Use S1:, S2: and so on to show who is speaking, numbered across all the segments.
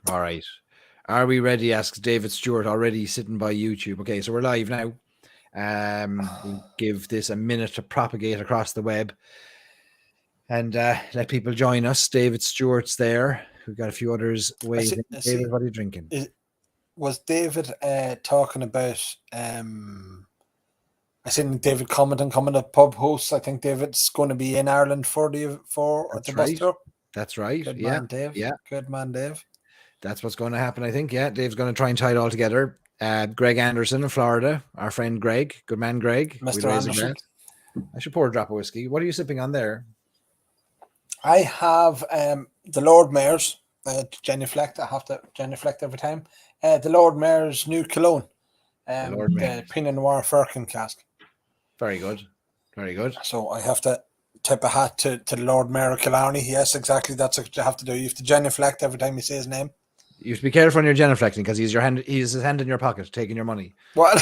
S1: All right. Are we ready? Asks David Stewart, already sitting by YouTube. Okay, so we're live now. We'll give this a minute to propagate across the web and let people join us. David Stewart's there. We've got a few others waiting. David, what are you drinking?
S2: Was David talking about... I seen David commenting at pub hosts. I think David's going to be in Ireland for the bus tour.
S1: That's right.
S2: Good man, Dave. Yeah. Good man, Dave.
S1: That's what's going to happen, I think. Yeah, Dave's going to try and tie it all together. Greg Anderson in Florida, our friend Greg. Good man, Greg.
S2: Mr. Anderson.
S1: I should pour a drop of whiskey. What are you sipping on there?
S2: I have the Lord Mayor's genuflect. I have to genuflect every time. The Lord Mayor's new cologne. The Pinot Noir Firkin cask.
S1: Very good. Very good.
S2: So I have to tip a hat to the Lord Mayor of Killarney. Yes, exactly. That's what you have to do. You have to genuflect every time you say his name.
S1: You have to be careful when you're genuflecting because he's his hand in your pocket, taking your money.
S2: Well, I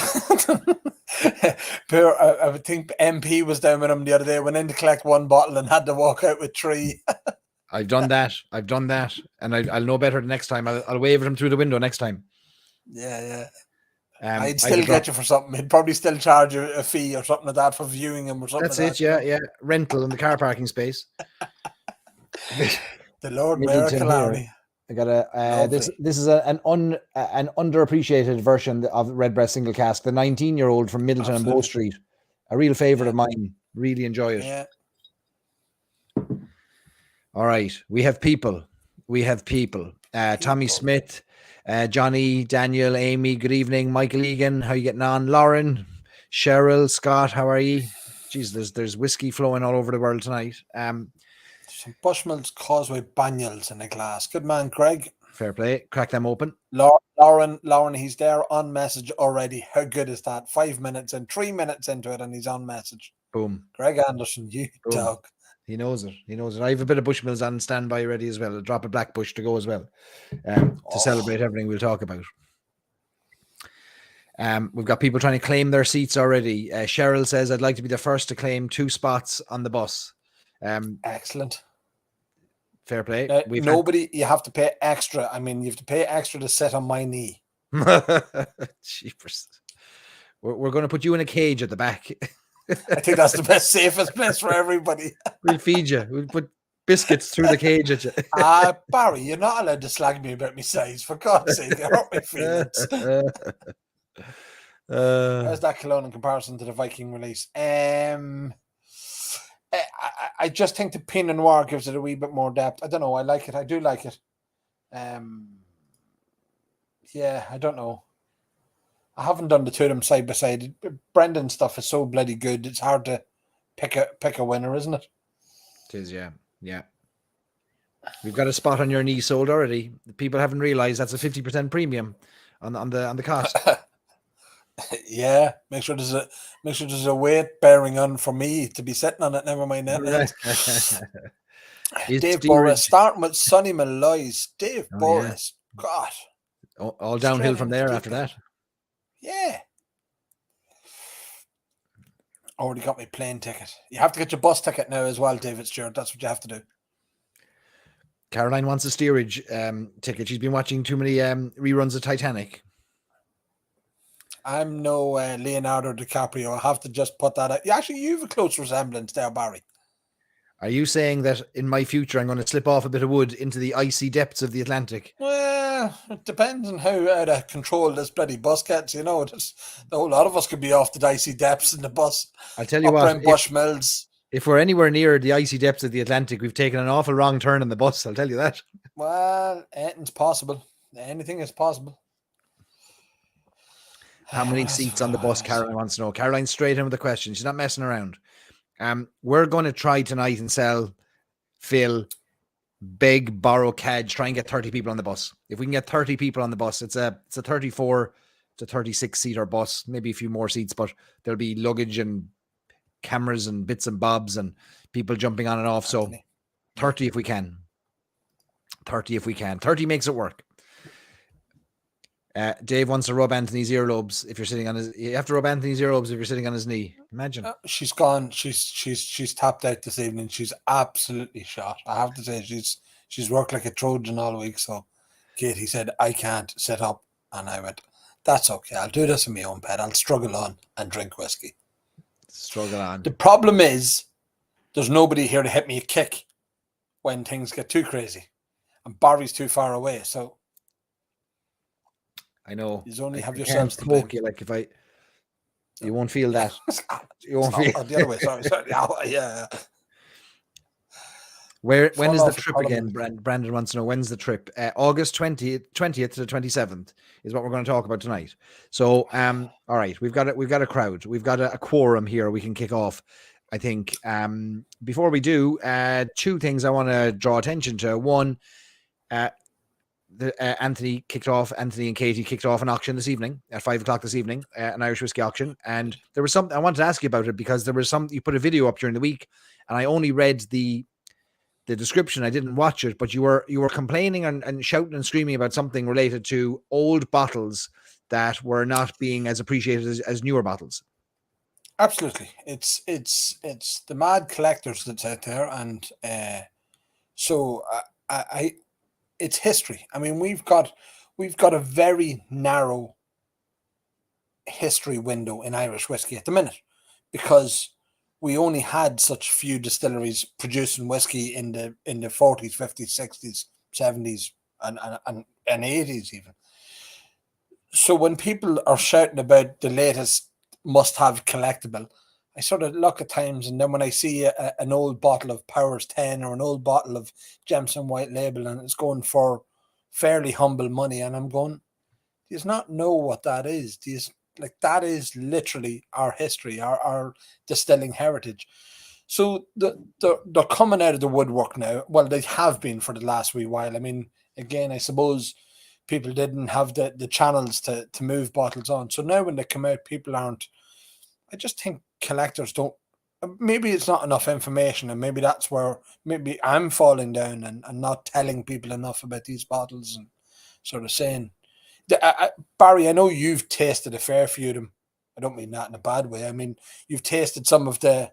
S2: think MP was down with him the other day, went in to collect one bottle and had to walk out with 3.
S1: I've done that. And I'll know better the next time. I'll wave at him through the window next time.
S2: Yeah. I'd still get you for something. He'd probably still charge you a fee or something like that for viewing him or something.
S1: That's it, yeah. Rental in the car parking space.
S2: The Lord Mayor of Killarney.
S1: I got this is an underappreciated version of Redbreast Single Cask, the 19-year-old from Middleton and Bow Street. A real favourite of mine. Really enjoy it.
S2: Yeah.
S1: All right. We have people. Tommy Smith, Johnny, Daniel, Amy, good evening. Michael Egan, how you getting on? Lauren, Cheryl, Scott, how are you? Jeez, there's whiskey flowing all over the world tonight.
S2: Some Bushmills Causeway Banyals in a glass. Good man, Craig.
S1: Fair play. Crack them open.
S2: Lauren, he's there on message already. How good is that? 5 minutes and 3 minutes into it, and he's on message.
S1: Boom.
S2: Greg Anderson, you dog.
S1: He knows it. I have a bit of Bushmills on standby ready as well. I'll drop a black bush to go as well to celebrate everything we'll talk about. We've got people trying to claim their seats already. Cheryl says, I'd like to be the first to claim 2 spots on the bus.
S2: Excellent.
S1: Fair play.
S2: You have to pay extra. I mean, you have to pay extra to sit on my knee.
S1: Jeepers. We're going to put you in a cage at the back.
S2: I think that's the best, safest place for everybody.
S1: We'll feed you. We'll put biscuits through the cage at you.
S2: Barry, you're not allowed to slag me about my size. For God's sake, I hurt my feelings. How's that cologne in comparison to the Viking release? I just think the Pinot Noir gives it a wee bit more depth. I don't know. I like it. I do like it. Yeah, I don't know. I haven't done the two of them side by side. Brendan's stuff is so bloody good. It's hard to pick a winner, isn't it?
S1: It is, yeah. We've got a spot on your knee sold already. People haven't realised that's a 50% premium on the cost.
S2: Yeah, make sure there's a weight bearing on for me to be sitting on it. Never mind that. Dave Boris, starting with Sonny Malloy's. Dave Boris, God,
S1: all downhill from there after that.
S2: Yeah, already got my plane ticket. You have to get your bus ticket now as well, David Stewart. That's what you have to do.
S1: Caroline wants a steerage ticket. She's been watching too many reruns of Titanic.
S2: I'm no Leonardo DiCaprio. I have to just put that out. Actually, you have a close resemblance there, Barry.
S1: Are you saying that in my future I'm going to slip off a bit of wood into the icy depths of the Atlantic?
S2: Well, it depends on how out of control this bloody bus gets. You know, a whole lot of us could be off the icy depths in the bus.
S1: I'll tell you what,
S2: Bushmills.
S1: If we're anywhere near the icy depths of the Atlantic, we've taken an awful wrong turn in the bus. I'll tell you that.
S2: Well, anything's possible. Anything is possible.
S1: How many seats on the bus, Caroline wants to know. Caroline's straight in with the question. She's not messing around. We're going to try tonight and fill, beg, borrow, cadge, try and get 30 people on the bus. If we can get 30 people on the bus, it's a 34 to 36 seater bus, maybe a few more seats, but there'll be luggage and cameras and bits and bobs and people jumping on and off. So 30 if we can. 30 makes it work. Dave wants to rub Anthony's earlobes if you're sitting on his. You have to rub Anthony's earlobes if you're sitting on his knee. Imagine. She's
S2: gone. She's tapped out this evening. She's absolutely shot. I have to say, she's she's worked like a Trojan all week. So Katie said, I can't sit up. And I went, that's okay. I'll do this in my own bed. I'll struggle on and drink whiskey.
S1: Struggle on.
S2: The problem is there's nobody here to hit me a kick when things get too crazy. And Barry's too far away. So
S1: I know.
S2: you only have
S1: I
S2: yourselves
S1: can't
S2: to
S1: poke you, like if I... You won't feel that. You won't
S2: feel...
S1: feel...
S2: the other way, sorry. Oh, yeah.
S1: When is the trip again? Brandon wants to know, when's the trip? August 20th to the 27th is what we're going to talk about tonight. So, all right, we've got a crowd. We've got a quorum here. We can kick off, I think. Before we do, two things I want to draw attention to. One, Anthony and Katie kicked off an auction this evening at 5:00 this evening, an Irish whiskey auction. And there was something I wanted to ask you about it, because there was you put a video up during the week, and I only read the description. I didn't watch it, but you were complaining and shouting and screaming about something related to old bottles that were not being as appreciated as newer bottles.
S2: Absolutely. It's the mad collectors that's out there. And so it's history. I mean, we've got a very narrow history window in Irish whiskey at the minute, because we only had such few distilleries producing whiskey in the 40s, 50s, 60s, 70s, and 80s even. So when people are shouting about the latest must-have collectible, I sort of look at times, and then when I see an old bottle of Powers 10 or an old bottle of Jameson White Label, and it's going for fairly humble money, and I'm going, do you not know what that is? Like, that is literally our history, our distilling heritage. So they're coming out of the woodwork now. Well, they have been for the last wee while. I mean, again, I suppose people didn't have the channels to move bottles on. So now when they come out, people aren't. I just think collectors don't. Maybe it's not enough information, and maybe that's where maybe I'm falling down and not telling people enough about these bottles, and sort of saying, Barry, I know you've tasted a fair few of them. I don't mean that in a bad way. I mean, you've tasted some of the...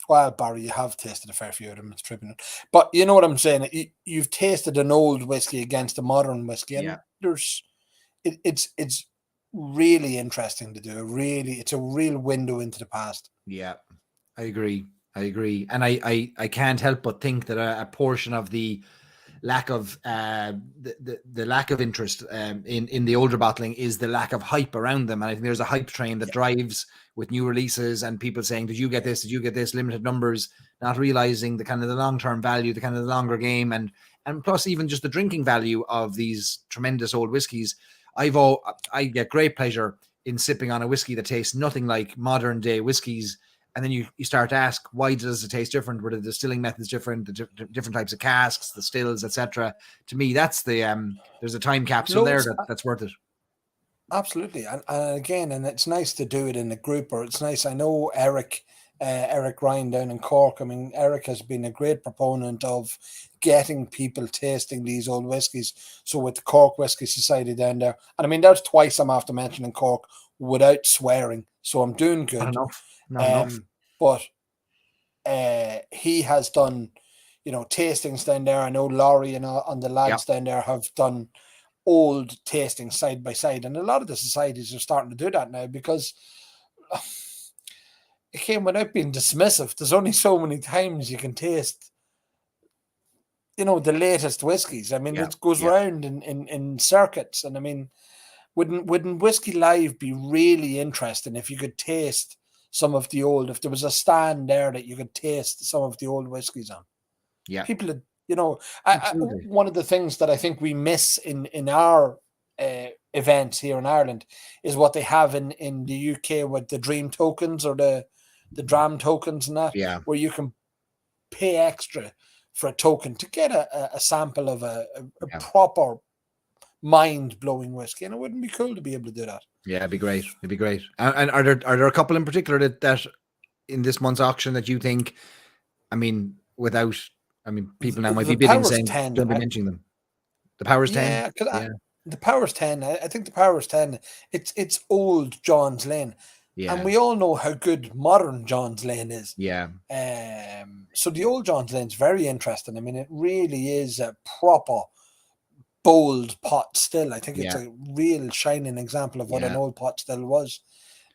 S2: Well, Barry, you have tasted a fair few of them. It's tripping. But you know what I'm saying? You've tasted an old whiskey against a modern whiskey. And it's really interesting to do. It's a real window into the past.
S1: Yeah, I agree. And I can't help but think that a portion of the lack of the lack of interest in the older bottling is the lack of hype around them. And I think there's a hype train that drives with new releases and people saying, did you get this, limited numbers, not realizing the kind of the long-term value, the kind of the longer game, and plus even just the drinking value of these tremendous old whiskies. I get great pleasure in sipping on a whiskey that tastes nothing like modern day whiskies. And then you start to ask, why does it taste different? Were the distilling methods different? The different types of casks, the stills, etc. To me, that's the there's a time capsule there that's worth it.
S2: Absolutely, and again, and it's nice to do it in a group, or it's nice. I know Eric Ryan down in Cork. I mean, Eric has been a great proponent of getting people tasting these old whiskies. So with the Cork Whisky Society down there, and I mean, that's twice I'm after mentioning Cork without swearing, so I'm doing good.
S1: Not enough.
S2: But he has done, tastings down there. I know Laurie and the lads down there have done old tastings side by side, and a lot of the societies are starting to do that now, because again, without being dismissive, there's only so many times you can taste, the latest whiskies. I mean, it goes round in circuits, and I mean, wouldn't Whiskey Live be really interesting if you could taste some of the old, if there was a stand there that you could taste some of the old whiskies on?
S1: Yeah,
S2: people that, one of the things that I think we miss in our events here in Ireland is what they have in the UK with the Dream tokens, or the Dram tokens and that, where you can pay extra for a token to get a sample of a proper mind-blowing whiskey, and it wouldn't be cool to be able to do that.
S1: Yeah, it'd be great. And are there a couple in particular that in this month's auction that you think, people now might be bidding saying, don't be mentioning them. The Powers 10?
S2: The Powers 10, I think the Powers 10, it's old John's Lane.
S1: Yeah.
S2: And we all know how good modern John's Lane is.
S1: Yeah.
S2: So the old John's Lane is very interesting. I mean, it really is a proper bold pot still. I think it's a real shining example of what an old pot still was.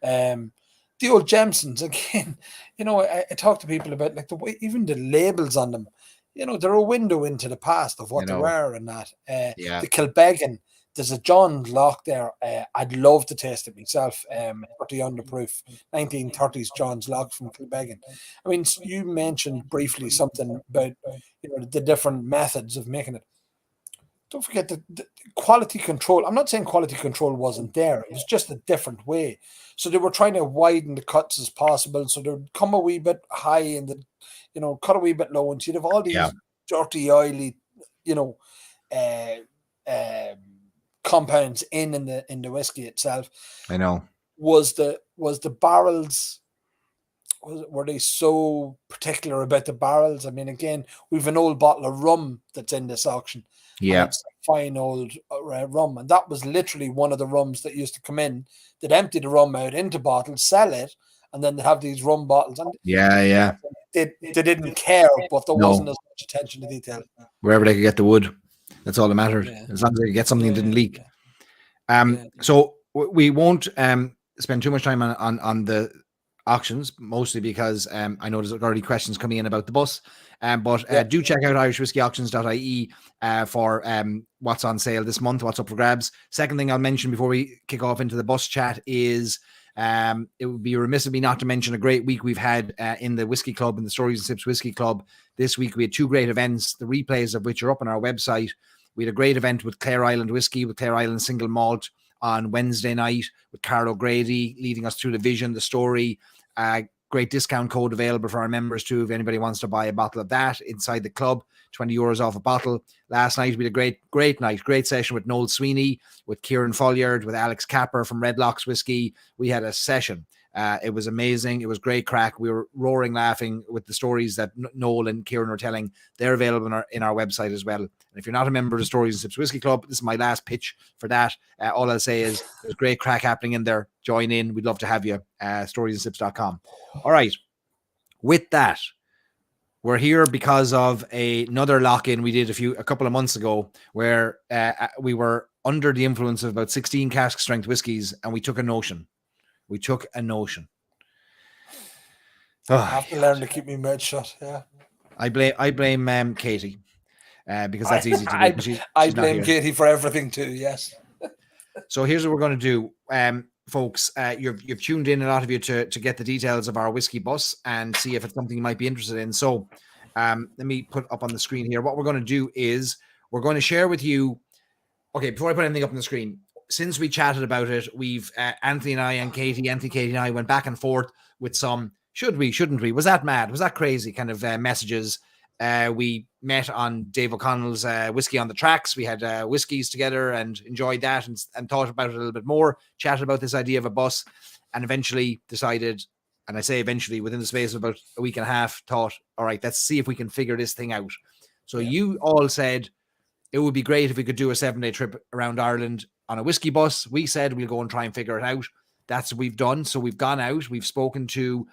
S2: The old Jamesons, again, you know, I talk to people about like the way, even the labels on them, you know, they're a window into the past of what they were and that. The Kilbeggan, there's a John Lock there. I'd love to taste it myself. 30 under proof, 1930s John's Lock from Kilbeggan. I mean, you mentioned briefly something about, you know, the different methods of making it. Don't forget the quality control. I'm not saying quality control wasn't there. It was just a different way. So they were trying to widen the cuts as possible. So they would come a wee bit high and the, you know, cut a wee bit low. And you'd have all these dirty, oily, you know, compounds in the whiskey itself.
S1: I know.
S2: Was the barrels, were they so particular about the barrels? I mean, again, we've an old bottle of rum that's in this auction.
S1: Yeah.
S2: It's a fine old rum. And that was literally one of the rums that used to come in. They'd empty the rum out into bottles, sell it, and then they'd have these rum bottles. And they didn't care, but there wasn't as much attention to detail.
S1: Wherever they could get the wood, that's all that mattered. As long as they could get something that didn't leak. So we won't spend too much time on the auctions, mostly because I know there's already questions coming in about the bus. But do check out irishwhiskeyauctions.ie for what's on sale this month, what's up for grabs. Second thing I'll mention before we kick off into the bus chat is it would be remiss of me not to mention a great week we've had in the Whiskey Club, in the Stories and Sips Whiskey Club. This week we had two great events, the replays of which are up on our website. We had a great event with Clare Island Whiskey, with Clare Island Single Malt on Wednesday night, with Carl O'Grady leading us through the vision, the story. Great discount code available for our members too, if anybody wants to buy a bottle of that inside the club, €20 off a bottle. Last night we had a great night, great session with Noel Sweeney, with Kieran Folliard, with Alex Capper from Redlocks Whiskey. We had a session. It was amazing. It was great crack. We were roaring laughing with the stories that Noel and Kieran were telling. They're available in our website as well. And if you're not a member of the Stories and Sips Whiskey Club, this is my last pitch for that. All I'll say is there's great crack happening in there. Join in. We'd love to have you. Storieandsips.com. All right. With that, we're here because of another lock-in we did a couple of months ago, where we were under the influence of about 16 cask strength whiskies, and we took a notion.
S2: I have to learn to keep my mouth shut. Yeah,
S1: I blame Katie because that's easy to do.
S2: I blame Katie for everything too. Yes.
S1: So here's what we're going to do, folks. You've tuned in, a lot of you, to get the details of our whiskey bus and see if it's something you might be interested in. So let me put up on the screen here. What we're going to do is we're going to share with you. Okay, before I put anything up on the screen, since we chatted about it, we've Anthony and Katie and I went back and forth with some should we, shouldn't we? Was that mad? Was that crazy kind of messages? We met on Dave O'Connell's Whiskey on the Tracks. We had whiskeys together and enjoyed that and thought about it a little bit more, chatted about this idea of a bus, and eventually decided, and I say eventually, within the space of about a week and a half, thought, all right, let's see if we can figure this thing out. So you all said it would be great if we could do a 7-day trip around Ireland on a whiskey bus. We said we'll go and try and figure it out. That's what we've done. So we've gone out. We've spoken to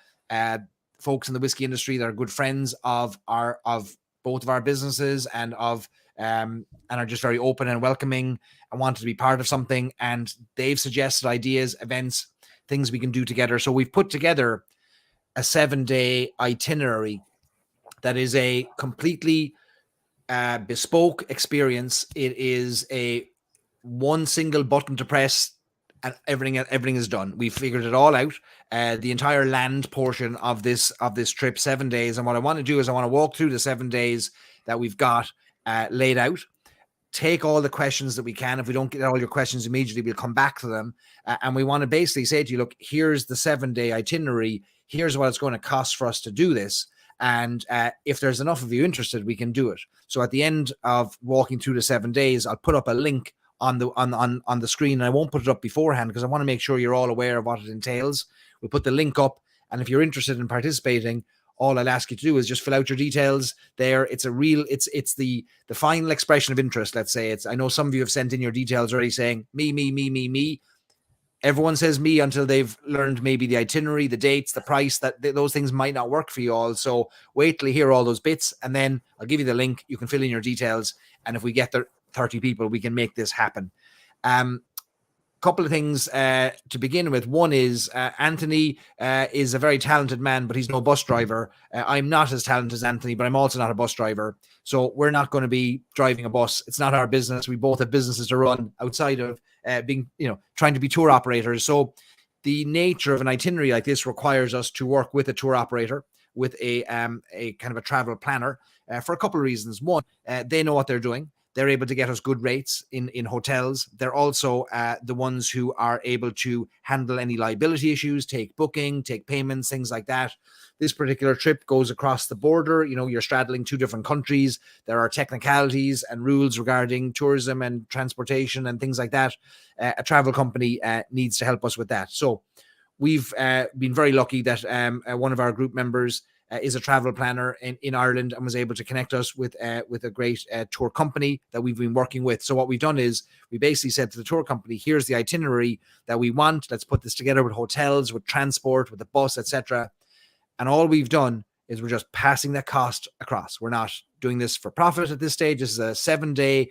S1: folks in the whiskey industry that are good friends of both of our businesses and are just very open and welcoming and wanted to be part of something. And they've suggested ideas, events, things we can do together. So we've put together a 7-day itinerary that is a completely bespoke experience. It is one single button to press and everything is done. We figured it all out. The entire land portion of this trip, 7 days. And what I want to do is I want to walk through the 7 days that we've got laid out, take all the questions that we can. If we don't get all your questions immediately, we'll come back to them. And we want to basically say to you, look, here's the 7-day itinerary. Here's what it's going to cost for us to do this. And if there's enough of you interested, we can do it. So at the end of walking through the 7 days, I'll put up a link on the screen. And I won't put it up beforehand because I want to make sure you're all aware of what it entails. We'll put the link up. And if you're interested in participating, all I'll ask you to do is just fill out your details there. It's the final expression of interest. Let's say I know some of you have sent in your details already saying me. everyone says me until they've learned maybe the itinerary, the dates, the price, that those things might not work for you all. So wait till you hear all those bits, and then I'll give you the link. You can fill in your details, and if we get there 30 people, we can make this happen. Couple of things to begin with. One is Anthony is a very talented man, but he's no bus driver. I'm not as talented as Anthony, but I'm also not a bus driver. So we're not going to be driving a bus. It's not our business. We both have businesses to run outside of being, trying to be tour operators. So the nature of an itinerary like this requires us to work with a tour operator, with a kind of a travel planner for a couple of reasons. One, they know what they're doing. They're able to get us good rates in hotels. They're also the ones who are able to handle any liability issues, take booking, take payments, things like that. This particular trip goes across the border. You're straddling 2 different countries. There are technicalities and rules regarding tourism and transportation and things like that. A travel company needs to help us with that. So we've been very lucky that one of our group members is a travel planner in Ireland and was able to connect us with a great tour company that we've been working with. So what we've done is we basically said to the tour company, here's the itinerary that we want. Let's put this together with hotels, with transport, with the bus, etc. And all we've done is we're just passing that cost across. We're not doing this for profit at this stage. This is a 7-day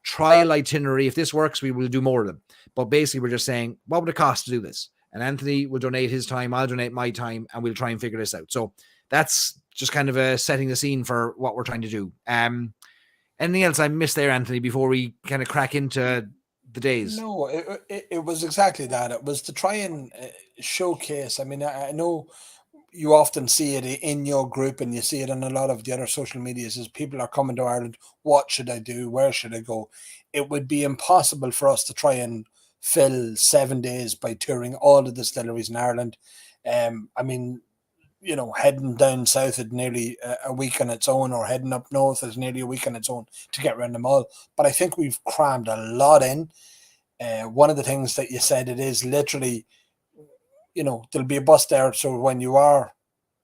S1: trial itinerary. If this works, we will do more of them. But basically, we're just saying, what would it cost to do this? And Anthony will donate his time. I'll donate my time, and we'll try and figure this out. So that's just kind of setting the scene for what we're trying to do. Anything else I missed there, Anthony, before we kind of crack into the days?
S2: No, it was exactly that. It was to try and showcase. I mean, I know you often see it in your group, and you see it on a lot of the other social medias, as people are coming to Ireland. What should I do? Where should I go? It would be impossible for us to try and fill 7 days by touring all the distilleries in Ireland. I mean, heading down south is nearly a week on its own, or heading up north is nearly a week on its own to get around them all. But I think we've crammed a lot in. One of the things that you said, it is literally, there'll be a bus there. So when you are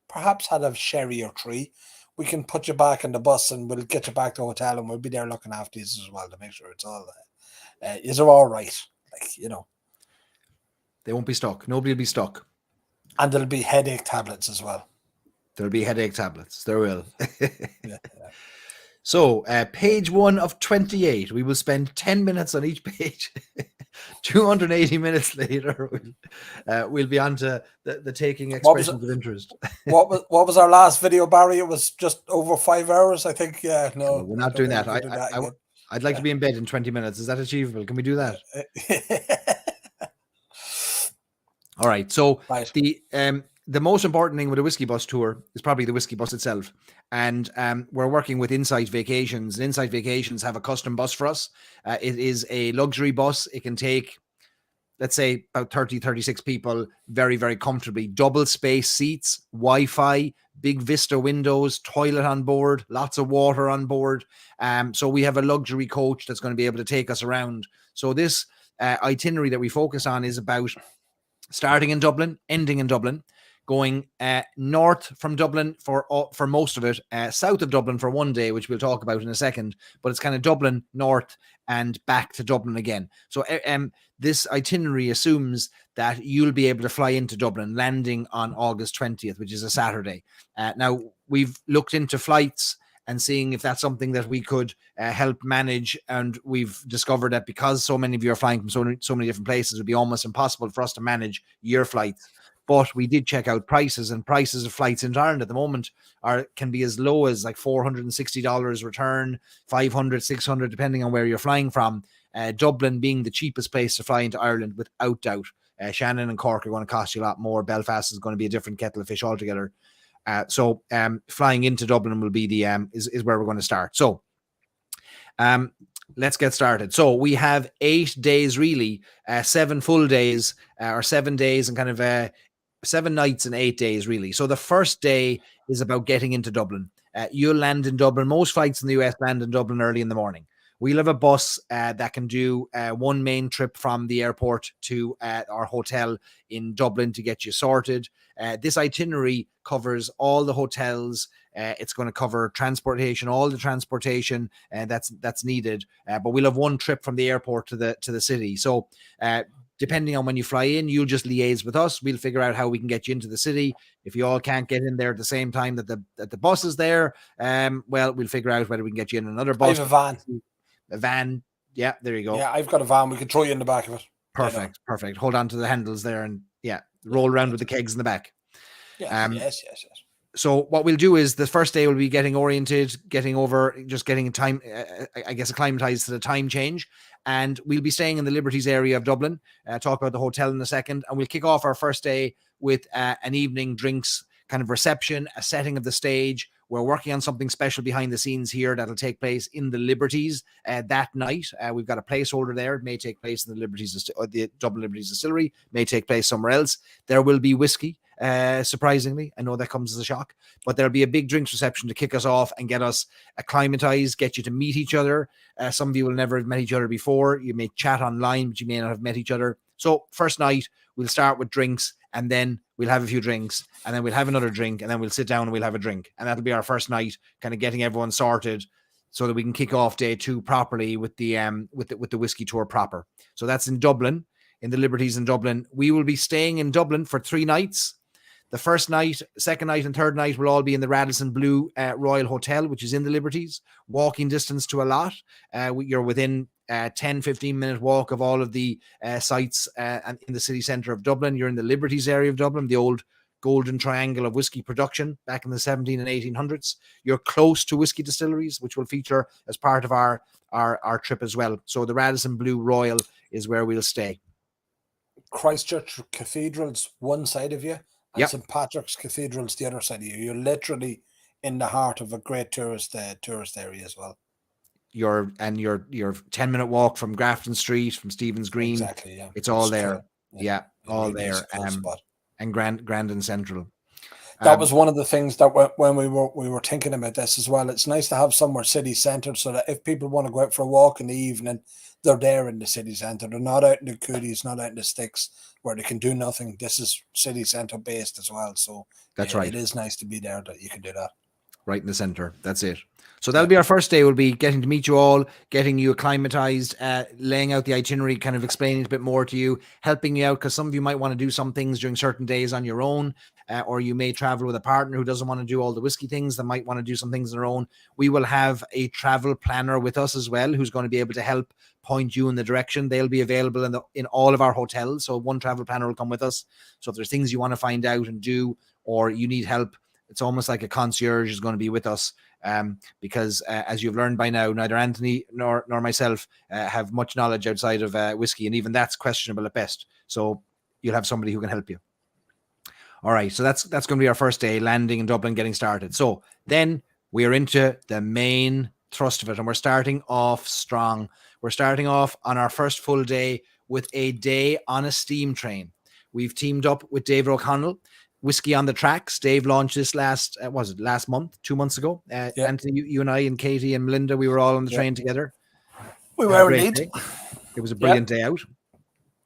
S2: perhaps had a sherry or 3, we can put you back in the bus and we'll get you back to the hotel, and we'll be there looking after you as well to make sure it's all, is all right.
S1: They won't be stuck. Nobody will be stuck.
S2: And there'll be headache tablets as well.
S1: There'll be headache tablets. There will.
S2: Yeah.
S1: So page 1 of 28, we will spend 10 minutes on each page. 280 minutes later, we'll be on to the taking expressions of interest.
S2: What was our last video, Barry? It was just over 5 hours, I think. Yeah, no.
S1: We're not doing that. I'd like to be in bed in 20 minutes. Is that achievable? Can we do that? All right. So the most important thing with a whiskey bus tour is probably the whiskey bus itself. And we're working with Insight Vacations. And Insight Vacations have a custom bus for us. It is a luxury bus. It can take, let's say, about 30, 36 people very, very comfortably. Double space seats, Wi-Fi, big Vista windows, toilet on board, lots of water on board. So we have a luxury coach that's going to be able to take us around. So this itinerary that we focus on is about starting in Dublin, ending in Dublin, going north from Dublin for most of it, south of Dublin for 1 day, which we'll talk about in a second, but it's kind of Dublin, north, and back to Dublin again. So this itinerary assumes that you'll be able to fly into Dublin, landing on August 20th, which is a Saturday. Now, we've looked into flights and seeing if that's something that we could help manage. And we've discovered that because so many of you are flying from so many different places, it would be almost impossible for us to manage your flights. But we did check out prices, and prices of flights into Ireland at the moment can be as low as like $460 return, $500, $600, depending on where you're flying from. Dublin being the cheapest place to fly into Ireland, without doubt. Shannon and Cork are going to cost you a lot more. Belfast is going to be a different kettle of fish altogether. So flying into Dublin will be the is where we're going to start. So let's get started. So we have 8 days, really, 7 full days, or 7 days and kind of 7 nights and 8 days, really. So the first day is about getting into Dublin. You'll land in Dublin. Most flights in the US land in Dublin early in the morning. We'll have a bus that can do one main trip from the airport to our hotel in Dublin to get you sorted. This itinerary covers all the hotels. It's going to cover transportation, all the transportation that's needed. But we'll have one trip from the airport to the city. So depending on when you fly in, you'll just liaise with us. We'll figure out how we can get you into the city. If you all can't get in there at the same time that the bus is there, well, we'll figure out whether we can get you in another bus.
S2: I have a van.
S1: A van. Yeah, there you go.
S2: Yeah, I've got a van. We can throw you in the back of it.
S1: Perfect. Hold on to the handles there and roll around with the kegs in the back.
S2: Yeah. Yes.
S1: So what we'll do is the first day will be getting oriented, getting time, I guess, acclimatized to the time change. And we'll be staying in the Liberties area of Dublin, talk about the hotel in a second. And we'll kick off our first day with an evening drinks kind of reception, a setting of the stage. We're working on something special behind the scenes here that'll take place in the Liberties that night. We've got a placeholder there. It may take place in the Liberties, or the Dublin Liberties Distillery, may take place somewhere else. There will be whiskey. Surprisingly, I know that comes as a shock, but there'll be a big drinks reception to kick us off and get us acclimatized, get you to meet each other. Some of you will never have met each other before. You may chat online, but you may not have met each other. So first night, we'll start with drinks, and then we'll have a few drinks, and then we'll have another drink, and then we'll sit down and we'll have a drink. And that'll be our first night, kind of getting everyone sorted so that we can kick off day 2 properly with the whiskey tour proper. So that's in Dublin, in the Liberties in Dublin. We will be staying in Dublin for 3 nights. The first night, second night, and third night will all be in the Radisson Blu Royal Hotel, which is in the Liberties, walking distance to a lot. You're within 10-15-minute walk of all of the sites and in the city centre of Dublin. You're in the Liberties area of Dublin, the old golden triangle of whiskey production back in the 17 and 1800s. You're close to whiskey distilleries, which will feature as part of our trip as well. So the Radisson Blu Royal is where we'll stay.
S2: Christchurch Cathedral's one side of you. And St. Patrick's Cathedral's the other side of you. You're literally in the heart of a great tourist area as well. You're
S1: 10-minute walk from Grafton Street, from Stephen's Green.
S2: Exactly, yeah.
S1: It's all there. All there. And Grandin Central.
S2: That was one of the things that when we were thinking about this as well. It's nice to have somewhere city centred so that if people want to go out for a walk in the evening, they're there in the city centre. They're not out in the cooties, not out in the sticks where they can do nothing. This is city centre based as well. So
S1: that's right.
S2: It is nice to be there that you can do that.
S1: Right in the centre. That's it. So that'll be our first day. We'll be getting to meet you all, getting you acclimatized, laying out the itinerary, kind of explaining a bit more to you, helping you out, because some of you might want to do some things during certain days on your own, or you may travel with a partner who doesn't want to do all the whiskey things, that might want to do some things on their own. We will have a travel planner with us as well, who's going to be able to help point you in the direction. They'll be available in all of our hotels. So one travel planner will come with us. So if there's things you want to find out and do, or you need help, it's almost like a concierge is going to be with us. Because as you've learned by now, neither Anthony nor myself have much knowledge outside of whiskey, and even that's questionable at best. So you'll have somebody who can help you. All right, so that's going to be our first day, landing in Dublin, getting started. So then we are into the main thrust of it, and we're starting off strong. We're starting off on our first full day with a day on a steam train. We've teamed up with David O'Connell. Whiskey on the Tracks. Dave launched this last month, 2 months ago. Anthony, you and I and Katie and Melinda, we were all on the train together.
S2: We were indeed.
S1: It was a brilliant day out.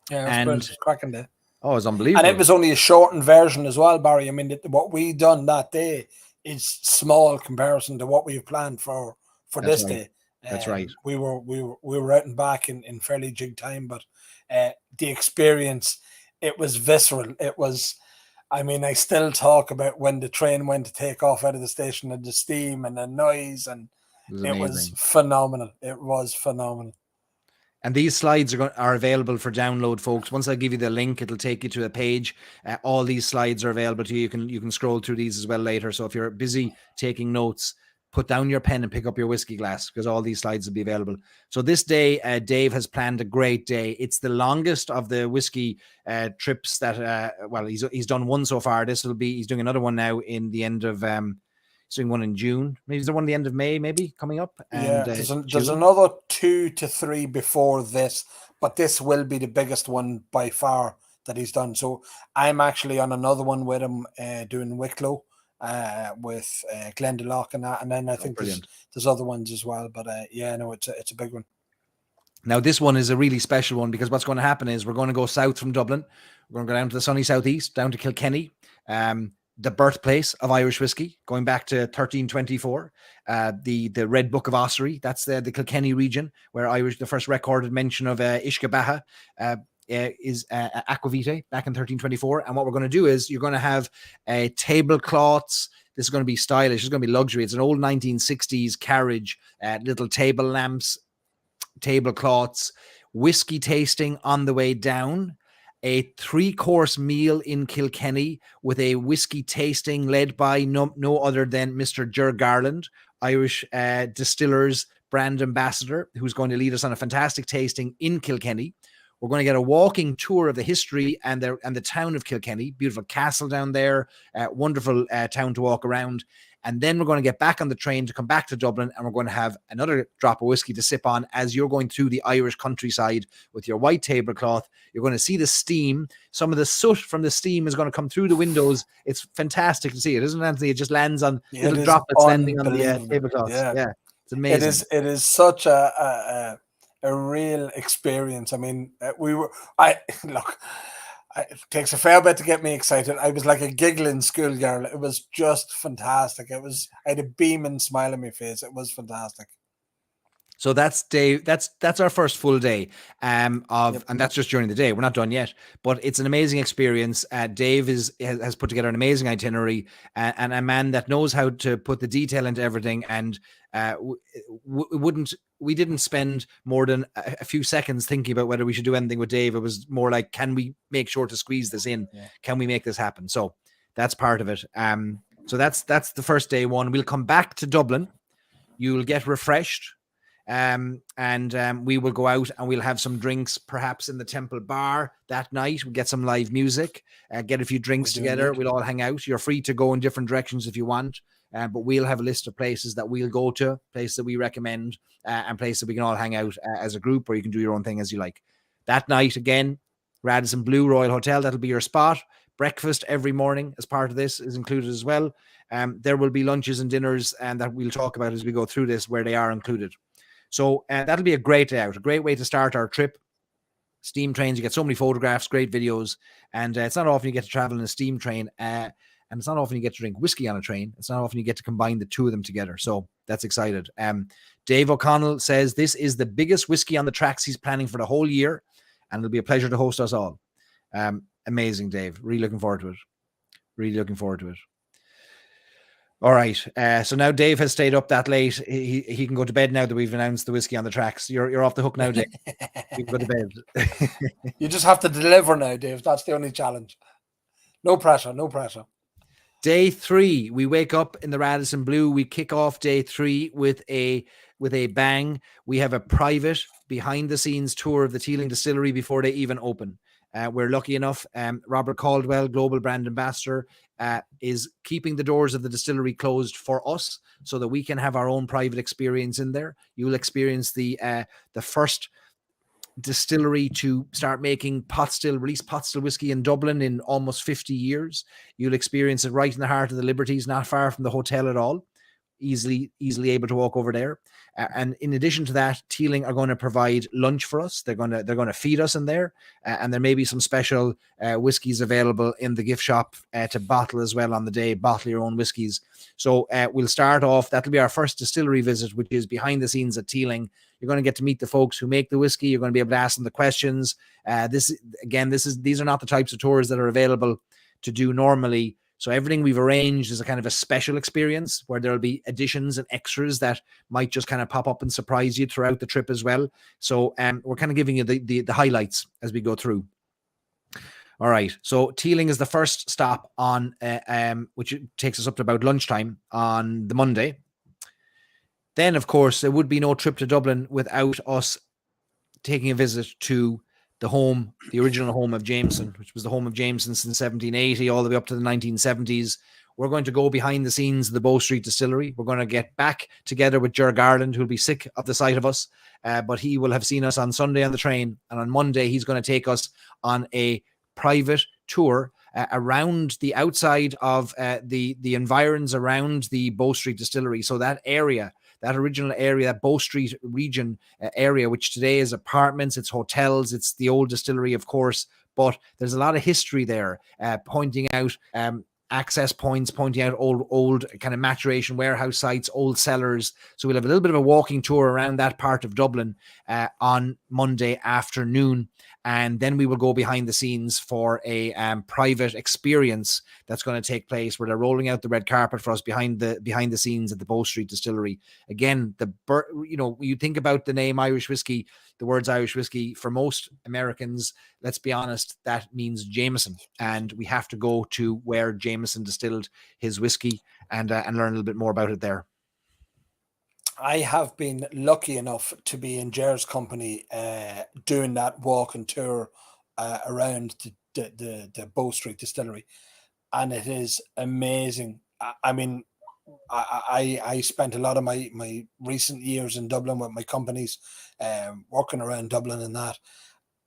S2: Yeah, it was a cracking day.
S1: Oh, it was unbelievable.
S2: And it was only a shortened version as well, Barry. I mean, what we done that day is small comparison to what we've planned for this day.
S1: That's right.
S2: We were out and back in fairly jig time, but the experience, it was visceral. It was. I mean, I still talk about when the train went to take off out of the station and the steam and the noise, and it was phenomenal. It was phenomenal.
S1: And these slides are available for download, folks. Once I give you the link, it'll take you to a page. All these slides are available to you. You can scroll through these as well later. So if you're busy taking notes, put down your pen and pick up your whiskey glass, because all these slides will be available. So this day, Dave has planned a great day. It's the longest of the whiskey trips that, he's done one so far. He's doing another one now in the end of, he's doing one in June. Maybe there's one in the end of May, maybe coming up. And,
S2: there's another 2 to 3 before this, but this will be the biggest one by far that he's done. So I'm actually on another one with him doing Wicklow. With Glendalough and that, and then I think there's other ones as well. But it's a big one.
S1: Now this one is a really special one, because what's going to happen is we're going to go south from Dublin. We're going to go down to the sunny southeast, down to Kilkenny, the birthplace of Irish whiskey, going back to 1324. The Red Book of Ossory. That's the Kilkenny region where the first recorded mention of Ishka Baha. is aquavitae back in 1324. And what we're going to do is you're going to have tablecloths. This is going to be stylish. It's going to be luxury. It's an old 1960s carriage, little table lamps, tablecloths, whiskey tasting on the way down, a 3-course meal in Kilkenny with a whiskey tasting led by no other than Mr. Ger Garland, Irish distillers brand ambassador, who's going to lead us on a fantastic tasting in Kilkenny. We're going to get a walking tour of the history and the town of Kilkenny. Beautiful castle down there, wonderful town to walk around. And then we're going to get back on the train to come back to Dublin, and we're going to have another drop of whiskey to sip on as you're going through the Irish countryside with your white tablecloth. You're going to see the steam. Some of the soot from the steam is going to come through the windows. It's fantastic to see it, isn't it, Anthony? It just lands on little droplets landing on the tablecloth. Yeah, it's amazing.
S2: It is such a real experience. I mean, it takes a fair bit to get me excited. I was like a giggling schoolgirl. It was just fantastic. I had a beaming smile on my face. It was fantastic.
S1: So that's our first full day and that's just during the day. We're not done yet, but it's an amazing experience. Dave has put together an amazing itinerary and a man that knows how to put the detail into everything. And we didn't spend more than a few seconds thinking about whether we should do anything with Dave. It was more like, can we make sure to squeeze this in? Yeah. Can we make this happen? So that's part of it. So that's the first day one. We'll come back to Dublin. You'll get refreshed. And we will go out and we'll have some drinks, perhaps in the Temple Bar that night. We'll get some live music, get a few drinks together. We'll all hang out. You're free to go in different directions if you want. But we'll have a list of places that we'll go to, places that we recommend, and places that we can all hang out as a group, or you can do your own thing as you like. That night, again, Radisson Blu Royal Hotel, that'll be your spot. Breakfast every morning as part of this is included as well. There will be lunches and dinners that we'll talk about as we go through this, where they are included. So that'll be a great day out, a great way to start our trip. Steam trains, you get so many photographs, great videos, and it's not often you get to travel in a steam train. And it's not often you get to drink whiskey on a train. It's not often you get to combine the two of them together. So that's excited. Dave O'Connell says this is the biggest whiskey on the tracks he's planning for the whole year. And it'll be a pleasure to host us all. Amazing, Dave. Really looking forward to it. Really looking forward to it. All right. So now Dave has stayed up that late. He can go to bed now that we've announced the whiskey on the tracks. You're off the hook now, Dave. You can go to bed.
S2: You just have to deliver now, Dave. That's the only challenge. No pressure. No pressure.
S1: Day 3, we wake up in the Radisson Blu. We kick off day 3 with a bang. We have a private behind-the-scenes tour of the Teeling Distillery before they even open. We're lucky enough. Robert Caldwell, Global Brand Ambassador, is keeping the doors of the distillery closed for us so that we can have our own private experience in there. You'll experience the first distillery to start making release pot still whiskey in Dublin in almost 50 years. You'll experience it right in the heart of the Liberties, not far from the hotel at all. Easily able to walk over there. And in addition to that, Teeling are going to provide lunch for us. They're going to feed us in there, and there may be some special whiskies available in the gift shop to bottle as well on the day. Bottle your own whiskies. So we'll start off. That'll be our first distillery visit, which is behind the scenes at Teeling. You're going to get to meet the folks who make the whiskey. You're going to be able to ask them the questions. These are not the types of tours that are available to do normally. So everything we've arranged is a kind of a special experience where there'll be additions and extras that might just kind of pop up and surprise you throughout the trip as well. So we're kind of giving you the highlights as we go through. All right. So Teeling is the first stop on, which takes us up to about lunchtime on the Monday. Then, of course, there would be no trip to Dublin without us taking a visit to the original home of Jameson, which was the home of Jameson since 1780, all the way up to the 1970s. We're going to go behind the scenes of the Bow Street Distillery. We're going to get back together with Ger Garland, who'll be sick of the sight of us, but he will have seen us on Sunday on the train. And on Monday, he's going to take us on a private tour around the outside of the environs around the Bow Street Distillery. So that area, that original area, that Bow Street region area, which today is apartments, it's hotels, it's the old distillery, of course, but there's a lot of history there, pointing out access points pointing out old kind of maturation warehouse sites, old cellars. So we'll have a little bit of a walking tour around that part of Dublin on Monday afternoon. And then we will go behind the scenes for a private experience that's going to take place where they're rolling out the red carpet for us behind the scenes at the Bow Street Distillery. Again, you think about the name Irish whiskey, the words Irish whiskey, for most Americans, let's be honest, that means Jameson. And we have to go to where Jameson distilled his whiskey and learn a little bit more about it there.
S2: I have been lucky enough to be in Jer's company doing that walk and tour around the Bow Street Distillery, and it is amazing. I mean, I spent a lot of my recent years in Dublin with my companies, working around Dublin and that.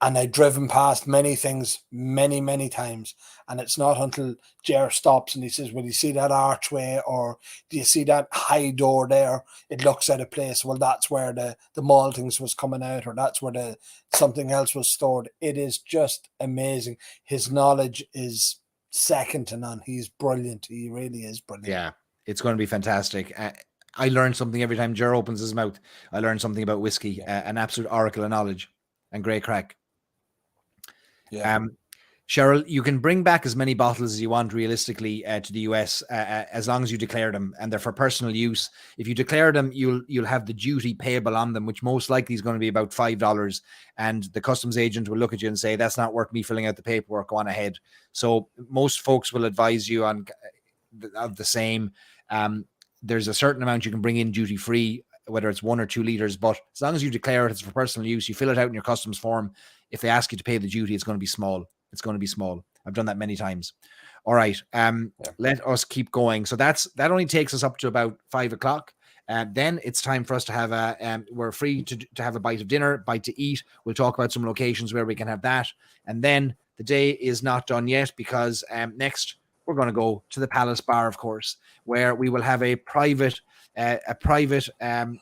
S2: And I've driven past many things many times. And it's not until Jer stops and he says, well, you see that archway, or do you see that high door there? It looks at a place. Well, that's where the maltings was coming out, or that's where something else was stored. It is just amazing. His knowledge is second to none. He's brilliant. He really is brilliant.
S1: Yeah, it's going to be fantastic. I learn something every time Jer opens his mouth. I learn something about whiskey, an absolute oracle of knowledge and great crack.
S2: Yeah.
S1: Cheryl, you can bring back as many bottles as you want realistically to the US as long as you declare them, and they're for personal use. If you declare them, you'll have the duty payable on them, which most likely is going to be about $5, and the customs agent will look at you and say, that's not worth me filling out the paperwork, go on ahead. So most folks will advise you on of the same. There's a certain amount you can bring in duty free, whether it's 1 or 2 liters, but as long as you declare it, it's for personal use, you fill it out in your customs form. If they ask you to pay the duty, it's going to be small. It's going to be small. I've done that many times. All right. Let us keep going. So that only takes us up to about 5 o'clock. Then it's time for us to have we're free to have a bite of dinner, bite to eat. We'll talk about some locations where we can have that. And then the day is not done yet, because next we're going to go to the Palace Bar, of course, where we will have a private
S2: room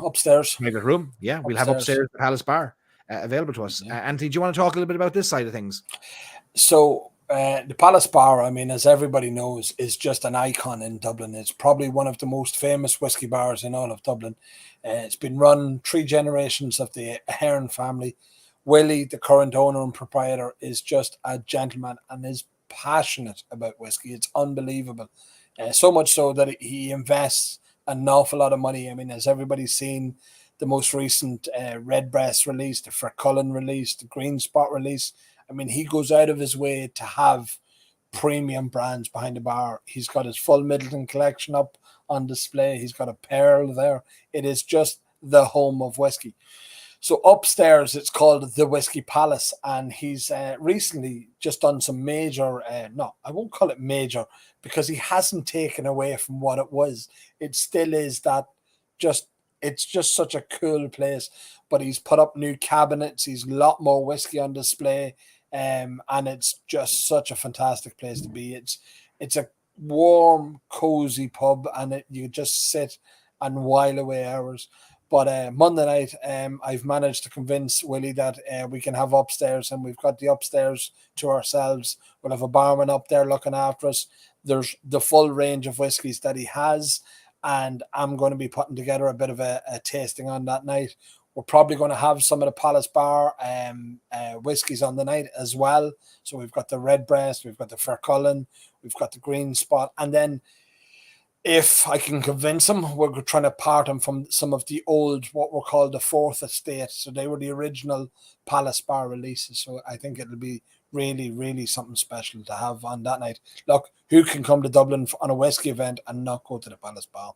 S2: upstairs.
S1: Private room. Yeah, we'll have upstairs the Palace Bar available to us. Anthony, do you want to talk a little bit about this side of things?
S2: So the Palace Bar, I mean, as everybody knows, is just an icon in Dublin. It's probably one of the most famous whiskey bars in all of Dublin. It's been run 3 generations of the Hearn family. Willie, the current owner and proprietor, is just a gentleman and is passionate about whiskey. It's unbelievable. So much so that he invests an awful lot of money. I mean, as everybody's seen, the most recent Redbreast release, the Fercullen release, the Green Spot release. I mean, he goes out of his way to have premium brands behind the bar. He's got his full Middleton collection up on display. He's got a Pearl there. It is just the home of whiskey. So upstairs, it's called the Whiskey Palace, and he's recently just done some major, no, I won't call it major, because he hasn't taken away from what it was. It still is that it's just such a cool place, but he's put up new cabinets. He's a lot more whiskey on display, and it's just such a fantastic place to be. It's a warm, cozy pub, and you just sit and while away hours. But Monday night, I've managed to convince Willie that we can have upstairs, and we've got the upstairs to ourselves. We'll have a barman up there looking after us. There's the full range of whiskies that he has, and I'm going to be putting together a bit of a tasting on that night. We're probably going to have some of the Palace Bar whiskies on the night as well. So we've got the Redbreast, we've got the Fercullen, we've got the Green Spot, and then if I can convince him, we're trying to part him from some of the old, what were called the Fourth Estate. So they were the original Palace Bar releases. So I think it'll be really, really something special to have on that night. Look, who can come to Dublin on a whiskey event and not go to the Palace Bar?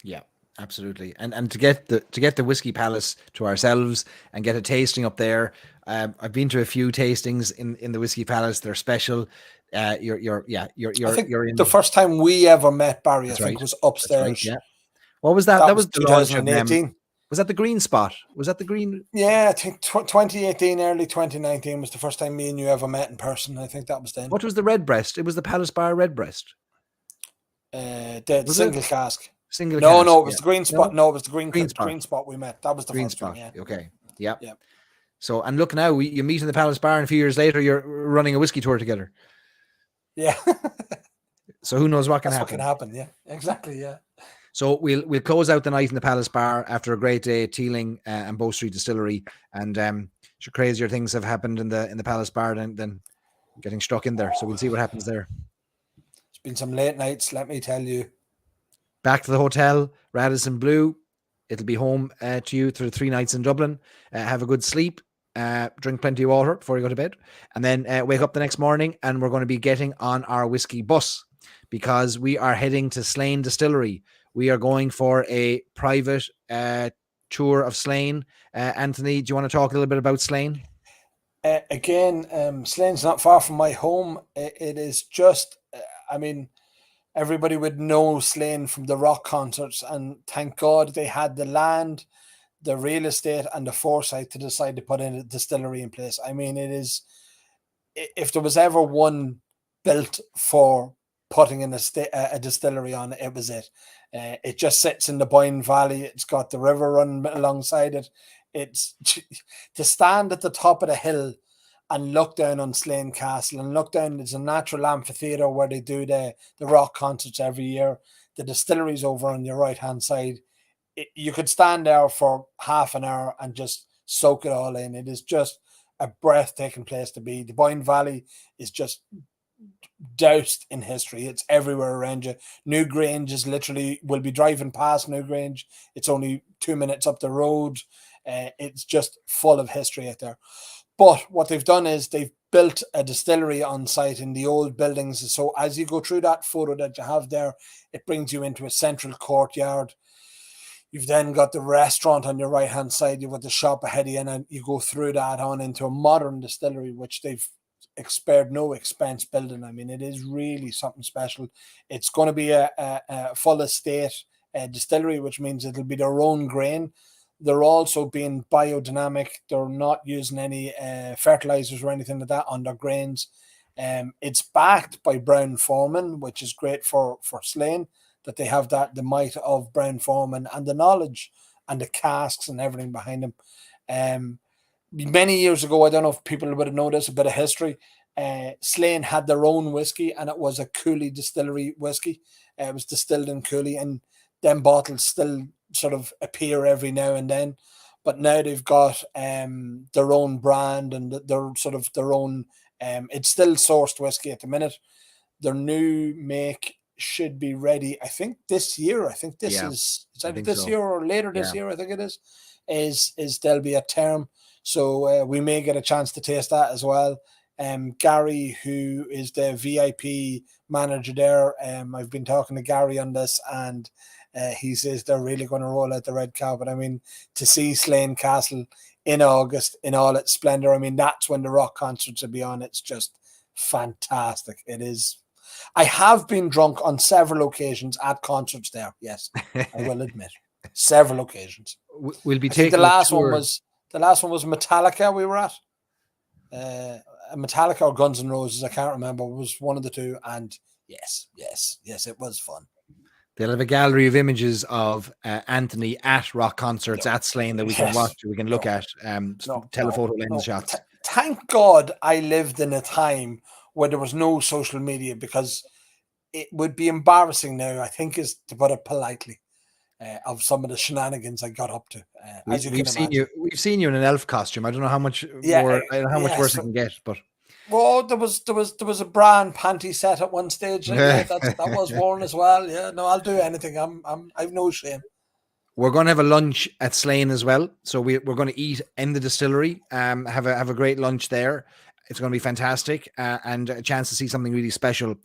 S1: Yeah, absolutely. And to get the Whiskey Palace to ourselves and get a tasting up there. I've been to a few tastings in the Whiskey Palace. They're special. You're in
S2: the first time we ever met Barry, I think,
S1: right.
S2: was upstairs.
S1: Right, yeah. What was that? That was
S2: 2018.
S1: Was that the Green Spot? Was that the Green?
S2: Yeah, I think 2018, early 2019 was the first time me and you ever met in person. I think that was then.
S1: What was the Redbreast? It was the Palace Bar Redbreast.
S2: The single cask.
S1: Single
S2: no,
S1: cask,
S2: no, it was the Green Spot. No, it was the
S1: Green Spot.
S2: Green Spot we met. That was the
S1: Green
S2: first
S1: Spot.
S2: one, yeah.
S1: Okay. Yeah.
S2: Yeah.
S1: So, and look now, you meet in the Palace Bar, and a few years later, you're running a whiskey tour together.
S2: Yeah.
S1: So who knows what can
S2: That's
S1: happen?
S2: what can happen. Yeah, exactly. Yeah.
S1: So we'll close out the night in the Palace Bar after a great day at Teeling and Bow Street Distillery, and sure, crazier things have happened in the Palace Bar than getting stuck in there. So we'll see what happens there.
S2: It's been some late nights, let me tell you.
S1: Back to the hotel, Radisson Blu. It'll be home to you through 3 nights in Dublin. Have a good sleep. Drink plenty of water before you go to bed, and then wake up the next morning, and we're going to be getting on our whiskey bus because we are heading to Slane Distillery. We are going for a private tour of Slane. Anthony, do you want to talk a little bit about Slane?
S2: Again, Slane's not far from my home. It is just, I mean, everybody would know Slane from the rock concerts, and thank God they had the land, the real estate, and the foresight to decide to put in a distillery in place. I mean, it is, if there was ever one built for putting in a distillery on it, it was it. It just sits in the Boyne Valley. It's got the river running alongside it. It's to stand at the top of the hill and look down on Slane Castle and look down. There's a natural amphitheatre where they do the rock concerts every year. The distillery's over on your right hand side. You could stand there for half an hour and just soak it all in. It is just a breathtaking place to be. The Boyne Valley is just doused in history. It's everywhere around you. Newgrange is literally, we'll be driving past Newgrange. It's only 2 minutes up the road. It's just full of history out there. But what they've done is they've built a distillery on site in the old buildings. So as you go through that photo that you have there, it brings you into a central courtyard. You've then got the restaurant on your right-hand side. You've got the shop ahead of you, and you go through that on into a modern distillery, which they've spared no expense building. I mean, it is really something special. It's going to be a full estate distillery, which means it'll be their own grain. They're also being biodynamic. They're not using any fertilizers or anything like that on their grains. It's backed by Brown-Forman, which is great for Slane, that they have the might of Brown-Forman and the knowledge and the casks and everything behind them. Many years ago, I don't know if people would have noticed a bit of history. Slane had their own whiskey, and it was a Cooley distillery whiskey. It was distilled in Cooley, and them bottles still sort of appear every now and then. But now they've got their own brand and their sort of their own. It's still sourced whiskey at the minute. Their new make should be ready, I think, this year. I think this is either this year or later this year. I think it is there'll be a term. So we may get a chance to taste that as well. Gary, who is the VIP manager there, I've been talking to Gary on this, and he says they're really going to roll out the red carpet. I mean, to see Slane Castle in August in all its splendor, I mean, that's when the rock concerts will be on. It's just fantastic. It is. I have been drunk on several occasions at concerts there. Yes, I will admit, several occasions.
S1: We'll be taking
S2: the last one was Metallica. We were at Metallica or Guns N' Roses. I can't remember. It was one of the two. And yes, it was fun.
S1: They'll have a gallery of images of Anthony at rock concerts at Slane that we can watch, we can look at, telephoto lens shots.
S2: Thank God I lived in a time where there was no social media, because it would be embarrassing now, I think, is to put it politely, of some of the shenanigans I got up to.
S1: We've seen you in an elf costume. I don't know how much more, how much worse it can get, but.
S2: Well, there was a bra and panty set at one stage. That was worn as well. Yeah, no, I'll do anything. I've no shame.
S1: We're going to have a lunch at Slane as well, so we're going to eat in the distillery. Have a great lunch there. It's going to be fantastic, and a chance to see something really special.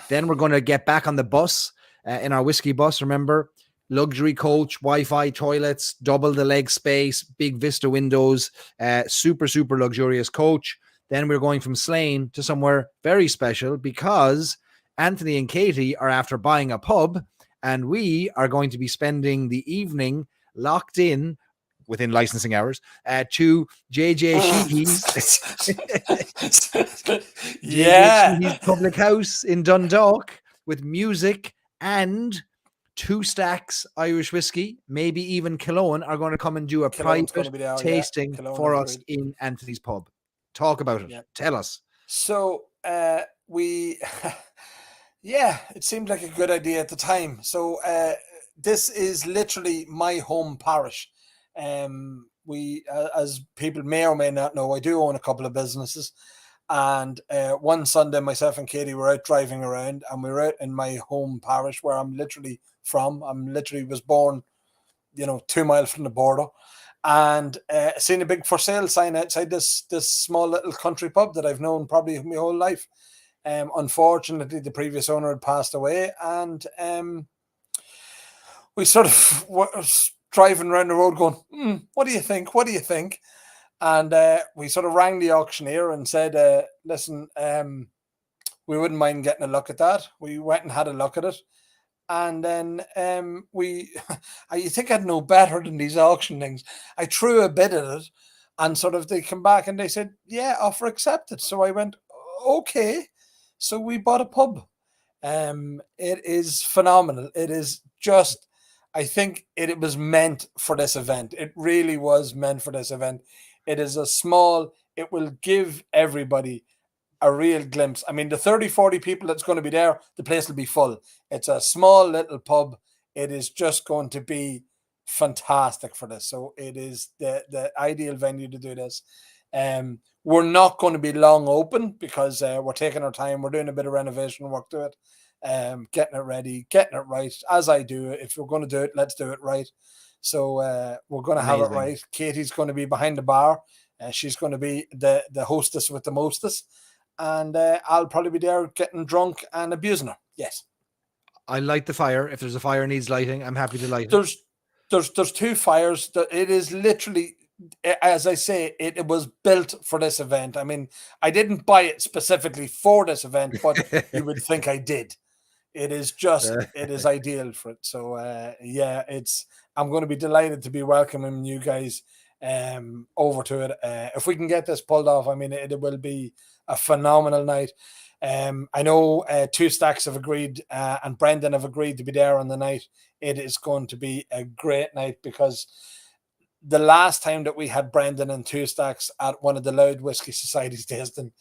S1: Then we're going to get back on the bus in our whiskey bus. Remember, luxury coach, Wi-Fi, toilets, double the leg space, big vista windows, super luxurious coach. Then we're going from Slane to somewhere very special, because Anthony and Katie are after buying a pub, and we are going to be spending the evening locked in within licensing hours to JJ Sheehy's Sheehy's public house in Dundalk, with music and 2 stacks Irish whiskey, maybe even Cologne, are going to come and do a private tasting for us in Anthony's pub. Talk about it. Yeah. Tell us.
S2: So we, yeah, it seemed like a good idea at the time. So this is literally my home parish. As people may or may not know, I do own a couple of businesses. And one Sunday, myself and Katie were out driving around, and we were out in my home parish where I'm literally from. I'm literally was born, 2 miles from the border, and seen a big for sale sign outside this small little country pub that I've known probably my whole life. Unfortunately, the previous owner had passed away, and we sort of were driving around the road going, what do you think? What do you think? And we sort of rang the auctioneer and said, listen, we wouldn't mind getting a look at that. We went and had a look at it. And then you think I'd know better than these auction things. I threw a bid at it, and sort of they come back and they said, yeah, offer accepted. So I went, okay. So we bought a pub. It is phenomenal. It is just, I think it was meant for this event. It really was meant for this event. It is it will give everybody a real glimpse. I mean, the 30, 40 people that's going to be there, the place will be full. It's a small little pub. It is just going to be fantastic for this. So it is the ideal venue to do this. We're not going to be long open because we're taking our time. We're doing a bit of renovation work to it, getting it ready, getting it right, as I do. If we're going to do it, let's do it right. So we're going to have it right. Katie's going to be behind the bar. She's going to be the hostess with the mostest. And I'll probably be there getting drunk and abusing her. Yes.
S1: I light the fire. If there's a fire needs lighting, I'm happy to light it.
S2: There's two fires. It is literally, as I say, it was built for this event. I mean, I didn't buy it specifically for this event, but you would think I did. It is just, it is ideal for it. So I'm going to be delighted to be welcoming you guys over to it. If we can get this pulled off, I mean, it will be a phenomenal night. I know Two Stacks have agreed and Brendan have agreed to be there on the night. It is going to be a great night because the last time that we had Brendan and Two Stacks at one of the Loud Whiskey Society's tasting,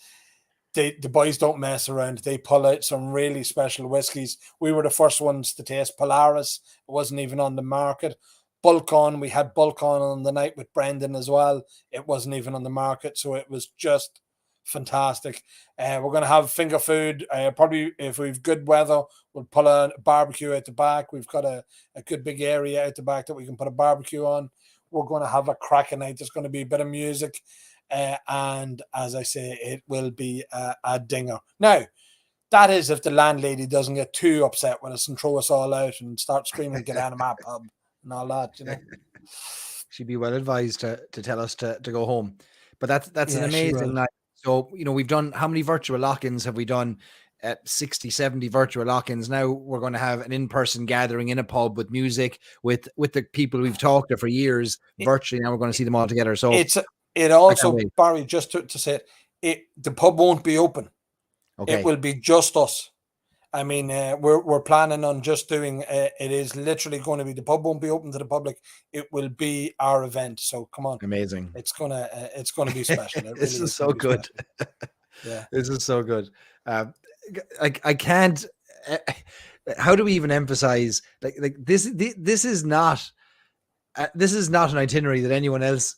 S2: the boys don't mess around. They pull out some really special whiskies. We were the first ones to taste Polaris. It wasn't even on the market. Bulk-On, we had Bulk-On the night with Brendan as well. It wasn't even on the market, so it was just fantastic. We're going to have finger food. Probably if we've good weather, we'll pull a barbecue at the back. We've got a good big area at the back that we can put a barbecue on. We're going to have a cracking night. There's going to be a bit of music. And as I say, it will be a dinger. Now, that is if the landlady doesn't get too upset with us and throw us all out and start screaming, get out of my pub and all that,
S1: She'd be well advised to tell us to go home. But that's an amazing night. So, we've done, how many virtual lock-ins have we done? 60, 70 virtual lock-ins. Now we're going to have an in-person gathering in a pub with music, with the people we've talked to for years, virtually. Now we're going to see them all together. So
S2: it also, Barry, just to say it, the pub won't be open.
S1: Okay.
S2: It will be just us. I mean, we're planning on just doing. It is literally going to be, the pub won't be open to the public. It will be our event. So come on,
S1: amazing!
S2: It's gonna be special.
S1: This is so good. Yeah, this is so good. I can't. How do we even emphasize like this? This is not. This is not an itinerary that anyone else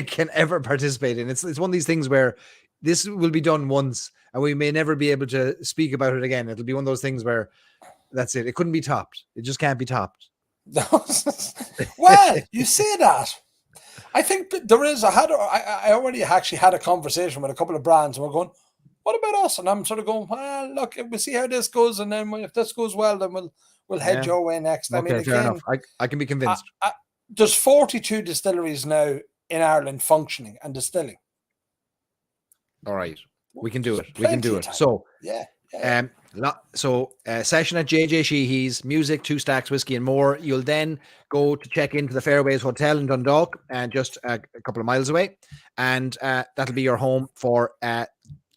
S1: can ever participate in. It's one of these things where this will be done once and we may never be able to speak about it again. It'll be one of those things where that's it. It couldn't be topped. It just can't be topped.
S2: Well, you say that. I think there is. I already actually had a conversation with a couple of brands and we're going, what about us? And I'm sort of going, well, look, we'll see how this goes. And then if this goes well, then we'll head your way next.
S1: Okay, I mean, fair enough. I can be convinced.
S2: There's 42 distilleries now in Ireland functioning and distilling.
S1: All right. We can do it. We can do it. So, session at JJ Sheehy's, music, Two Stacks, whiskey, and more. You'll then go to check into the Fairways Hotel in Dundalk, and just a couple of miles away, and that'll be your home for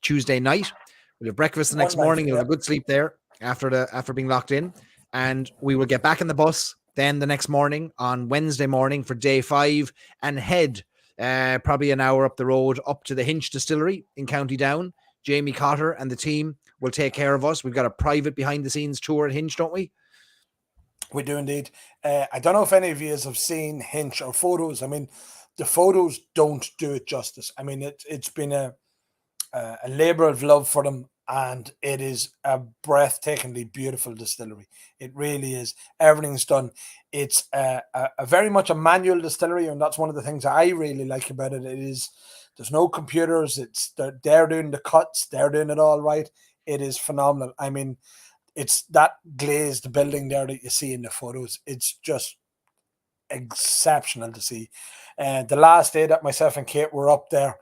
S1: Tuesday night. We'll have breakfast the next morning. You'll have a good sleep there after being locked in, and we will get back in the bus then the next morning on Wednesday morning for day 5 and head probably an hour up the road up to the Hinch Distillery in County Down. Jamie Cotter and the team will take care of us. We've got a private behind the scenes tour at Hinch, don't we?
S2: We do indeed. I don't know if any of you have seen Hinch or photos. I mean, the photos don't do it justice. I mean, it's been a labor of love for them, and it is a breathtakingly beautiful distillery. It really is. Everything's done. It's a very much a manual distillery, and that's one of the things I really like about it. It is, there's no computers. They're doing the cuts. They're doing it all right. It is phenomenal. I mean, it's that glazed building there that you see in the photos. It's just exceptional to see. The last day that myself and Kate were up there,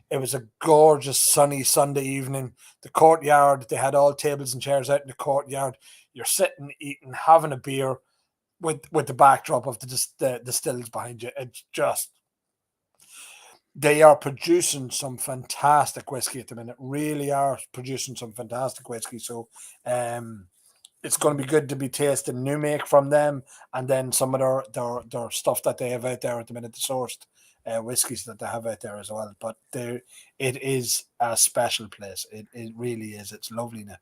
S2: it was a gorgeous sunny Sunday evening. The courtyard, they had all tables and chairs out in the courtyard. You're sitting, eating, having a beer with the backdrop of the stills behind you. It's just, they are producing some fantastic whiskey at the minute. Really are producing some fantastic whiskey. So it's going to be good to be tasting new make from them, and then some of their stuff that they have out there at the minute, the sourced whiskies that they have out there as well. But it is a special place. It really is. It's lovely now.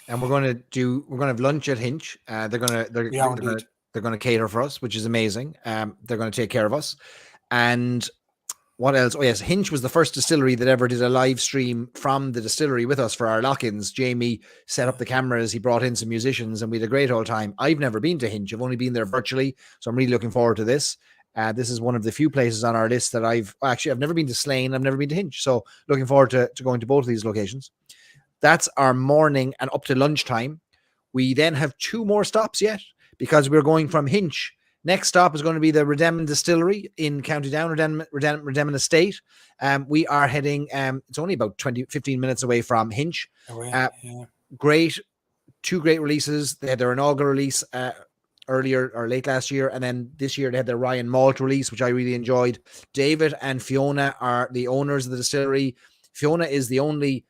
S1: And we're going to have lunch at Hinch. They're going to cater for us, which is amazing. They're going to take care of us. And what else? Oh yes, Hinch was the first distillery that ever did a live stream from the distillery with us for our lock-ins. Jamie set up the cameras. He brought in some musicians, and we had a great old time. I've never been to Hinch. I've only been there virtually, so I'm really looking forward to this. This is one of the few places on our list that I've never been to Slane. I've never been to Hinch, so looking forward to going to both of these locations. That's our morning and up to lunchtime. We then have 2 more stops yet, because we're going from Hinch. Next stop is going to be the Redemin Distillery in County Down, Redemin Estate. We are heading, it's only about 15 minutes away from Hinch. Great, 2 great releases. They had their inaugural release earlier or late last year, and then this year they had their Ryan Malt release, which I really enjoyed. David and Fiona are the owners of the distillery. Fiona is the only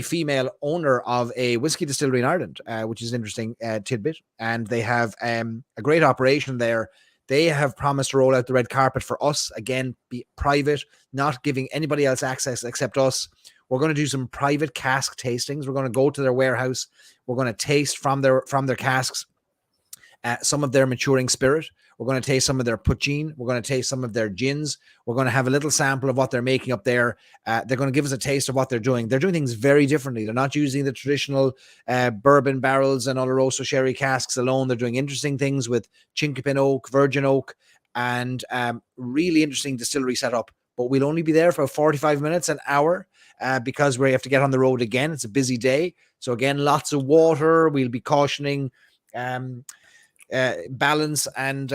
S1: female owner of a whiskey distillery in Ireland, which is an interesting tidbit. And they have a great operation there. They have promised to roll out the red carpet for us. Again, be private, not giving anybody else access except us. We're going to do some private cask tastings. We're going to go to their warehouse. We're going to taste from their casks some of their maturing spirit. We're going to taste some of their poutine. We're going to taste some of their gins. We're going to have a little sample of what they're making up there. They're going to give us a taste of what they're doing. They're doing things very differently. They're not using the traditional bourbon barrels and Oloroso sherry casks alone. They're doing interesting things with chinkapin oak, virgin oak, and really interesting distillery setup. But we'll only be there for 45 minutes, an hour, because we have to get on the road again. It's a busy day. So again, lots of water. We'll be cautioning balance and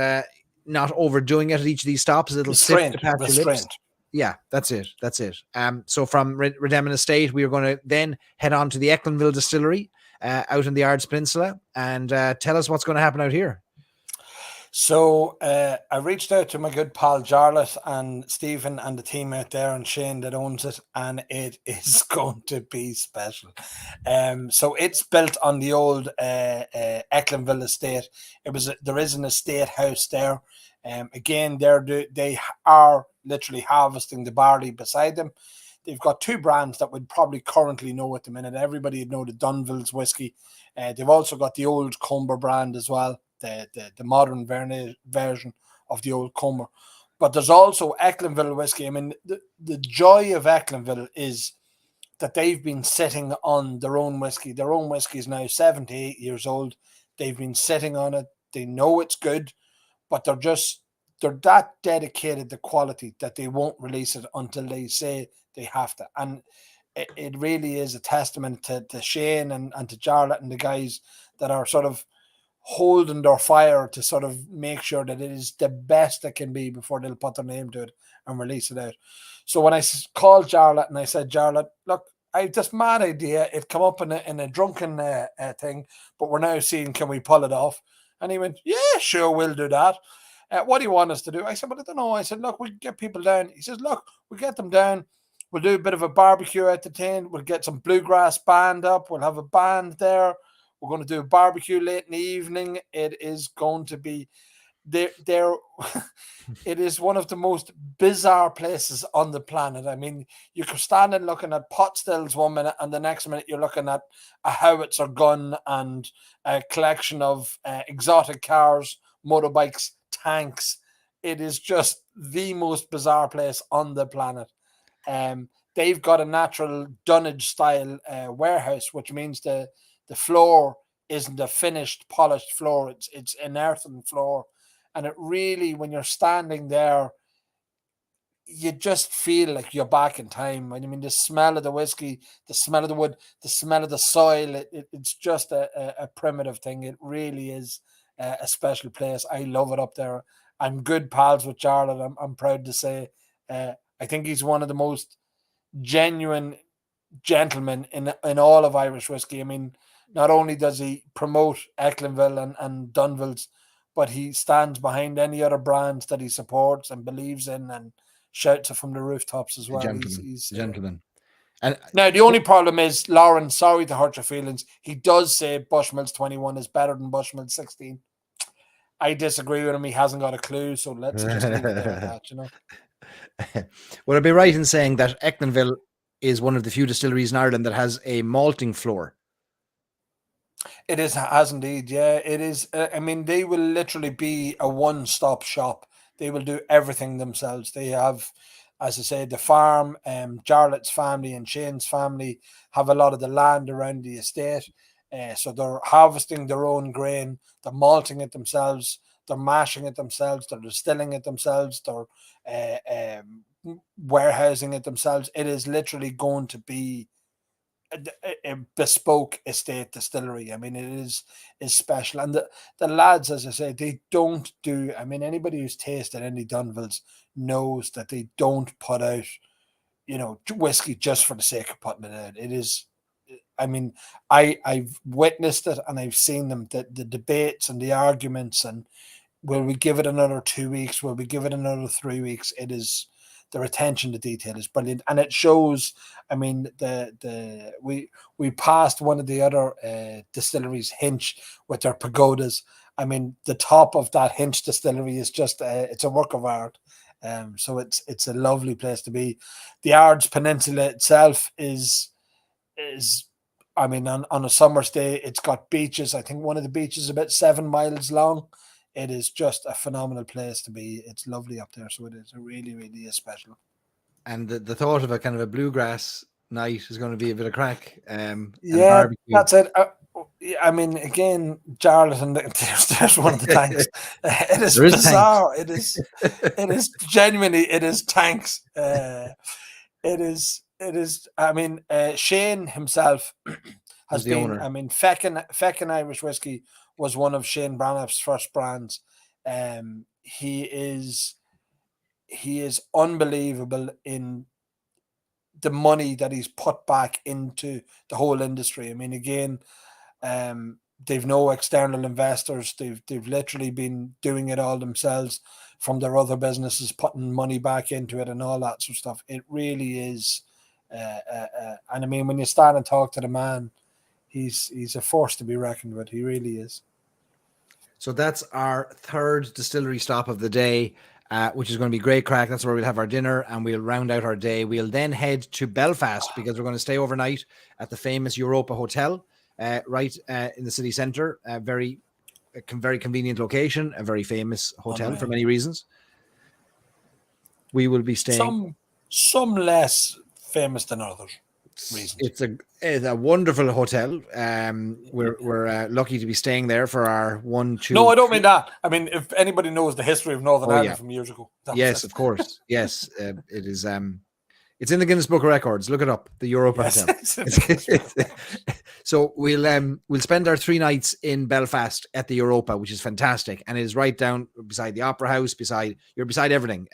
S1: not overdoing it at each of these stops. A little sip to pat your lips. Yeah, that's it. So from Redemin Estate, we are going to then head on to the Ecklinville Distillery out in the Ards Peninsula, and tell us what's going to happen out here.
S2: So I reached out to my good pal Jarlath and Stephen and the team out there, and Shane that owns it, and it is going to be special. So it's built on the old Ecklinville estate. There is an estate house there. Again, they are literally harvesting the barley beside them. They've got 2 brands that we'd probably currently know at the minute. Everybody would know the Dunville's whiskey. They've also got the old Comer brand as well. The modern version of the old Comer. But there's also Ecklinville whiskey. I mean, the joy of Ecklinville is that they've been sitting on their own whiskey. Their own whiskey is now 78 years old. They've been sitting on it. They know it's good, but they're that dedicated to quality that they won't release it until they say they have to. And it really is a testament to Shane and to Jarlath and the guys that are sort of holding their fire to sort of make sure that it is the best it can be before they'll put their name to it and release it out. So when I called Jarlath and I said, Jarlath, look, I have this mad idea. It come up in a drunken thing, but we're now seeing, can we pull it off? And he went, yeah, sure, we'll do that. What do you want us to do? I said, well, I don't know. I said, look, we'll get people down. He says, look, we'll get them down. We'll do a bit of a barbecue at the tent. We'll get some bluegrass band up. We'll have a band there. We're going to do a barbecue late in the evening. It is going to be they're it is one of the most bizarre places on the planet. I mean, you could stand and looking at pot stills 1 minute, and the next minute you're looking at a howitzer gun and a collection of exotic cars, motorbikes, tanks. It is just the most bizarre place on the planet. They've got a natural dunnage style warehouse, which means the floor isn't a finished, polished floor. It's an earthen floor. And it really, when you're standing there, you just feel like you're back in time. I mean, the smell of the whiskey, the smell of the wood, the smell of the soil, it's just a primitive thing. It really is a special place. I love it up there. I'm good pals with Charlotte. I'm proud to say. I think he's one of the most genuine gentlemen in all of Irish whiskey. I mean, not only does he promote Ecklinville and Dunville's, but he stands behind any other brands that he supports and believes in and shouts it from the rooftops as well.
S1: He's a gentleman. And
S2: now the only problem is, Lauren, sorry to hurt your feelings, he does say Bushmills 21 is better than Bushmills 16. I disagree with him. He hasn't got a clue, so let's just leave it there at that, you know.
S1: Would I be right in saying that Ecklinville is one of the few distilleries in Ireland that has a malting floor?
S2: It has indeed, yeah. It is. I mean, they will literally be a one-stop shop. They will do everything themselves. They have, as I say, the farm. Jarlath's family and Shane's family have a lot of the land around the estate, so they're harvesting their own grain. They're malting it themselves. They're mashing it themselves. They're distilling it themselves. They're warehousing it themselves. It is literally going to be a bespoke estate distillery. I mean, it is special. And the lads, as I say, they don't do, I mean, anybody who's tasted any Dunvilles knows that they don't put out, you know, whiskey just for the sake of putting it out. It is, I mean, I've witnessed it and I've seen them, the debates and the arguments, and will we give it another 2 weeks? Will we give it another 3 weeks? It is, their attention to detail is brilliant, and it shows. I mean, we passed one of the other distilleries, Hinch, with their pagodas. I mean, the top of that Hinch distillery is just it's a work of art. So it's a lovely place to be. The Ards Peninsula itself is I mean, on a summer's day, it's got beaches. I think one of the beaches is about 7 miles long. It is just a phenomenal place to be. It's lovely up there. So it is. It really, really is special.
S1: And the thought of a kind of a bluegrass night is going to be a bit of crack.
S2: Yeah, that's it. I mean, again, Jarlath, and there's one of the tanks. It is bizarre. Tanks. It is genuinely, it is tanks. It is. I mean, Shane himself has been owner. I mean, Feckin Irish Whiskey was one of Shane Braniff's first brands. He is unbelievable in the money that he's put back into the whole industry. I mean, again, they've no external investors. They've literally been doing it all themselves from their other businesses, putting money back into it and all that sort of stuff. It really is. And I mean, when you stand and talk to the man, he's a force to be reckoned with. He really is.
S1: So that's our third distillery stop of the day, which is going to be great crack. That's where we'll have our dinner and we'll round out our day. We'll then head to Belfast because we're going to stay overnight at the famous Europa Hotel, right in the city centre. Very convenient location, a very famous hotel for many reasons. We will be staying.
S2: Some less famous than others. Reasons.
S1: It's a wonderful hotel. We're lucky to be staying there for our 1, 2.
S2: No, I don't mean that. I mean, if anybody knows the history of Northern Ireland from years ago.
S1: Yes, of course. Yes, it is. It's in the Guinness Book of Records. Look it up. The Europa Hotel. So we'll spend our 3 nights in Belfast at the Europa, which is fantastic, and it is right down beside the Opera House. You're beside everything.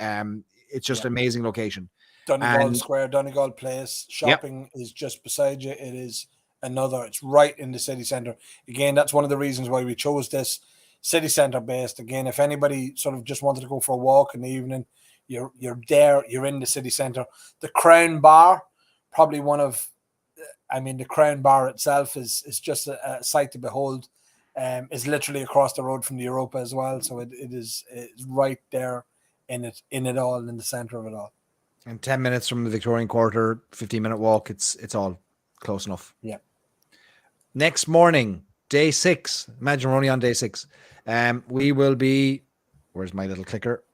S1: It's just an amazing location.
S2: Donegal Square, Donegal Place, shopping is just beside you. It is it's right in the city centre. Again, that's one of the reasons why we chose this city centre based. Again, if anybody sort of just wanted to go for a walk in the evening, you're there, you're in the city centre. The Crown Bar, probably the Crown Bar itself is just a sight to behold. is literally across the road from the Europa as well. So it's right there in it all, in the center of it all.
S1: And 10 minutes from the Victorian Quarter, 15-minute walk. It's all close enough.
S2: Yeah.
S1: Next morning, day 6. Imagine we're only on day 6. We will be. Where's my little clicker?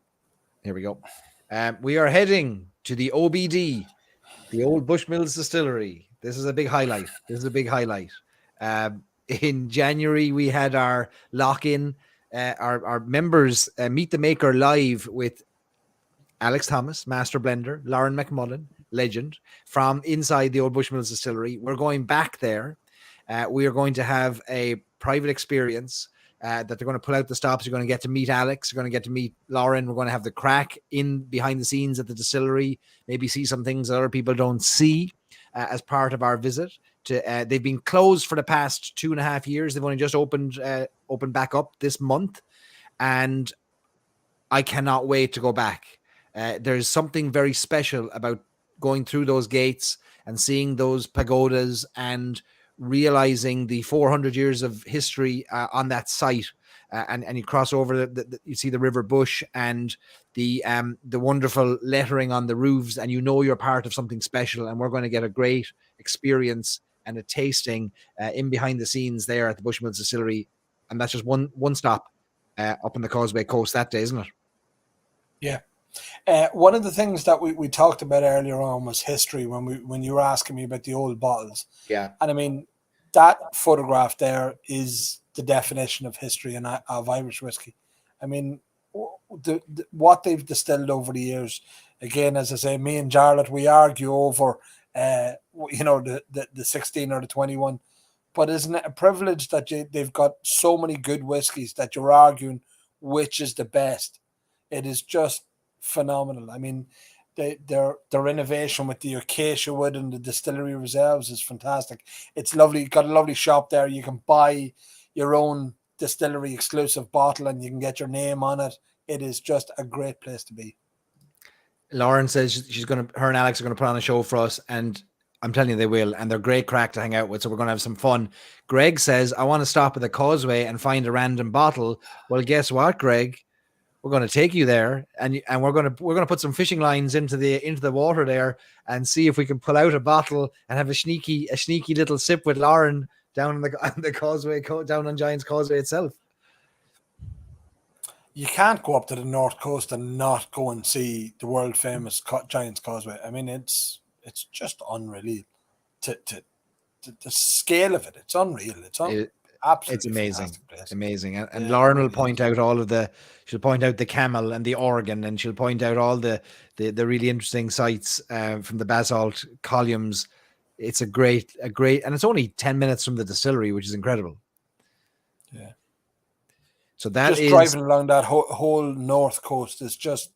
S1: Here we go. We are heading to the OBD, the Old Bushmills Distillery. This is a big highlight. In January, we had our lock-in, our members meet the maker live with Alex Thomas, master blender, Lauren McMullen, legend, from inside the Old Bushmills Distillery. We're going back there. We are going to have a private experience that they're going to pull out the stops. You're going to get to meet Alex. You're going to get to meet Lauren. We're going to have the crack in behind the scenes at the distillery, maybe see some things that other people don't see as part of our visit. They've been closed for the past 2.5 years. They've only just opened back up this month, and I cannot wait to go back. There's something very special about going through those gates and seeing those pagodas and realizing the 400 years of history on that site. And you cross over, you see the River Bush and the wonderful lettering on the roofs, and you know you're part of something special. And we're going to get a great experience and a tasting in behind the scenes there at the Bushmills Distillery. And that's just one stop up on the Causeway coast that day, isn't it?
S2: Yeah. One of the things that we talked about earlier on was history when you were asking me about the old bottles.
S1: Yeah.
S2: And I mean, that photograph there is the definition of history and of Irish whiskey. I mean, what they've distilled over the years, again, as I say, me and Jarlath, we argue over, the 16 or the 21. But isn't it a privilege that they've got so many good whiskies that you're arguing which is the best? It is just phenomenal. I mean, their innovation with the acacia wood and the distillery reserves is fantastic. It's lovely. You've got a lovely shop there. You can buy your own distillery exclusive bottle and you can get your name on it. It is just a great place to be.
S1: Lauren says her and Alex are going to put on a show for us, and I'm telling you they will, and they're great crack to hang out with, so we're going to have some fun. Greg says, I want to stop at the Causeway and find a random bottle. Well, guess what, Greg? We're going to take you there, and we're going to put some fishing lines into the water there and see if we can pull out a bottle and have a sneaky little sip with Lauren down on the Causeway, down on Giants Causeway itself.
S2: You can't go up to the North Coast and not go and see the world famous Giants Causeway. I mean, it's just unreal. The scale of it, it's unreal. Absolutely,
S1: it's amazing. It's amazing. And Lauren will point out she'll point out the camel and the organ, and she'll point out all the really interesting sites from the basalt columns. It's a great, and it's only 10 minutes from the distillery, which is incredible.
S2: Yeah.
S1: So that
S2: just driving along that whole North Coast is it's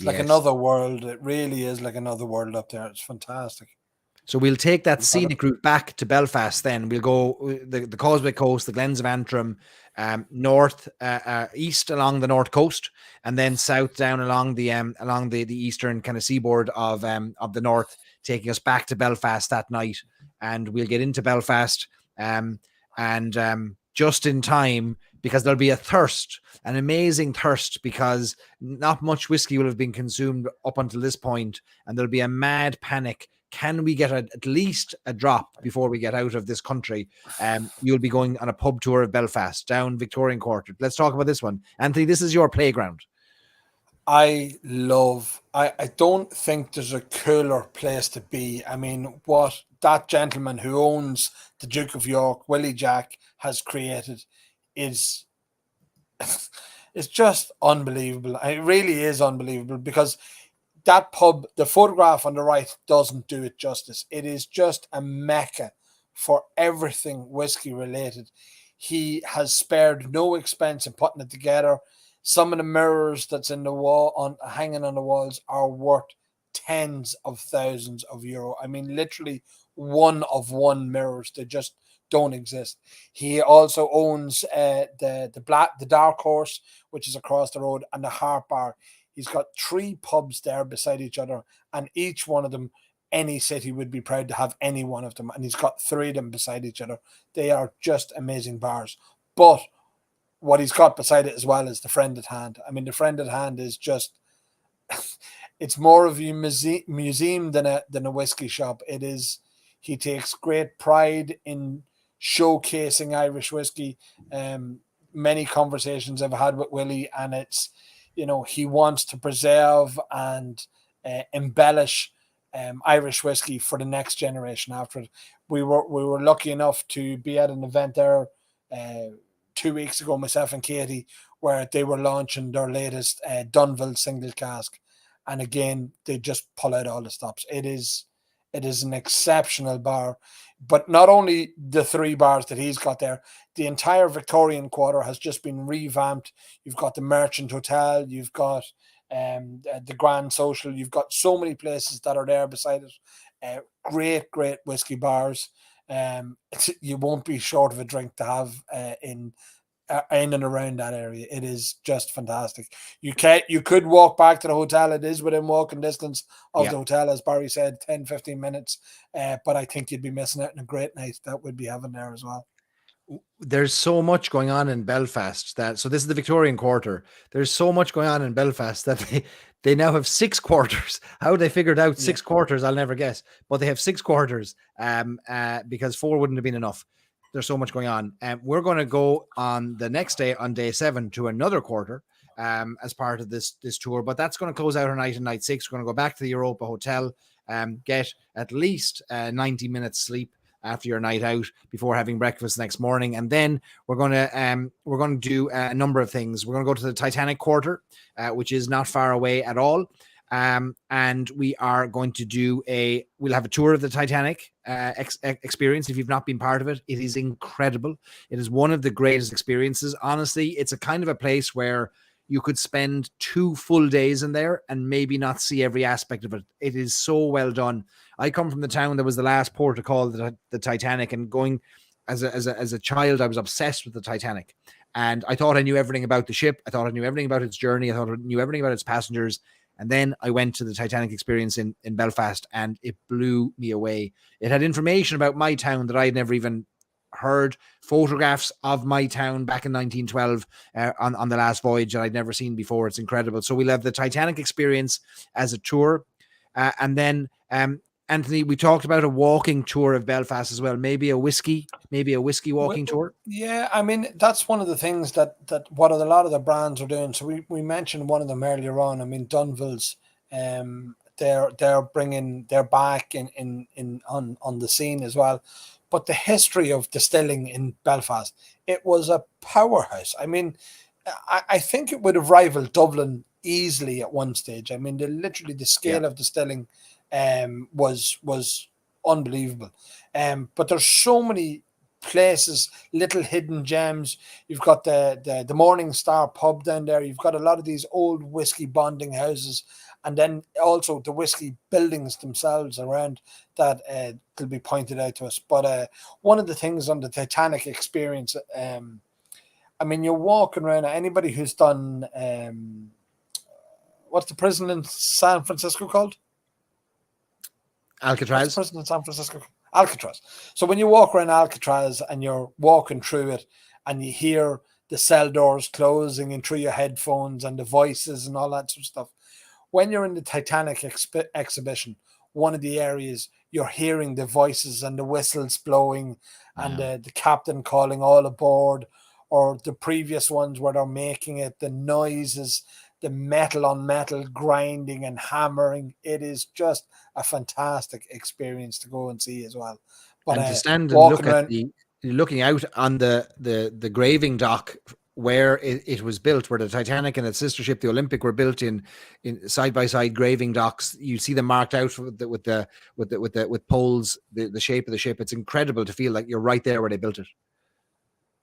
S2: like another world. It really is like another world up there. It's fantastic.
S1: So we'll take that scenic route back to Belfast. Then we'll go the Causeway Coast, the Glens of Antrim, north, east along the north coast, and then south down along the eastern kind of seaboard of the north, taking us back to Belfast that night. And we'll get into Belfast, and just in time, because there'll be an amazing thirst, because not much whiskey will have been consumed up until this point, and there'll be a mad panic. Can we get at least a drop before we get out of this country? You'll be going on a pub tour of Belfast, down Victorian Quarter. Let's talk about this one. Anthony, this is your playground.
S2: I don't think there's a cooler place to be. I mean, what that gentleman who owns the Duke of York, Willie Jack, has created is it's just unbelievable. It really is unbelievable, because that pub, the photograph on the right, doesn't do it justice. It is just a mecca for everything whiskey related. He has spared no expense in putting it together. Some of the mirrors that's in the wall, hanging on the walls, are worth tens of thousands of euro. I mean, literally one of one mirrors. They just don't exist. He also owns the Dark Horse, which is across the road, and the Harp Bar. He's got 3 pubs there beside each other, and each one of them, any city would be proud to have any one of them. And he's got 3 of them beside each other. They are just amazing bars. But what he's got beside it as well is the friend at hand. I mean, the friend at hand is just, it's more of a museum than a whiskey shop. It is, he takes great pride in showcasing Irish whiskey. Many conversations I've had with Willie, and it's, he wants to preserve and embellish Irish whiskey for the next generation after it. We were lucky enough to be at an event there 2 weeks ago, myself and Katie, where they were launching their latest Dunville single cask, and again they just pull out all the stops. It is an exceptional bar, but not only the 3 bars that he's got there, the entire Victorian Quarter has just been revamped. You've got the Merchant Hotel, you've got the Grand Social, you've got so many places that are there beside it. Great whiskey bars. You won't be short of a drink to have in and around that area. It is just fantastic. You could walk back to the hotel. It is within walking distance of the hotel, as Barry said, 10-15 minutes. But I think you'd be missing out on a great night that we'd be having there as well.
S1: There's so much going on in Belfast so this is the Victorian Quarter. There's so much going on in Belfast that they now have 6 quarters. How they figured out 6 quarters, I'll never guess, but they have 6 quarters because 4 wouldn't have been enough. There's so much going on. We're going to go on the next day, on day 7, to another quarter as part of this tour, but that's going to close out our night on night 6. We're going to go back to the Europa Hotel, get at least 90 minutes sleep after your night out before having breakfast the next morning. And then we're going to do a number of things. We're going to go to the Titanic Quarter, which is not far away at all. And we are going to we'll have a tour of the Titanic experience. If you've not been part of it, it is incredible. It is one of the greatest experiences. Honestly, it's a kind of a place where you could spend 2 full days in there and maybe not see every aspect of it. It is so well done. I come from the town that was the last port to call the Titanic, and going as a child, I was obsessed with the Titanic. And I thought I knew everything about the ship. I thought I knew everything about its journey. I thought I knew everything about its passengers. And then I went to the Titanic experience in Belfast, and it blew me away. It had information about my town that I had never even heard, photographs of my town back in 1912 on the last voyage that I'd never seen before. It's incredible. So we'll have the Titanic experience as a tour. And then, Anthony, we talked about a walking tour of Belfast as well. Maybe a whiskey walking tour.
S2: Yeah, I mean, that's one of the things that what a lot of the brands are doing. So we mentioned one of them earlier on. I mean, Dunville's, they're back on the scene as well. But the history of distilling in Belfast, it was a powerhouse. I mean, I think it would have rivaled Dublin easily at one stage. I mean, the scale of distilling was unbelievable. But there's so many places, little hidden gems. You've got the Morning Star pub down there. You've got a lot of these old whiskey bonding houses, and then also the whiskey buildings themselves around that will be pointed out to us. But one of the things on the Titanic experience, I mean, you're walking around. Anybody who's done what's the prison in San Francisco called?
S1: Alcatraz.
S2: Prison in San Francisco. Alcatraz. So when you walk around Alcatraz and you're walking through it, and you hear the cell doors closing and through your headphones and the voices and all that sort of stuff. When you're in the Titanic exhibition, one of the areas, you're hearing the voices and the whistles blowing and the captain calling all aboard, or the previous ones where they're making it, the noises, the metal on metal grinding and hammering. It is just a fantastic experience to go and see as well. But
S1: and to stand and look at looking out on the graving dock where it was built, where the Titanic and its sister ship, the Olympic, were built in side by side graving docks. You see them marked out with poles, the shape of the ship. It's incredible to feel like you're right there where they built it.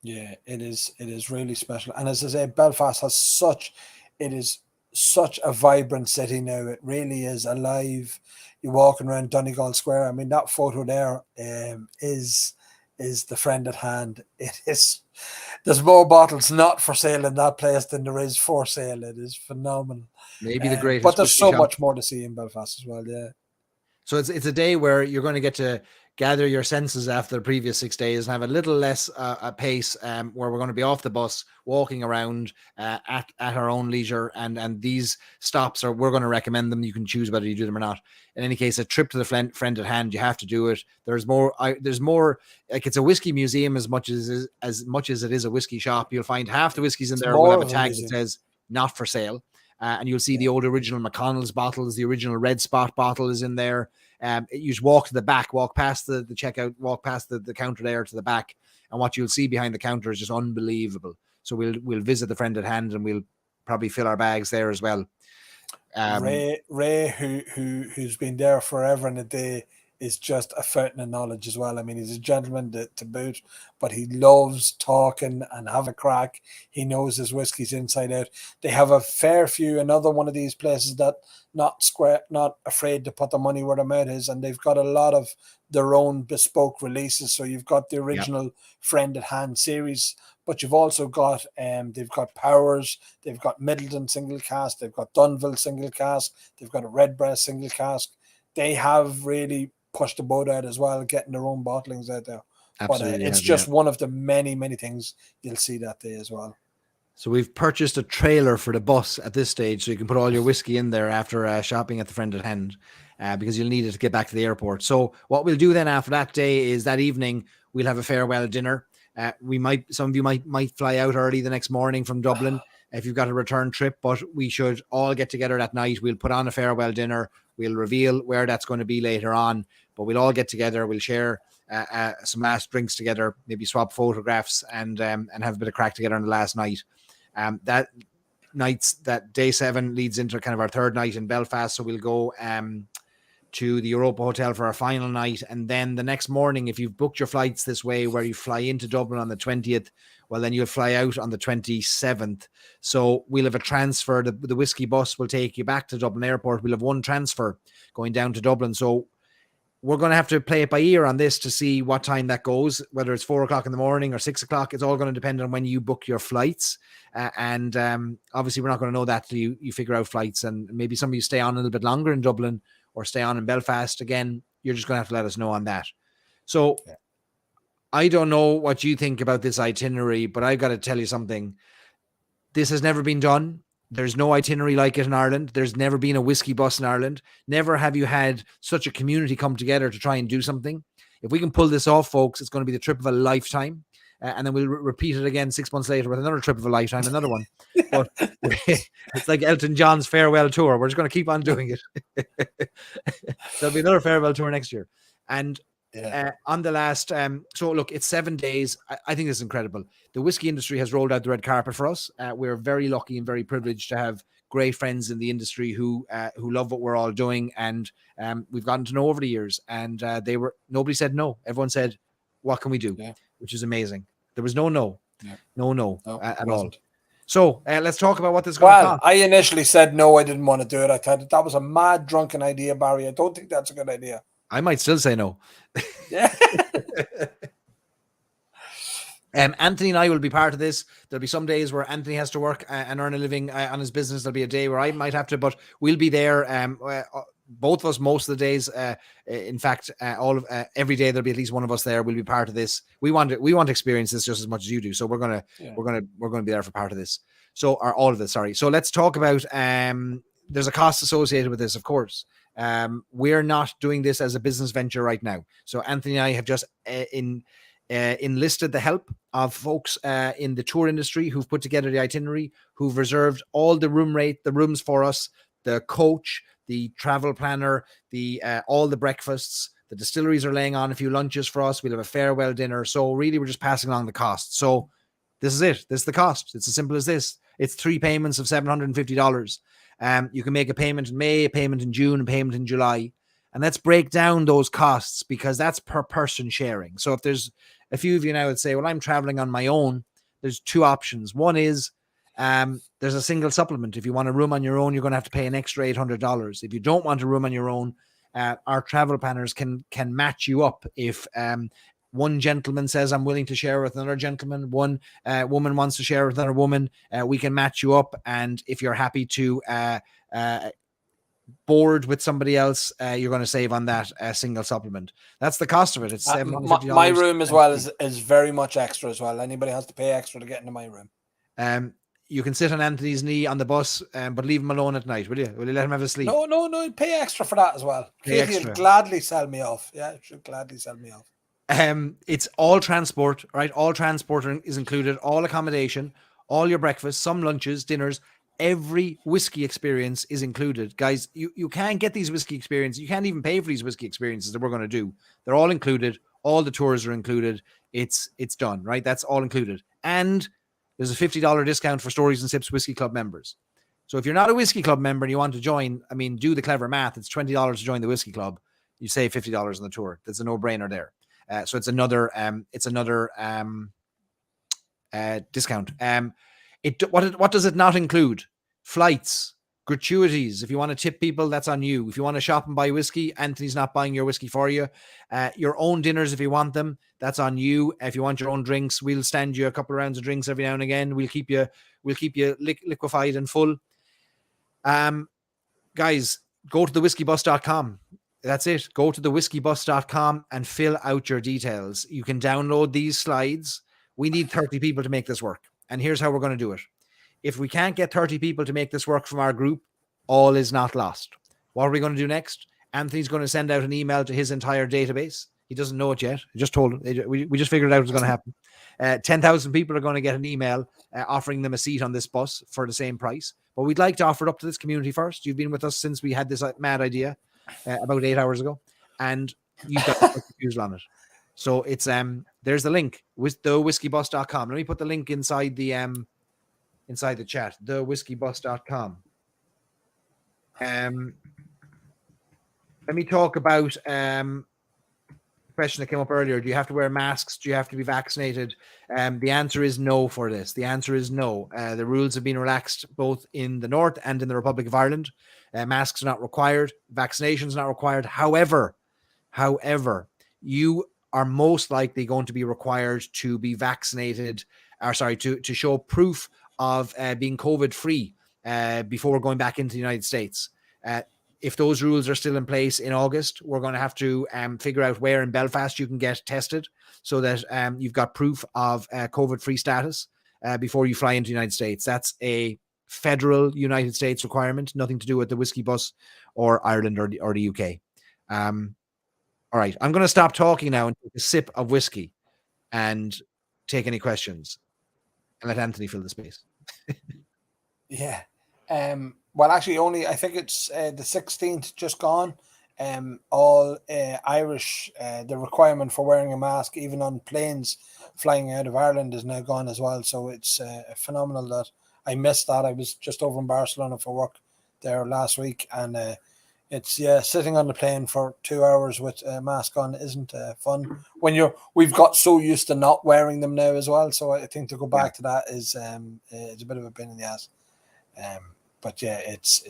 S2: Yeah, it is really special. And as I say, Belfast has such a vibrant city now. It really is alive. You're walking around Donegal Square. I mean, that photo there is the friend at hand. It is. There's more bottles not for sale in that place than there is for sale. It is phenomenal.
S1: Maybe the greatest.
S2: But there's so much more to see in Belfast as well. Yeah.
S1: So it's a day where you're going to get to gather your senses after the previous 6 days and have a little less a pace, where we're going to be off the bus, walking around at our own leisure. And these stops we're going to recommend them. You can choose whether you do them or not. In any case, a trip to the friend at hand, you have to do it. There's more, like it's a whiskey museum as much as it is a whiskey shop. You'll find half the whiskeys in there will have a tag that says not for sale. And you'll see the old original McConnell's bottles, the original Red Spot bottle is in there. You just walk to the back, walk past the checkout, walk past the counter there to the back, and what you'll see behind the counter is just unbelievable. So we'll visit the friend at hand, and we'll probably fill our bags there as well.
S2: Ray, who's been there forever and a day, is just a fountain of knowledge as well. I mean, he's a gentleman to boot, but he loves talking and have a crack. He knows his whiskies inside out. They have a fair few, another one of these places that not afraid to put the money where their mouth is, and they've got a lot of their own bespoke releases. So you've got the original Friend at Hand series, but you've also got they've got Powers, they've got Middleton single cask, they've got Dunville single cask, they've got a Redbreast single cask. They have really pushed the boat out as well, getting their own bottlings out there. Absolutely, but it's just one of the many, many things you'll see that day as well.
S1: So we've purchased a trailer for the bus at this stage, so you can put all your whiskey in there after shopping at the friend at hand, because you'll need it to get back to the airport. So what we'll do then after that day is that evening we'll have a farewell dinner. Some of you might fly out early the next morning from Dublin if you've got a return trip, but we should all get together that night. We'll put on a farewell dinner. We'll reveal where that's going to be later on, but we'll all get together. We'll share some last drinks together, maybe swap photographs, and have a bit of crack together on the last night. That day 7 leads into kind of our third night in Belfast. So we'll go to the Europa Hotel for our final night. And then the next morning, if you've booked your flights this way, where you fly into Dublin on the 20th, well, then you'll fly out on the 27th. So we'll have a transfer. The whiskey bus will take you back to Dublin Airport. We'll have one transfer going down to Dublin. So we're going to have to play it by ear on this to see what time that goes, whether it's 4:00 in the morning or 6:00. It's all going to depend on when you book your flights. And obviously, we're not going to know that till you figure out flights. And maybe some of you stay on a little bit longer in Dublin or stay on in Belfast. Again, you're just going to have to let us know on that. So I don't know what you think about this itinerary, but I've got to tell you something. This has never been done. There's no itinerary like it in Ireland. There's never been a whiskey bus in Ireland. Never have you had such a community come together to try and do something. If we can pull this off, folks, it's going to be the trip of a lifetime. And then we'll repeat it again 6 months later with another trip of a lifetime, another one. But it's like Elton John's farewell tour. We're just going to keep on doing it. There'll be another farewell tour next year. And on the last, so look, it's 7 days. I think this is incredible. The whiskey industry has rolled out the red carpet for us. We're very lucky and very privileged to have great friends in the industry who love what we're all doing. And we've gotten to know over the years. And nobody said no. Everyone said, what can we do? Yeah. Which is amazing. There was no at all. So let's talk about what this is going to cost.
S2: I initially said no, I didn't want to do it. I thought that was a mad, drunken idea, Barry. I don't think that's a good idea.
S1: I might still say no. Yeah. Anthony and I will be part of this. There'll be some days where Anthony has to work and earn a living on his business. There'll be a day where I might have to, but we'll be there. Both of us, most of the days. In fact, every day there'll be at least one of us there. We'll be part of this. We want to experience this just as much as you do. So we're gonna be there for part of this. So, or all of this. Sorry. So let's talk about. There's a cost associated with this, of course. We're not doing this as a business venture right now. So Anthony and I have just enlisted the help of folks in the tour industry who've put together the itinerary, who've reserved all the rooms for us, the coach, the travel planner, all the breakfasts. The distilleries are laying on a few lunches for us. We'll have a farewell dinner. So really, we're just passing along the cost. So this is it. This is the cost. It's as simple as this. It's 3 payments of $750. You can make a payment in May, a payment in June, a payment in July. And let's break down those costs because that's per person sharing. So if there's a few of you now that say, well, I'm traveling on my own, there's 2 options. One is there's a single supplement. If you want a room on your own, you're going to have to pay an extra $800. If you don't want a room on your own, our travel planners can match you up. If one gentleman says, I'm willing to share with another gentleman, one woman wants to share with another woman, we can match you up. And if you're happy to board with somebody else, you're going to save on that single supplement. That's the cost of it. It's $750.
S2: My room as well is very much extra as well. Anybody has to pay extra to get into my room.
S1: You can sit on Anthony's knee on the bus, but leave him alone at night, will you? Will you let him have a sleep?
S2: No, pay extra for that as well. Katie will gladly sell me off. Yeah, she'll gladly sell me off.
S1: It's all transport, right? All transport is included, all accommodation, all your breakfast, some lunches, dinners. Every whiskey experience is included. Guys, you can't get these whiskey experiences. You can't even pay for these whiskey experiences that we're going to do. They're all included. All the tours are included. It's done, right? That's all included. And there's a $50 discount for Stories and Sips Whiskey Club members. So if you're not a Whiskey Club member and you want to join, I mean, do the clever math. It's $20 to join the Whiskey Club. You save $50 on the tour. That's a no-brainer there. So it's another discount. What does it not include? Flights, gratuities. If you want to tip people, that's on you. If you want to shop and buy whiskey, Anthony's not buying your whiskey for you. Your own dinners, if you want them, that's on you. If you want your own drinks, we'll stand you a couple of rounds of drinks every now and again. We'll keep you liquefied and full. Guys, go to thewhiskeybus.com. That's it. Go to thewhiskeybus.com and fill out your details. You can download these slides. We need 30 people to make this work. And here's how we're going to do it. If we can't get 30 people to make this work from our group, all is not lost. What are we going to do next? Anthony's going to send out an email to his entire database. He doesn't know it yet. I just told him. We just figured out it was going to happen. 10,000 people are going to get an email offering them a seat on this bus for the same price. But we'd like to offer it up to this community first. You've been with us since we had this mad idea about 8 hours ago. And you've got a refusal on it. So it's there's the link with thewhiskeybus.com. Let me put the link inside the chat. Thewhiskeybus.com. Let me talk about question that came up earlier. Do you have to wear masks? Do you have to be vaccinated? The answer is no for this. The answer is no. The rules have been relaxed both in the North and in the Republic of Ireland. Masks are not required. Vaccinations are not required. However, you are most likely going to be required to be vaccinated, to show proof of being COVID-free before going back into the United States. If those rules are still in place in August, we're going to have to figure out where in Belfast you can get tested so that you've got proof of COVID-free status before you fly into the United States. That's a federal United States requirement, nothing to do with the Whiskey Bus or Ireland or the UK. All right, I'm going to stop talking now and take a sip of whiskey and take any questions and let Anthony fill the space.
S2: Yeah. Well, actually, I think it's the 16th just gone. All Irish, the requirement for wearing a mask, even on planes flying out of Ireland, is now gone as well. So it's phenomenal that I missed that. I was just over in Barcelona for work there last week, and it's sitting on the plane for 2 hours with a mask on isn't fun when we've got so used to not wearing them now as well. So I think to go back to that is a bit of a pain in the ass. But yeah, it's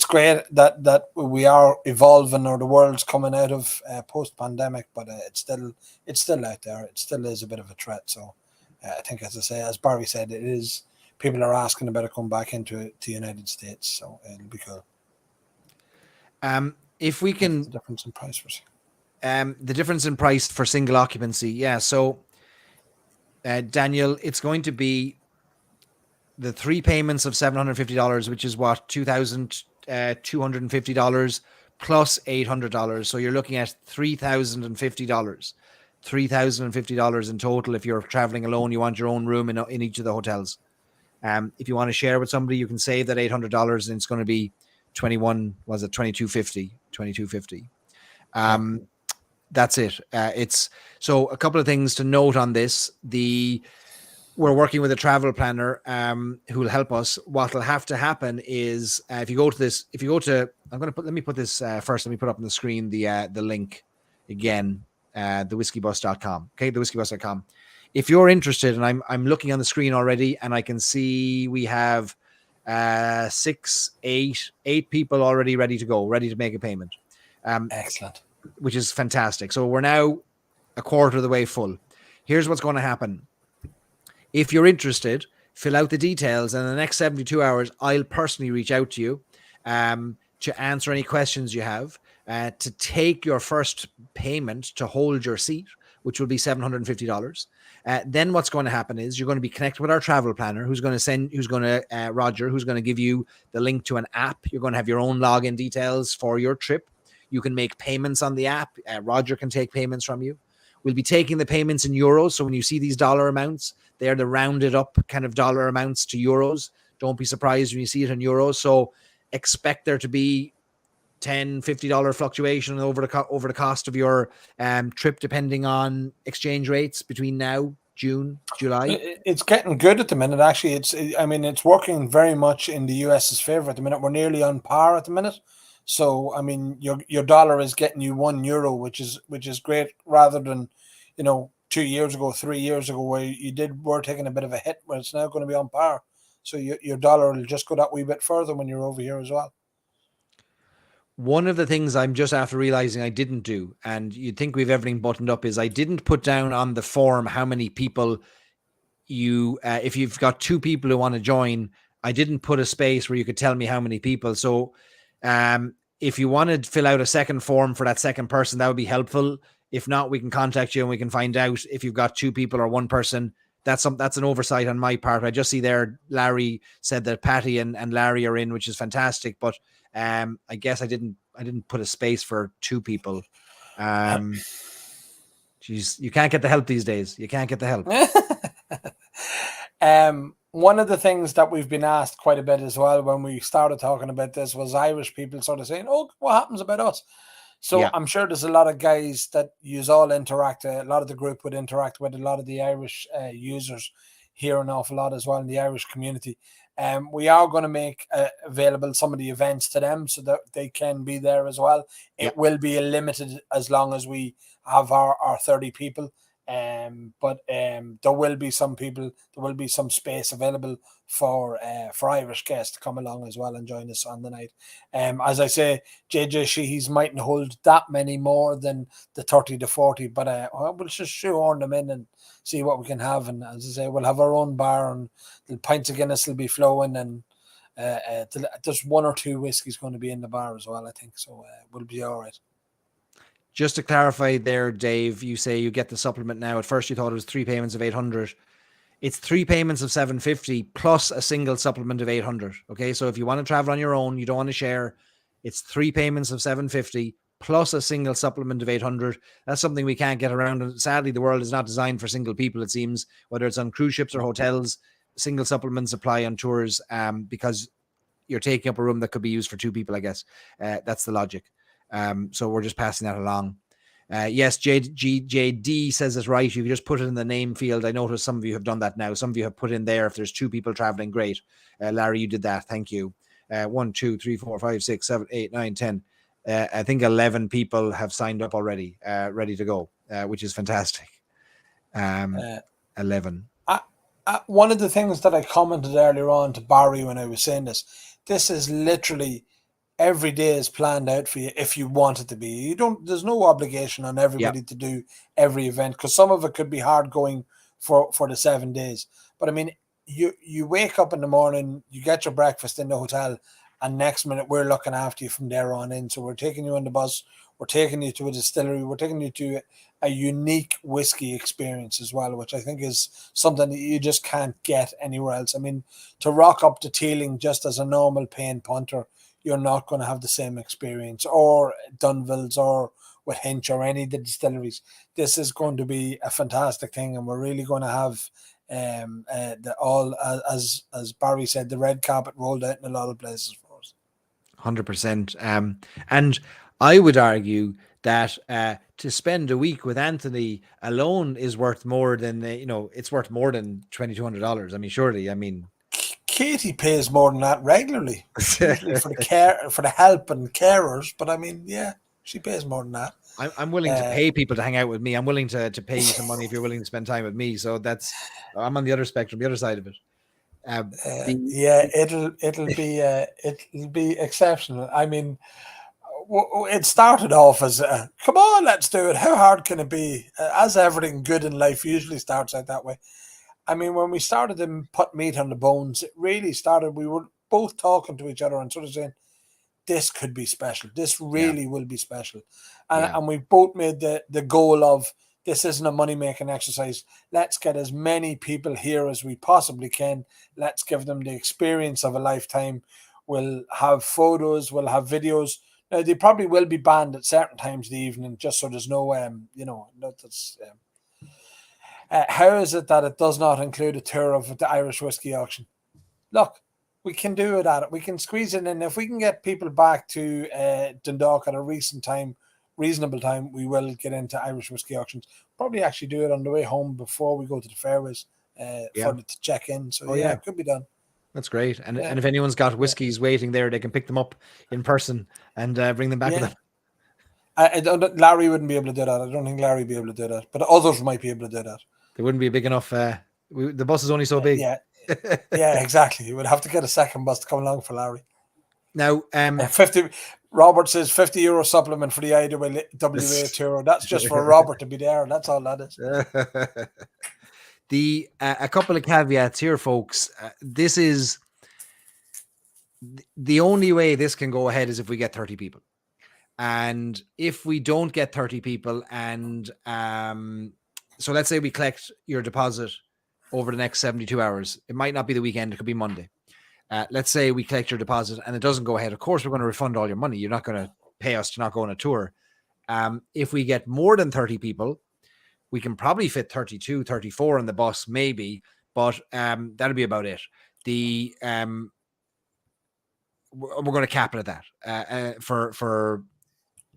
S2: great that we are evolving, or the world's coming out of post-pandemic, but it's still out there. It still is a bit of a threat. So I think, as I say, as Barry said, it is. People are asking about it coming back into the United States, so it'll be cool.
S1: If we can,
S2: the difference in price
S1: the difference in price for single occupancy, yeah. So, Daniel, it's going to be the 3 payments of $750, which is what, $2,250 plus $800. So you're looking at $3,050. $3,050 in total. If you're traveling alone, you want your own room in each of the hotels. If you want to share with somebody, you can save that $800, and it's going to be $2,250. That's it. It's so a couple of things to note on this. We're working with a travel planner who will help us. What will have to happen is let me put this first. Let me put up on the screen the link again, thewhiskeybus.com. Okay, thewhiskeybus.com. If you're interested, and I'm looking on the screen already, and I can see we have 8 people already ready to go, ready to make a payment.
S2: Excellent.
S1: Which is fantastic. So we're now a quarter of the way full. Here's what's going to happen. If you're interested, fill out the details, and in the next 72 hours, I'll personally reach out to you to answer any questions you have, to take your first payment to hold your seat, which will be $750. Then what's going to happen is you're going to be connected with our travel planner, Roger, who's going to give you the link to an app. You're going to have your own login details for your trip. You can make payments on the app. Roger can take payments from you. We'll be taking the payments in euros. So when you see these dollar amounts, they are the rounded up kind of dollar amounts to euros. Don't be surprised when you see it in euros. So expect there to be $10, $50 fluctuation over the cost of your trip, depending on exchange rates between now, June, July.
S2: It's getting good at the minute. Actually, it's working very much in the US's favor at the minute. We're nearly on par at the minute. So, I mean, your dollar is getting you €1, which is great, rather than, 2 years ago, 3 years ago, where we're taking a bit of a hit, where it's now going to be on par. So your dollar will just go that wee bit further when you're over here as well.
S1: One of the things I'm just after realizing I didn't do, and you'd think we've everything buttoned up, is I didn't put down on the form how many people if you've got 2 people who want to join, I didn't put a space where you could tell me how many people. So if you want to fill out a second form for that second person, that would be helpful. If not, we can contact you and we can find out if you've got 2 people or 1 person. That's an oversight on my part. I just see there Larry said that Patty and Larry are in, which is fantastic. But I guess I didn't put a space for 2 people. Geez, you can't get the help these days. You can't get the help.
S2: One of the things that we've been asked quite a bit as well when we started talking about this was Irish people sort of saying, "Oh, what happens about us?" So yeah. I'm sure there's a lot of guys that use all interact. A lot of the group would interact with a lot of the Irish users here an awful lot as well in the Irish community. We are going to make available some of the events to them so that they can be there as well. It will be limited as long as we have our 30 people. But there will be some people, there will be some space available for Irish guests to come along as well and join us on the night. As I say, JJ Sheehy's mightn't hold that many more than the 30 to 40, but we'll just shoehorn them in and see what we can have. And as I say, we'll have our own bar and the pints of Guinness will be flowing, and there's 1 or 2 whiskies going to be in the bar as well, I think. So we'll be all right.
S1: Just to clarify there, Dave, you say you get the supplement now. At first you thought it was 3 payments of 800. It's 3 payments of 750 plus a single supplement of 800. Okay, so if you want to travel on your own, you don't want to share, it's 3 payments of 750 plus a single supplement of 800. That's something we can't get around. And sadly, the world is not designed for single people, it seems, whether it's on cruise ships or hotels. Single supplements apply on tours because you're taking up a room that could be used for 2 people, I guess. That's the logic. So we're just passing that along. Yes, JD says it's right. You can just put it in the name field. I noticed some of you have done that now. Some of you have put in there if there's 2 people traveling. Great. Larry, you did that. Thank you. 1, 2, 3, 4, 5, 6, 7, 8, 9, 10. I think 11 people have signed up already, ready to go, which is fantastic. 11.
S2: One of the things that I commented earlier on to Barry when I was saying this is literally every day is planned out for you if you want it to be. There's no obligation on everybody to do every event, because some of it could be hard going for the 7 days. But I mean, you wake up in the morning, you get your breakfast in the hotel, and next minute we're looking after you from there on in. So we're taking you on the bus, we're taking you to a distillery, we're taking you to a unique whiskey experience as well, which I think is something that you just can't get anywhere else. I mean, to rock up to Teeling just as a normal paying punter, you're not going to have the same experience, or Dunville's or with Hinch or any of the distilleries. This is going to be a fantastic thing, and we're really going to have as Barry said, the red carpet rolled out in a lot of places for us.
S1: 100%. And I would argue that to spend a week with Anthony alone is worth more than it's worth more than $2,200. I mean, surely. I mean,
S2: Katie pays more than that regularly for the help and carers, but I mean, yeah, she pays more than that.
S1: I'm willing to pay people to hang out with me. I'm willing to pay you some money if you're willing to spend time with me. So I'm on the other spectrum, the other side of it.
S2: It'll be exceptional. I mean, it started off as come on, let's do it. How hard can it be? As everything good in life usually starts out that way. I mean, when we started to put meat on the bones, it really started. We were both talking to each other and sort of saying, this could be special. This really will be special. And we've both made the goal of, this isn't a money-making exercise. Let's get as many people here as we possibly can. Let's give them the experience of a lifetime. We'll have photos, we'll have videos. Now, they probably will be banned at certain times of the evening, just so there's no, how is it that it does not include a tour of the Irish whiskey auction? Look, we can do it at it. We can squeeze it in. If we can get people back to Dundalk at a reasonable time, we will get into Irish whiskey auctions. Probably actually do it on the way home before we go to the fairways for to check in. So it could be done.
S1: That's great. And if anyone's got whiskies waiting there, they can pick them up in person and bring them back with them.
S2: Larry wouldn't be able to do that. I don't think Larry would be able to do that, but others might be able to do that.
S1: They wouldn't be big enough. The bus is only so big.
S2: Exactly. You would have to get a second bus to come along for Larry.
S1: Now,
S2: 50. Robert says €50 supplement for the IWA tour. That's just for Robert to be there. That's all that is.
S1: A couple of caveats here, folks. This is the only way this can go ahead is if we get 30 people. And if we don't get 30 people, and so let's say we collect your deposit over the next 72 hours. It might not be the weekend. It could be Monday. Let's say we collect your deposit and it doesn't go ahead. Of course, we're going to refund all your money. You're not going to pay us to not go on a tour. If we get more than 30 people, we can probably fit 32, 34 on the bus, maybe, but that'll be about it. We're going to cap it at that for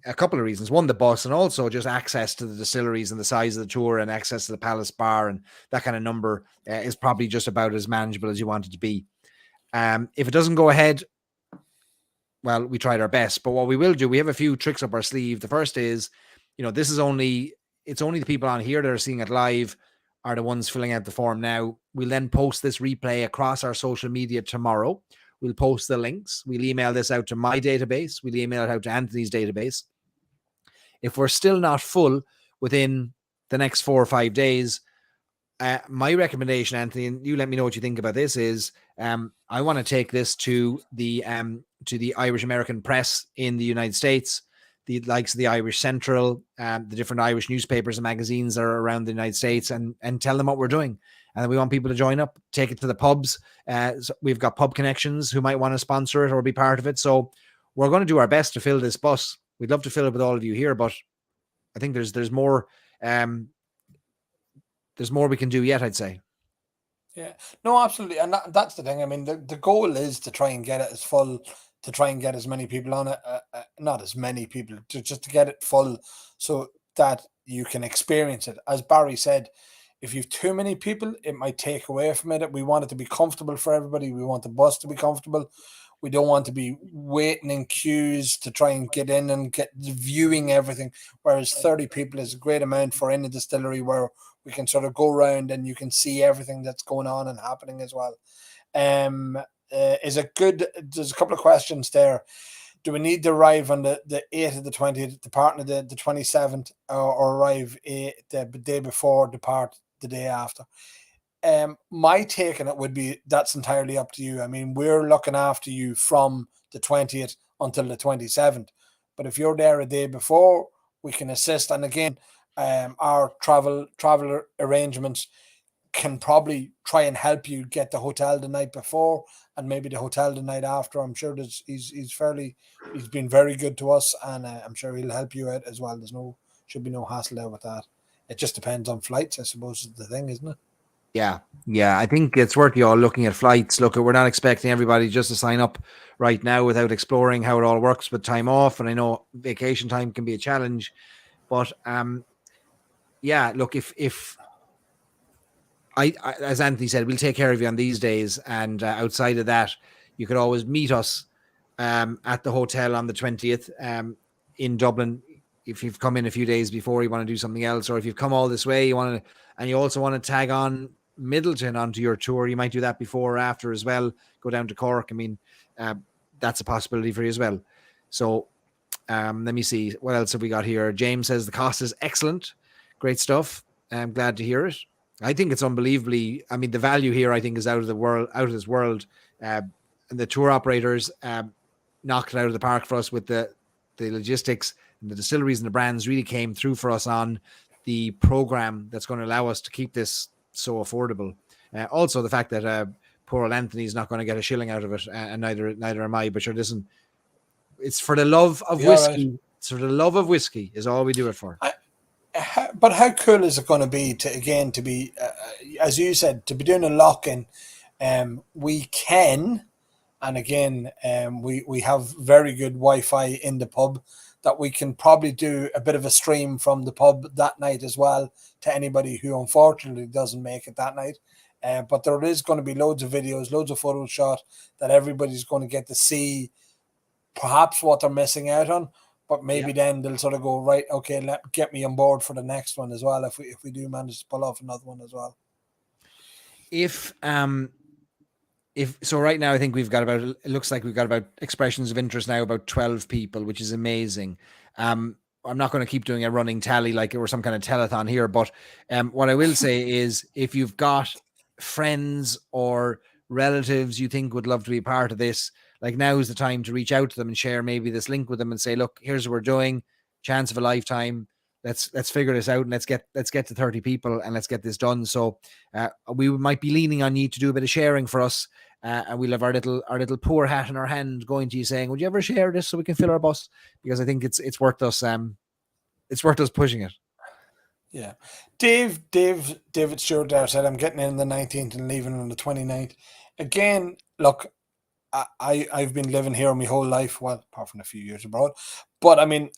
S1: a couple of reasons. One, the bus, and also just access to the distilleries and the size of the tour and access to the Palace Bar and that kind of number is probably just about as manageable as you want it to be. If it doesn't go ahead, well, we tried our best. But what we will do, we have a few tricks up our sleeve. The first is, it's only the people on here that are seeing it live are the ones filling out the form now. We'll then post this replay across our social media tomorrow. We'll post the links. We'll email this out to my database. We'll email it out to Anthony's database. If we're still not full within the next 4 or 5 days, my recommendation, Anthony, and you let me know what you think about this, is I want to take this to the Irish American press in the United States, the likes of the Irish Central, the different Irish newspapers and magazines that are around the United States, and tell them what we're doing. And we want people to join up, take it to the pubs. So we've got pub connections who might want to sponsor it or be part of it. So we're going to do our best to fill this bus. We'd love to fill it with all of you here, but I think there's more we can do yet, I'd say.
S2: Yeah, no, absolutely. And that's the thing. I mean, the goal is to try and get it as full, to try and get as many people on it, not as many people, just to get it full so that you can experience it. As Barry said, if you've too many people, it might take away from it. We want it to be comfortable for everybody. We want the bus to be comfortable. We don't want to be waiting in queues to try and get in and get viewing everything. Whereas 30 people is a great amount for any distillery where we can sort of go around and you can see everything that's going on and happening as well. Is it good? There's a couple of questions there. Do we need to arrive on the 8th of the 20th, depart on the 27th, or arrive the day before, depart the day after? My take on it would be that's entirely up to you. I mean, we're looking after you from the 20th until the 27th. But if you're there a day before, we can assist. And again, our traveler arrangements can probably try and help you get the hotel the night before and maybe the hotel the night after. I'm sure he's been very good to us, and I'm sure he'll help you out as well. Should be no hassle there with that. It just depends on flights, I suppose, is the thing, isn't it?
S1: Yeah. I think it's worth you all looking at flights. Look, we're not expecting everybody just to sign up right now without exploring how it all works with time off. And I know vacation time can be a challenge, but look, if I as Anthony said, we'll take care of you on these days. And outside of that, you could always meet us at the hotel on the 20th in Dublin. If you've come in a few days before, you want to do something else, or if you've come all this way, you also want to tag on Middleton onto your tour, you might do that before or after as well. Go down to Cork. I mean, that's a possibility for you as well. So let me see. What else have we got here? James says the cost is excellent. Great stuff. I'm glad to hear it. I think it's unbelievably, I mean, the value here, I think, is out of this world. And the tour operators, knocked it out of the park for us with the logistics, and the distilleries and the brands really came through for us on the program that's going to allow us to keep this so affordable. Also, the fact that poor old Anthony's not going to get a shilling out of it, and neither am I. But sure, listen, it's for the love of whiskey. Right. It's for the love of whiskey is all we do it for.
S2: But how cool is it going to be to be, as you said, to be doing a lock-in? We can, and again, we have very good Wi-Fi in the pub that we can probably do a bit of a stream from the pub that night as well to anybody who unfortunately doesn't make it that night. But there is going to be loads of videos, loads of photos shot that everybody's going to get to see perhaps what they're missing out on. But maybe then they'll sort of go, right, okay, get me on board for the next one as well if we do manage to pull off another one as well.
S1: If so right now I think we've got about, it looks like we've got about expressions of interest now, about 12 people, which is amazing. I'm not going to keep doing a running tally like it were some kind of telethon here, but what I will say is if you've got friends or relatives you think would love to be part of this, like now is the time to reach out to them and share maybe this link with them and say, look, here's what we're doing, chance of a lifetime. Let's figure this out and let's get to 30 people and let's get this done. So we might be leaning on you to do a bit of sharing for us, and we'll have our little poor hat in our hand going to you saying, would you ever share this so we can fill our bus? Because I think it's worth us pushing it.
S2: Yeah. David Stewart there said, I'm getting in the 19th and leaving on the 29th. Again, look, I've been living here my whole life, well, apart from a few years abroad, but I mean,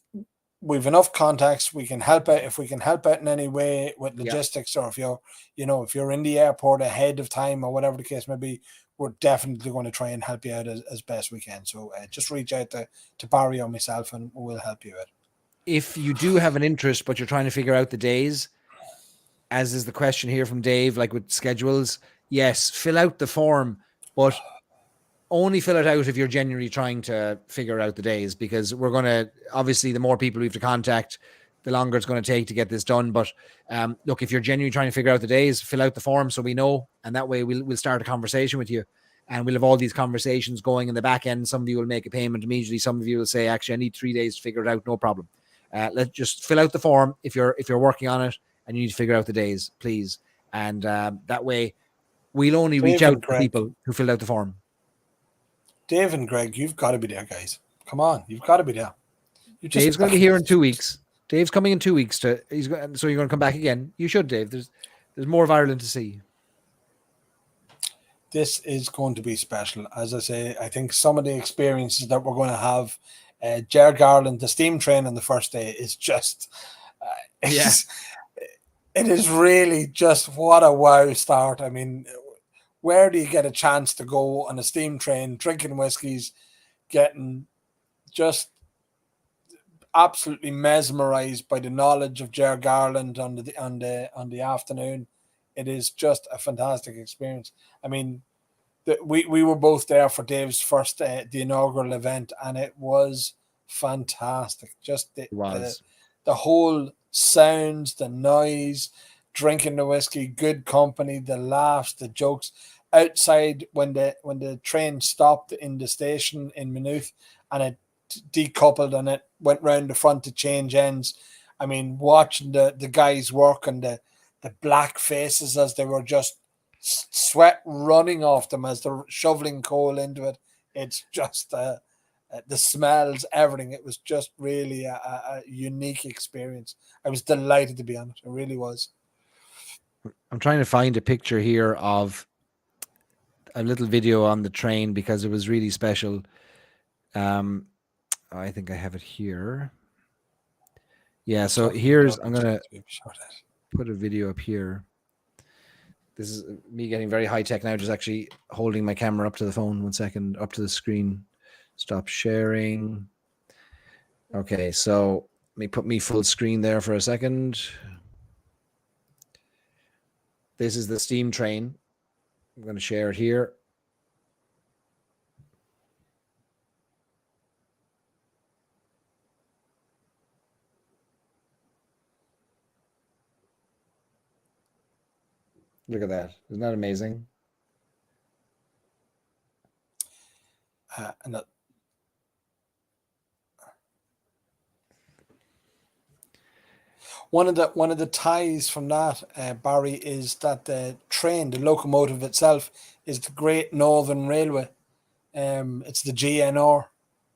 S2: we've enough contacts. We can help out if we can help out in any way with logistics, or if you're in the airport ahead of time or whatever the case may be, we're definitely going to try and help you out as best we can. So just reach out to Barry or myself and we'll help you out.
S1: If you do have an interest, but you're trying to figure out the days, as is the question here from Dave, like with schedules, yes, fill out the form, but only fill it out if you're genuinely trying to figure out the days, because we're going to, obviously, the more people we have to contact, the longer it's going to take to get this done. But look, if you're genuinely trying to figure out the days, fill out the form so we know, and that way we'll start a conversation with you, and we'll have all these conversations going in the back end. Some of you will make a payment immediately. Some of you will say, actually, I need 3 days to figure it out. No problem. Let's just fill out the form if you're working on it and you need to figure out the days, please. And that way we'll only reach out to people who filled out the form.
S2: Dave and Greg, you've got to be there, guys. Come on, you've got to be there.
S1: Dave's going to be here in 2 weeks. Dave's coming in 2 weeks. So you're going to come back again. You should, Dave. There's more of Ireland to see.
S2: This is going to be special. As I say, I think some of the experiences that we're going to have, Ger Garland, the steam train on the first day is just, it is really just what a wow start. I mean, where do you get a chance to go on a steam train, drinking whiskies, getting just absolutely mesmerized by the knowledge of Ger Garland on the afternoon? It is just a fantastic experience. I mean, we were both there for Dave's first the inaugural event, and it was fantastic. Just the whole sounds, the noise, drinking the whiskey, good company, the laughs, the jokes. Outside when the train stopped in the station in Maynooth and it decoupled and it went round the front to change ends. I mean, watching the guys work and the black faces as they were just sweat running off them as they're shoveling coal into it. It's just the smells, everything. It was just really a unique experience. I was delighted to be on it. It really was.
S1: I'm trying to find a picture here of a little video on the train because it was really special. I think I have it here. Yeah, so here's, I'm going to put a video up here. This is me getting very high tech now, just actually holding my camera up to the phone. 1 second, up to the screen. Stop sharing. Okay, so let me put me full screen there for a second. This is the steam train. I'm going to share it here. Look at that. Isn't that amazing?
S2: One of the ties from that, Barry, is that the train, the locomotive itself, is the Great Northern Railway. It's the GNR.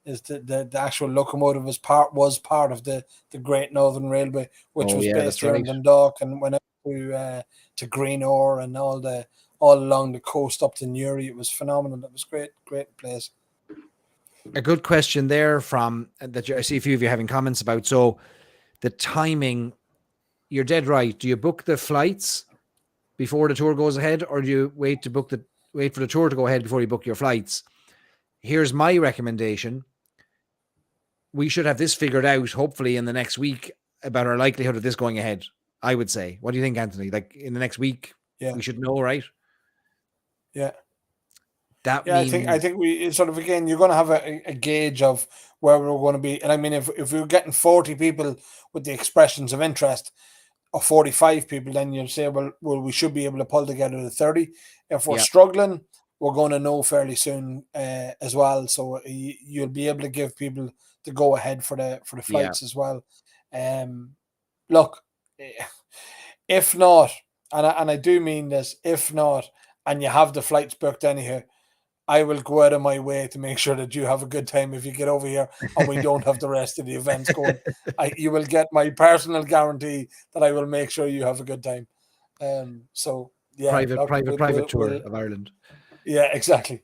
S2: Is the actual locomotive was part of the Great Northern Railway, which was based here in Dundalk and went up to Greenore and all along the coast up to Newry. It was phenomenal. It was great place.
S1: A good question there from that I see a few of you having comments about. So the timing, you're dead right. Do you book the flights before the tour goes ahead, or do you wait for the tour to go ahead before you book your flights? Here's my recommendation. We should have this figured out, hopefully, in the next week about our likelihood of this going ahead, I would say. What do you think, Anthony? Like in the next week, we should know, right?
S2: Yeah.
S1: That means...
S2: I think we sort of, again, you're going to have a gauge of where we're going to be. And I mean, if we're getting 40 people with the expressions of interest, or 45 people, then you'll say, well, we should be able to pull together the 30. If we're struggling, we're going to know fairly soon as well. So you'll be able to give people the go ahead for the flights as well. Look, if not, and I do mean this, if not, and you have the flights booked anyhow, I will go out of my way to make sure that you have a good time if you get over here and we don't have the rest of the events going. You will get my personal guarantee that I will make sure you have a good time. So yeah,
S1: private tour of Ireland.
S2: Yeah, exactly.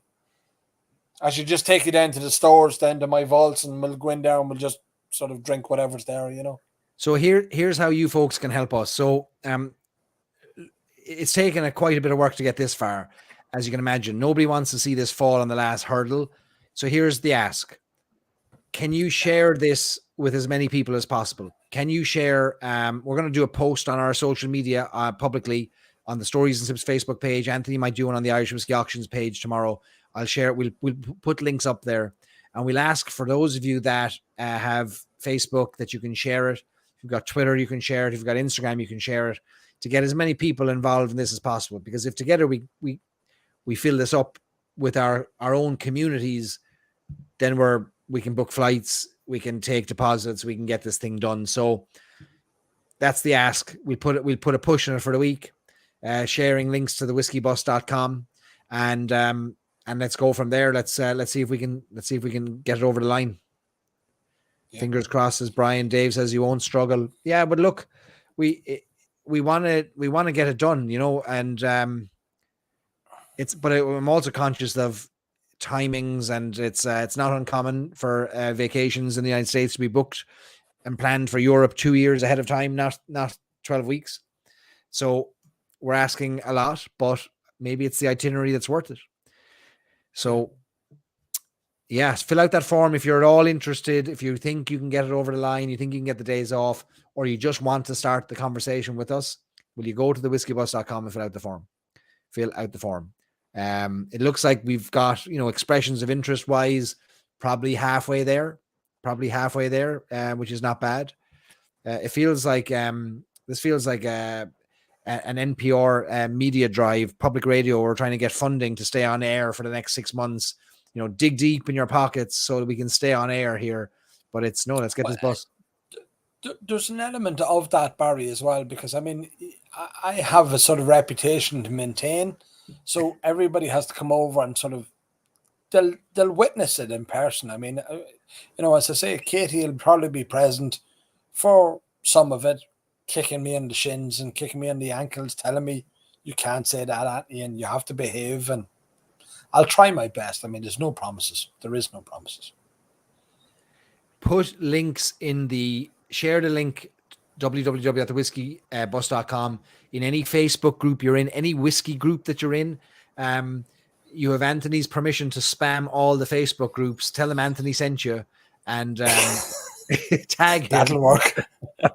S2: I should just take you down to the stores, then to my vaults, and we'll go in there and we'll just sort of drink whatever's there, you know.
S1: So here's how you folks can help us. So it's taken quite a bit of work to get this far. As you can imagine, nobody wants to see this fall on the last hurdle. So here's the ask. Can you share this with as many people as possible? Can you share? We're going to do a post on our social media publicly on the Stories and Sips Facebook page. Anthony might do one on the Irish Whiskey Auctions page tomorrow. I'll share it. We'll put links up there. And we'll ask for those of you that have Facebook that you can share it. If you've got Twitter, you can share it. If you've got Instagram, you can share it, to get as many people involved in this as possible. Because if together we fill this up with our own communities, then we can book flights, we can take deposits, we can get this thing done. So that's the ask. We'll put a push on it for the week, sharing links to the whiskeybus.com, and let's go from there. Let's see if we can get it over the line. Yeah. Fingers crossed, as Brian Dave says, you won't struggle. Yeah, but look, we want to get it done, you know, and but I'm also conscious of timings, and it's not uncommon for vacations in the United States to be booked and planned for Europe 2 years ahead of time, not 12 weeks. So we're asking a lot, but maybe it's the itinerary that's worth it. So yes, fill out that form if you're at all interested. If you think you can get it over the line, you think you can get the days off, or you just want to start the conversation with us, will you go to the whiskeybus.com and fill out the form. It looks like we've got, you know, expressions of interest wise, probably halfway there, which is not bad. It feels like this feels like an NPR media drive, public radio. We're trying to get funding to stay on air for the next 6 months. You know, dig deep in your pockets so that we can stay on air here. But let's get this bus.
S2: There's an element of that, Barry, as well, because I mean, I have a sort of reputation to maintain. So everybody has to come over and sort of they'll witness it in person. I mean, you know, as I say, Katie will probably be present for some of it, kicking me in the shins and kicking me in the ankles, telling me you can't say that at me and you have to behave. And I'll try my best. I mean, there's no promises. There is no promises.
S1: Put links share the link, www.thewhiskeybus.com, in any Facebook group you're in, any whiskey group that you're in. You have Anthony's permission to spam all the Facebook groups. Tell them Anthony sent you, and tag him.
S2: That'll work.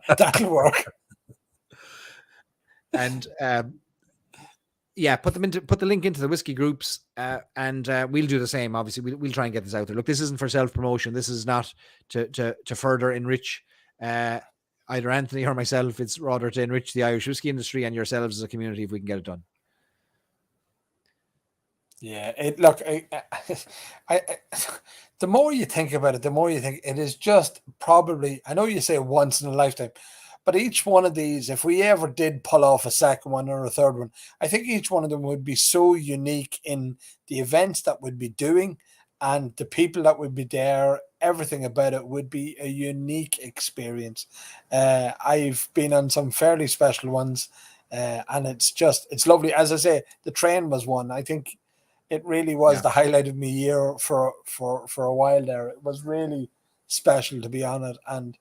S2: That'll work.
S1: And put the link into the whiskey groups, and we'll do the same. Obviously, we'll try and get this out there. Look, this isn't for self-promotion. This is not to further enrich either Anthony or myself. It's rather to enrich the Irish whiskey industry and yourselves as a community if we can get it done.
S2: Yeah, the more you think about it, the more you think it is just probably, I know you say once in a lifetime, But each one of these, if we ever did pull off a second one or a third one, I think each one of them would be so unique in the events that we'd be doing and the people that would be there. Everything about it would be a unique experience. I've been on some fairly special ones, and it's lovely. As I say, the train was one. I think it really was the highlight of my year for a while there. It was really special to be on it, and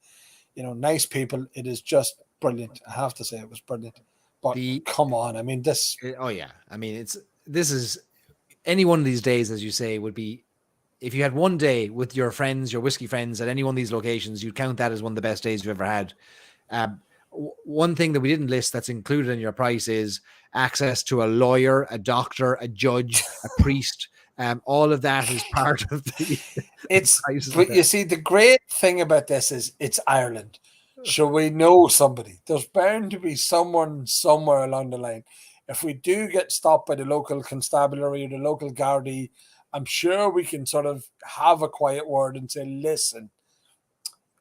S2: nice people. It is just brilliant. I have to say, it was brilliant. But come on, I mean, this.
S1: Oh yeah, I mean, this is any one of these days, as you say, would be. If you had one day with your friends, your whiskey friends at any one of these locations, you'd count that as one of the best days you've ever had. One thing that we didn't list that's included in your price is access to a lawyer, a doctor, a judge, a priest. All of that is part of the.
S2: You see, the great thing about this is it's Ireland. So we know somebody. There's bound to be someone somewhere along the line. If we do get stopped by the local constabulary or the local Gardaí, I'm sure we can sort of have a quiet word and say, listen,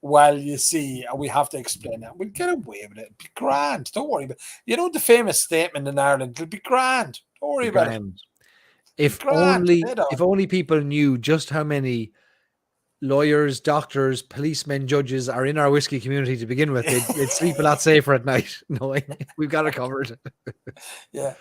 S2: well, you see, we have to explain that. We'll get away with it. It'll be grand. Don't worry about it. The famous statement in Ireland, it'll be grand. Don't worry about it.
S1: If only people knew just how many lawyers, doctors, policemen, judges are in our whiskey community to begin with, they'd sleep a lot safer at night, knowing we've got it covered.
S2: Yeah.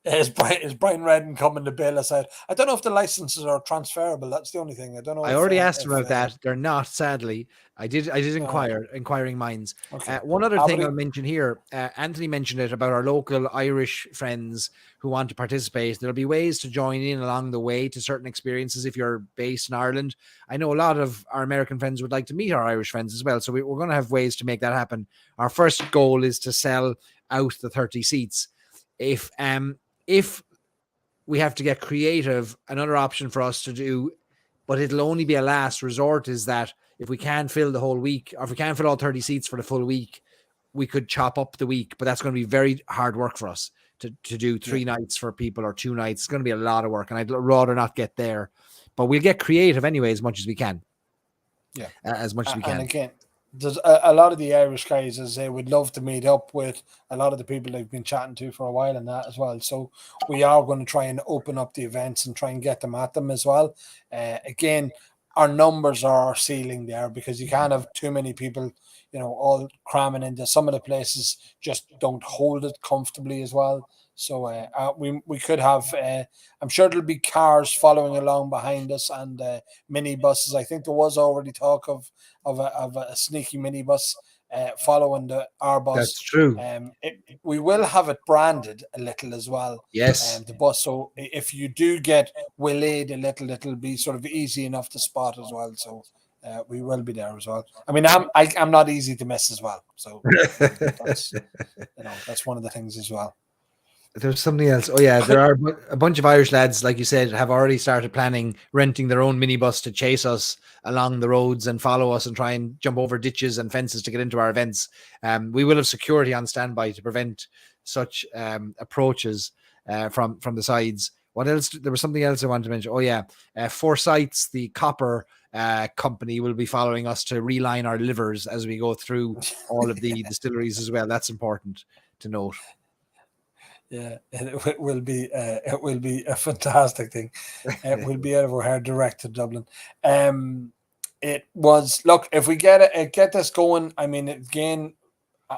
S2: Is Brian Redden coming to bail us out? I don't know if the licenses are transferable. That's the only thing. I don't know.
S1: I already asked him about that. They're not, sadly. I did inquire, inquiring minds. Okay. One other thing I'll mention here, Anthony mentioned it about our local Irish friends who want to participate. There'll be ways to join in along the way to certain experiences if you're based in Ireland. I know a lot of our American friends would like to meet our Irish friends as well, so we're going to have ways to make that happen. Our first goal is to sell out the 30 seats. If we have to get creative, another option for us to do, but it'll only be a last resort, is that if we can't fill the whole week, or if we can't fill all 30 seats for the full week, we could chop up the week, but that's going to be very hard work for us to do 3 nights for people or 2 nights. It's going to be a lot of work, and I'd rather not get there, but we'll get creative anyway, as much as we can.
S2: Yeah.
S1: As much as we can.
S2: And again, there's a lot of the Irish guys, as they would love to meet up with a lot of the people they've been chatting to for a while and that as well. So we are going to try and open up the events and try and get them at them as well. Again, our numbers are our ceiling there, because you can't have too many people, all cramming into some of the places, just don't hold it comfortably as well. So we could have, I'm sure there'll be cars following along behind us and minibuses. I think there was already talk of a sneaky minibus following our bus.
S1: That's true.
S2: We will have it branded a little as well.
S1: Yes.
S2: The bus. So if you do get waylaid a little, it'll be sort of easy enough to spot as well. So we will be there as well. I mean, I'm not easy to miss as well. So that's one of the things as well.
S1: There's something else. Oh yeah, there are a bunch of Irish lads, like you said, have already started planning renting their own minibus to chase us along the roads and follow us and try and jump over ditches and fences to get into our events. We will have security on standby to prevent such approaches from the sides. What else? There was something else I wanted to mention. Oh yeah, Forsyth's, the copper company, will be following us to reline our livers as we go through all of the distilleries as well. That's important to note.
S2: Yeah, it will be a fantastic thing. It will be out of our hair direct to Dublin. It was, look, if we get this going, I mean, again,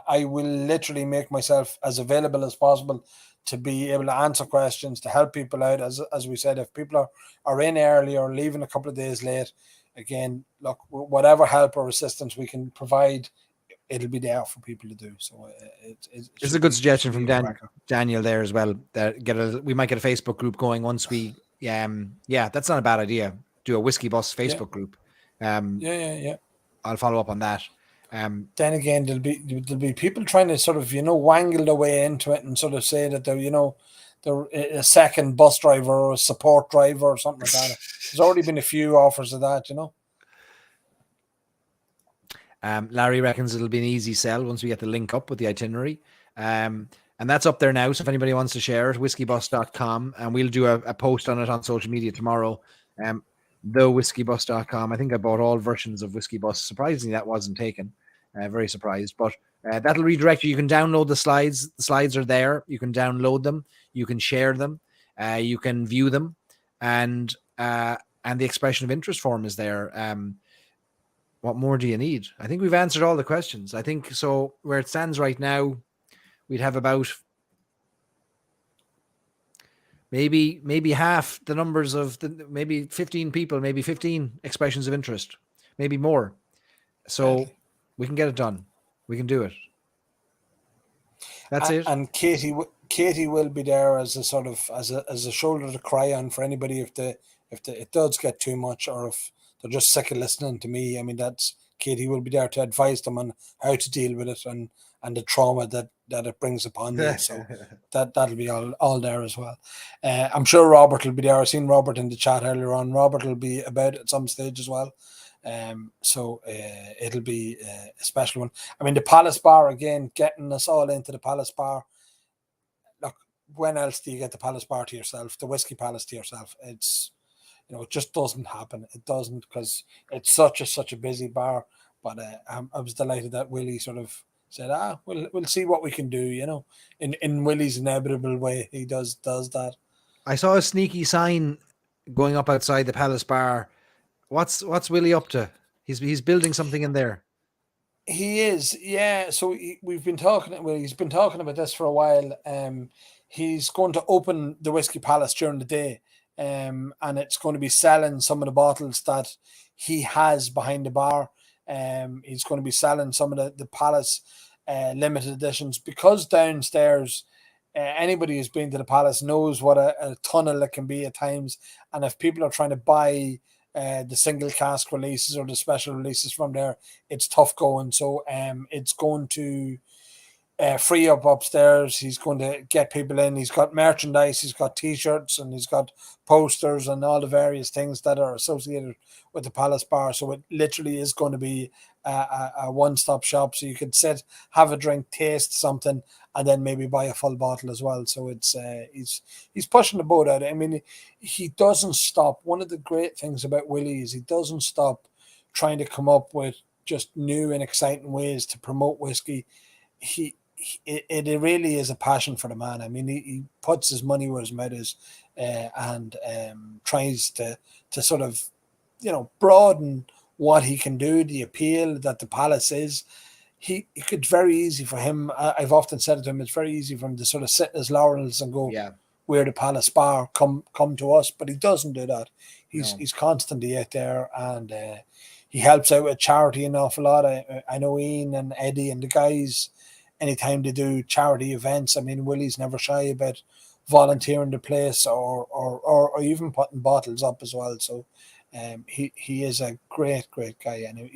S2: I will literally make myself as available as possible to be able to answer questions, to help people out. As we said, if people are in early or leaving a couple of days late, again, look, whatever help or assistance we can provide, it'll be there for people to do. So it's a
S1: good suggestion from Daniel there as well. That we might get a Facebook group going once we. That's not a bad idea. Do a Whiskey Bus Facebook group.
S2: Yeah.
S1: I'll follow up on that.
S2: Then again, there'll be people trying to sort of wangle their way into it and sort of say that they're a second bus driver or a support driver or something like that. There's already been a few offers of that,
S1: Larry reckons it'll be an easy sell once we get the link up with the itinerary. And that's up there now. So if anybody wants to share it, whiskeybus.com, and we'll do a post on it on social media tomorrow. Thewhiskeybus.com. I think I bought all versions of Whiskey Bus. Surprisingly, that wasn't taken. Very surprised. But That'll redirect you. You can download the slides. The slides are there. You can download them. You can share them. You can view them, and the expression of interest form is there. What more do you need? I think we've answered all the questions. I think so. Where it stands right now, we'd have about maybe half the numbers of maybe 15 people, maybe 15 expressions of interest, maybe more. So we can get it done. We can do it. That's it.
S2: And Katie will be there as a sort of as a shoulder to cry on for anybody if it does get too much, or if they're just sick of listening to me. I mean, that's Katie will be there to advise them on how to deal with it and the trauma that it brings upon me. So that'll be all there as well. I'm sure Robert will be there. I've seen Robert in the chat earlier on. Robert will be about at some stage as well. So it'll be a special one. I mean, the Palace Bar, again, getting us all into the Palace Bar. Look, when else do you get the Palace Bar to yourself, the Whiskey Palace to yourself? It's, it just doesn't happen. It doesn't, because it's such a busy bar. But I was delighted that Willie sort of said, we'll see what we can do, in Willie's inevitable way. He does that.
S1: I saw a sneaky sign going up outside the Palace Bar. What's Willie up to? He's building something in there.
S2: He is, yeah. So we've been talking. Well, he's been talking about this for a while. He's going to open the Whiskey Palace during the day, and it's going to be selling some of the bottles that he has behind the bar. He's going to be selling some of the Palace limited editions, because downstairs, anybody who's been to the Palace knows what a tunnel it can be at times, and if people are trying to buy the single cask releases or the special releases from there, it's tough going. So it's going to free up upstairs. He's going to get people in. He's got merchandise, he's got t-shirts, and he's got posters and all the various things that are associated with the Palace Bar. So it literally is going to be a one-stop shop, so you could sit, have a drink, taste something, and then maybe buy a full bottle as well. So it's he's pushing the boat out. I mean, he doesn't stop. One of the great things about Willie is he doesn't stop trying to come up with just new and exciting ways to promote whiskey. It really is a passion for the man. I mean, he puts his money where his mouth is, and tries to sort of, broaden what he can do, the appeal that the Palace is. It could very easy for him. I've often said it to him, it's very easy for him to sort of sit in his laurels and go, we're the Palace Bar, come to us. But he doesn't do that. He's constantly out there, and he helps out with charity an awful lot. I know Ian and Eddie and the guys, anytime they do charity events, I mean, Willie's never shy about volunteering the place or even putting bottles up as well. So he is a great guy, and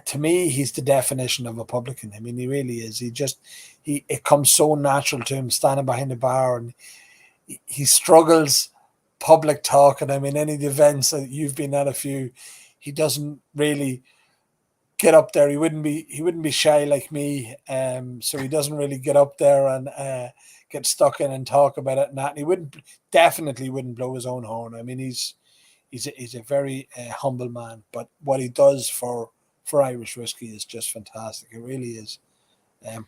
S2: to me, he's the definition of a publican. I mean, he really is. It comes so natural to him standing behind the bar, and he struggles public talking. I mean, any of the events that you've been at a few, he doesn't really get up there. He wouldn't be shy like me. So he doesn't really get up there and get stuck in and talk about it and that. And he definitely wouldn't blow his own horn. I mean, he's a very humble man, but what he does for Irish whiskey is just fantastic. It really is.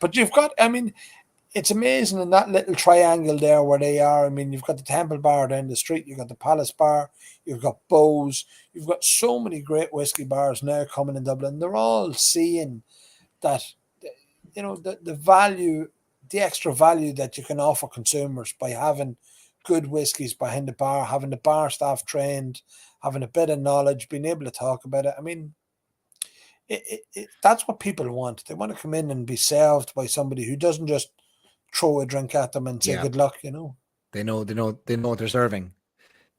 S2: But you've got, I mean, it's amazing in that little triangle there where they are. I mean, you've got the Temple Bar down the street, you've got the Palace Bar, you've got Bowes, you've got so many great whiskey bars now coming in Dublin. They're all seeing that, the value, the extra value that you can offer consumers by having good whiskies behind the bar, having the bar staff trained, having a bit of knowledge, being able to talk about it. I mean, that's what people want. They want to come in and be served by somebody who doesn't just throw a drink at them and say good luck. They know
S1: what they're serving.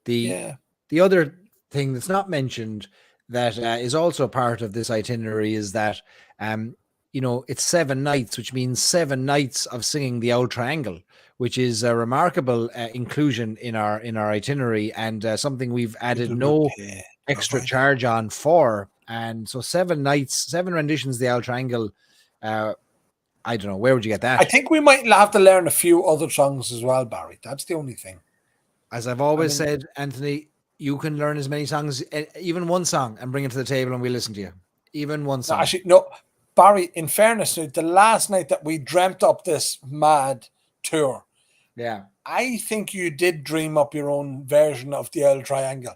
S1: The other thing that's not mentioned that is also part of this itinerary is that it's 7 nights, which means 7 nights of singing the Old Triangle, which is a remarkable inclusion in our itinerary, and something we've added no extra charge on for. And so 7 nights, 7 renditions of the Old Triangle. I don't know, where would you get that?
S2: I think we might have to learn a few other songs as well, Barry. That's the only thing.
S1: As I've always said, Anthony, you can learn as many songs, even one song, and bring it to the table and we'll listen to you. Even one
S2: No,
S1: song.
S2: actually, no. Barry, in fairness, the last night that we dreamt up this mad tour,
S1: Yeah.
S2: I think you did dream up your own version of the L Triangle.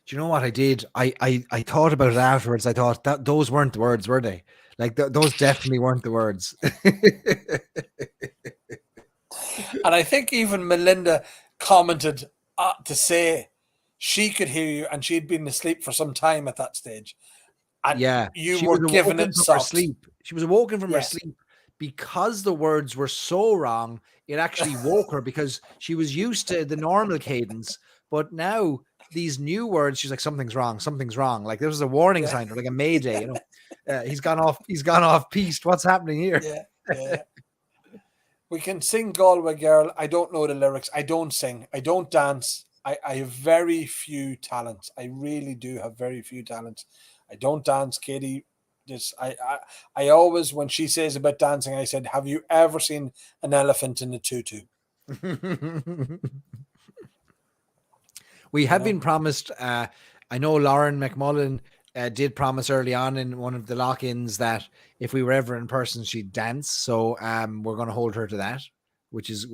S1: Do you know what I did? I thought about it afterwards. I thought that those weren't the words, were they? Like those definitely weren't the words.
S2: And I think even Melinda commented to say she could hear you and she'd been asleep for some time at that stage. And
S1: Yeah,
S2: you
S1: she
S2: were
S1: was
S2: giving
S1: awoken
S2: it
S1: from her
S2: socks.
S1: sleep. She was awoken from her
S2: Yes.
S1: sleep because the words were so wrong. It actually woke her because she was used to the normal cadence, but now these new words, she's like, something's wrong, something's wrong. Like there was a warning sign, or like a mayday. You know, he's gone off piste. What's happening here?
S2: Yeah. We can sing Galway Girl. I don't know the lyrics. I don't sing. I don't dance. I have very few talents. I really do have very few talents. I don't dance, Katie. I always, when she says about dancing, I said, have you ever seen an elephant in a tutu?
S1: We have been promised. I know Lauren McMullen did promise early on in one of the lock-ins that if we were ever in person, she'd dance. So we're going to hold her to that, which is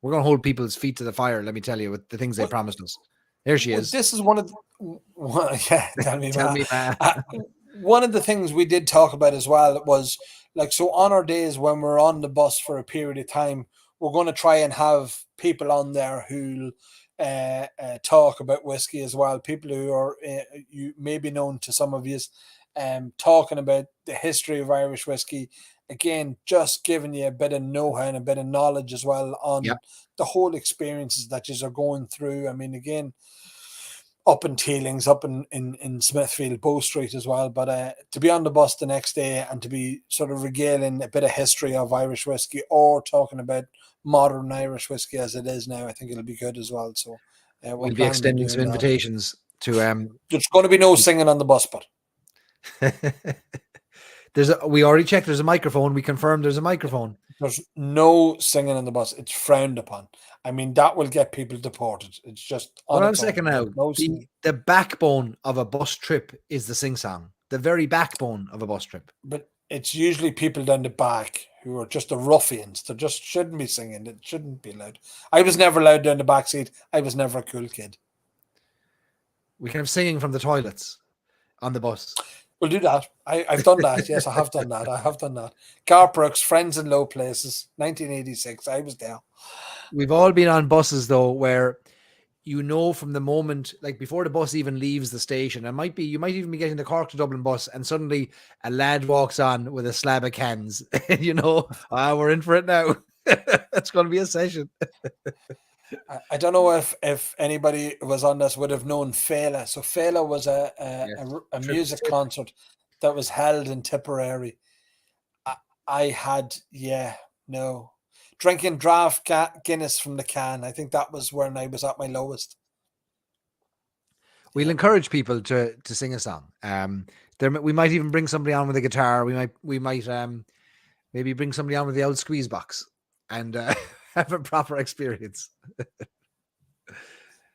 S1: we're going to hold people's feet to the fire. Let me tell you, with the things they promised us. There she is.
S2: This is one of tell me,
S1: Tell me,
S2: one of the things we did talk about as well was like, so on our days when we're on the bus for a period of time, we're going to try and have people on there who talk about whiskey as well. People who are you may be known to some of you, talking about the history of Irish whiskey. Again, just giving you a bit of know-how and a bit of knowledge as well on the whole experiences that you are going through. I mean, again, up in Teelings, up in Smithfield, Bow Street as well. But to be on the bus the next day and to be sort of regaling a bit of history of Irish whiskey or talking about modern Irish whiskey as it is now, I think it'll be good as well. So
S1: we'll be extending some invitations to.
S2: There's going to be no singing on the bus, but
S1: we already checked. There's a microphone. We confirmed there's a microphone.
S2: There's no singing on the bus. It's frowned upon. I mean, that will get people deported. It's just.
S1: Hold on a second now. The backbone of a bus trip is the sing song. The very backbone of a bus trip.
S2: But it's usually people down the back who are just the ruffians. They just shouldn't be singing. It shouldn't be allowed. I was never allowed down the back seat. I was never a cool kid.
S1: We can have singing from the toilets on the bus.
S2: We'll do that. I've done that. Yes, I have done that. Gar Brooks, Friends in Low Places, 1986. I was there.
S1: We've all been on buses, though, where you know from the moment, like before the bus even leaves the station, you might even be getting the Cork to Dublin bus, and suddenly a lad walks on with a slab of cans. You know, we're in for it now. It's going to be a session.
S2: I don't know if anybody was on this would have known Fela. So Fela was a music concert that was held in Tipperary. I had drinking draft Guinness from the can. I think that was when I was at my lowest.
S1: We'll encourage people to sing a song. We might even bring somebody on with a guitar. We might maybe bring somebody on with the old squeeze box and have a proper experience.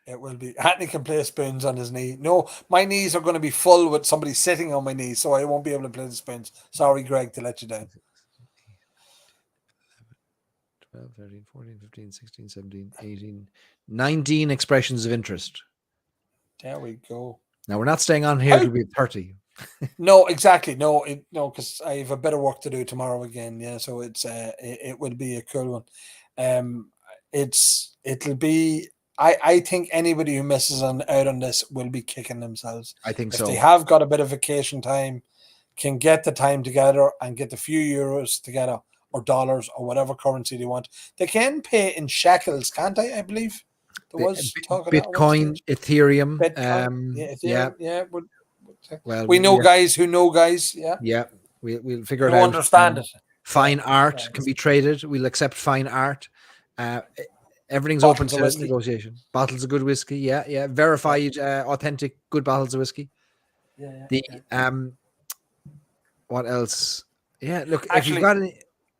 S2: It will be. Anthony can play spoons on his knee. No, my knees are going to be full with somebody sitting on my knees, so I won't be able to play the spoons. Sorry, Greg, to let you down.
S1: 12, 13, 14, 15, 16, 17, 18, 19 expressions of interest.
S2: There we go.
S1: Now, we're not staying on here till we're 30.
S2: No, exactly. No, because I have a bit of work to do tomorrow again. Yeah, so it will be a cool one. It'll be. I think anybody who misses out on this will be kicking themselves.
S1: I think so.
S2: If they have got a bit of vacation time, can get the time together and get the few euros together or dollars or whatever currency they want. They can pay in shekels, can't they? I believe there was talk of
S1: Bitcoin, Ethereum.
S2: Ethereum. Yeah.
S1: Well,
S2: we know guys who know guys. Yeah.
S1: Yeah. We'll figure it out.
S2: Understand it.
S1: Fine art can be traded. We'll accept fine art. Everything's open to negotiation. Bottles of good whiskey. Yeah. Verified, authentic, good bottles of whiskey. What else? Yeah. Look, actually, if you've got any,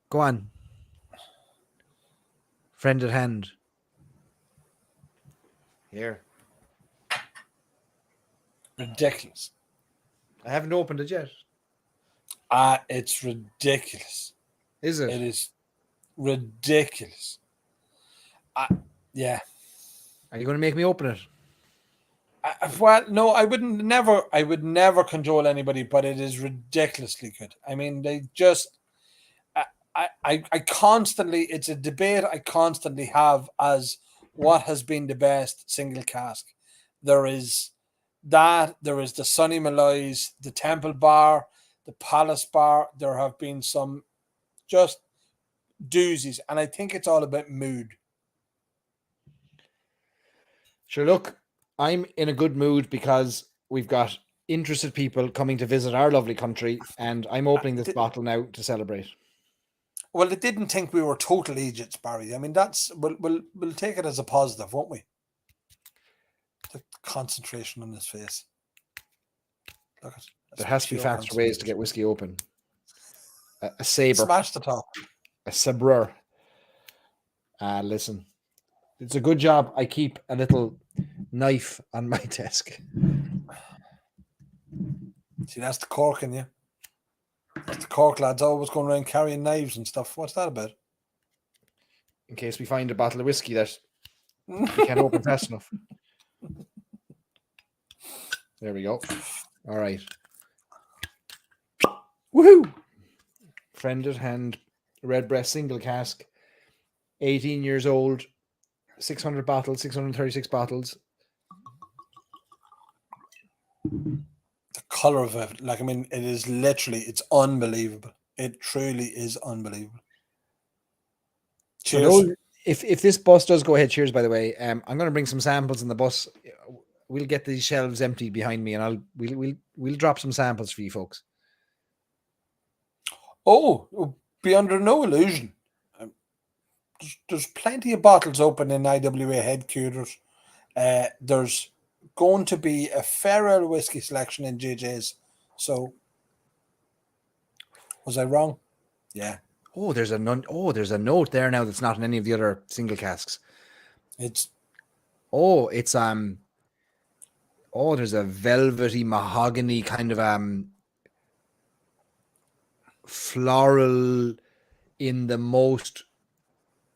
S1: go on. Friend at hand.
S2: Here. Ridiculous.
S1: I haven't opened it yet.
S2: It's ridiculous.
S1: Is it?
S2: It is ridiculous. Yeah.
S1: Are you going to make me open it?
S2: Well, no, I would never cajole anybody, but it is ridiculously good. I mean, they just, I constantly, it's a debate I constantly have as what has been the best single cask. There is the Sunny Malloy's, the Temple Bar, the Palace Bar. There have been some just doozies, and I think it's all about mood.
S1: Sure, look, I'm in a good mood because we've got interested people coming to visit our lovely country, and I'm opening this bottle now to celebrate.
S2: Well, they didn't think we were total idiots, Barry. I mean, we'll take it as a positive, won't we? The concentration on his face. Look at
S1: there has to be faster ways to get whiskey open. A saber.
S2: Smash the top.
S1: A sabre. Listen. It's a good job I keep a little knife on my desk.
S2: See, that's the Cork in you. That's the Cork lads always going around carrying knives and stuff. What's that about?
S1: In case we find a bottle of whiskey that we can't open fast enough. There we go. All right. Woohoo! Friend at hand, Redbreast single cask, 18 years old, 600 bottles, 636 bottles.
S2: The color of it, like, I mean, it is literally, it's unbelievable. It truly is unbelievable. Cheers.
S1: So if this bus does go ahead, cheers, by the way. I'm going to bring some samples in the bus. We'll get these shelves empty behind me, and we'll drop some samples for you folks.
S2: Oh, be under no illusion. There's plenty of bottles open in IWA headquarters. There's going to be a fair old whiskey selection in JJ's. So, was I wrong? Yeah.
S1: Oh, there's a note there now that's not in any of the other single casks.
S2: There's
S1: a velvety mahogany kind of floral in the most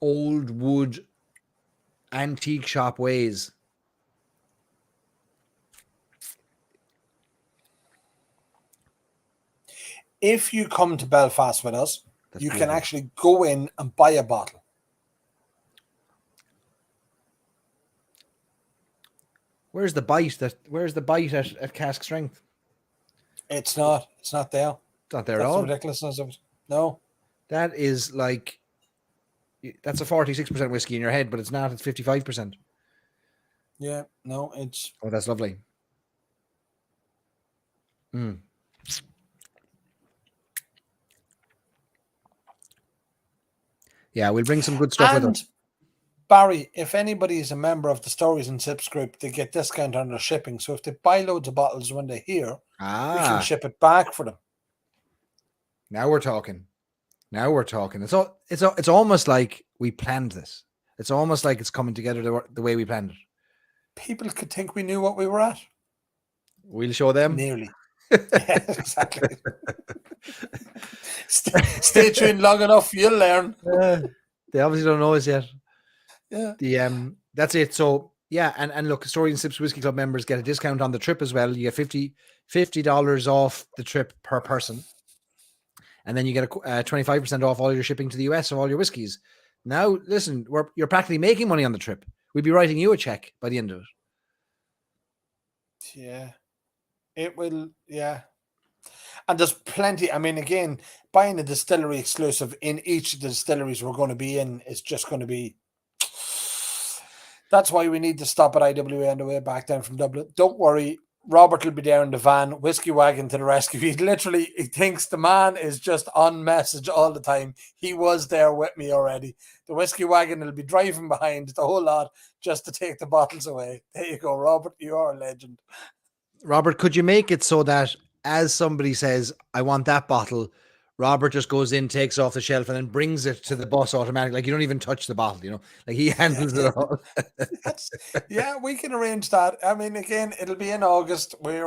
S1: old wood antique shop ways.
S2: If you come to Belfast with us, you can actually go in and buy a bottle.
S1: Where's the bite at cask strength?
S2: It's not there.
S1: It's not there at all.
S2: That's the ridiculousness of it. No.
S1: That is like, that's a 46% whiskey in your head, but it's not. It's 55%.
S2: Yeah, no, it's...
S1: Oh, that's lovely. Yeah, we'll bring some good stuff with us.
S2: Barry, if anybody is a member of the Stories and Sips group, they get discount on their shipping. So if they buy loads of bottles when they're here, we can ship it back for them.
S1: Now we're talking. It's almost like we planned this. It's almost like it's coming together the way we planned it.
S2: People could think we knew what we were at.
S1: We'll show them.
S2: Nearly. Yeah, exactly. Stay tuned long enough, you'll learn.
S1: They obviously don't know us yet.
S2: Yeah.
S1: That's it. So yeah, and look, Stories and Sips Whiskey Club members get a discount on the trip as well. You get $50 off the trip per person, and then you get a 25% off all your shipping to the US of all your whiskeys. Now, listen, you're practically making money on the trip. We'd be writing you a check by the end of it.
S2: Yeah, it will. Yeah. And there's plenty. I mean, again, buying a distillery exclusive in each of the distilleries we're going to be in is just going to be. That's why we need to stop at IWA on the way back down from Dublin. Don't worry, Robert will be there in the van, whiskey wagon to the rescue. He thinks the man is just on message all the time. He was there with me already. The whiskey wagon will be driving behind the whole lot just to take the bottles away. There you go, Robert. You are a legend.
S1: Robert, could you make it so that as somebody says, I want that bottle, Robert just goes in, takes off the shelf, and then brings it to the bus automatically. Like you don't even touch the bottle, like he handles it all.
S2: Yeah, we can arrange that. I mean, again, it'll be in August. We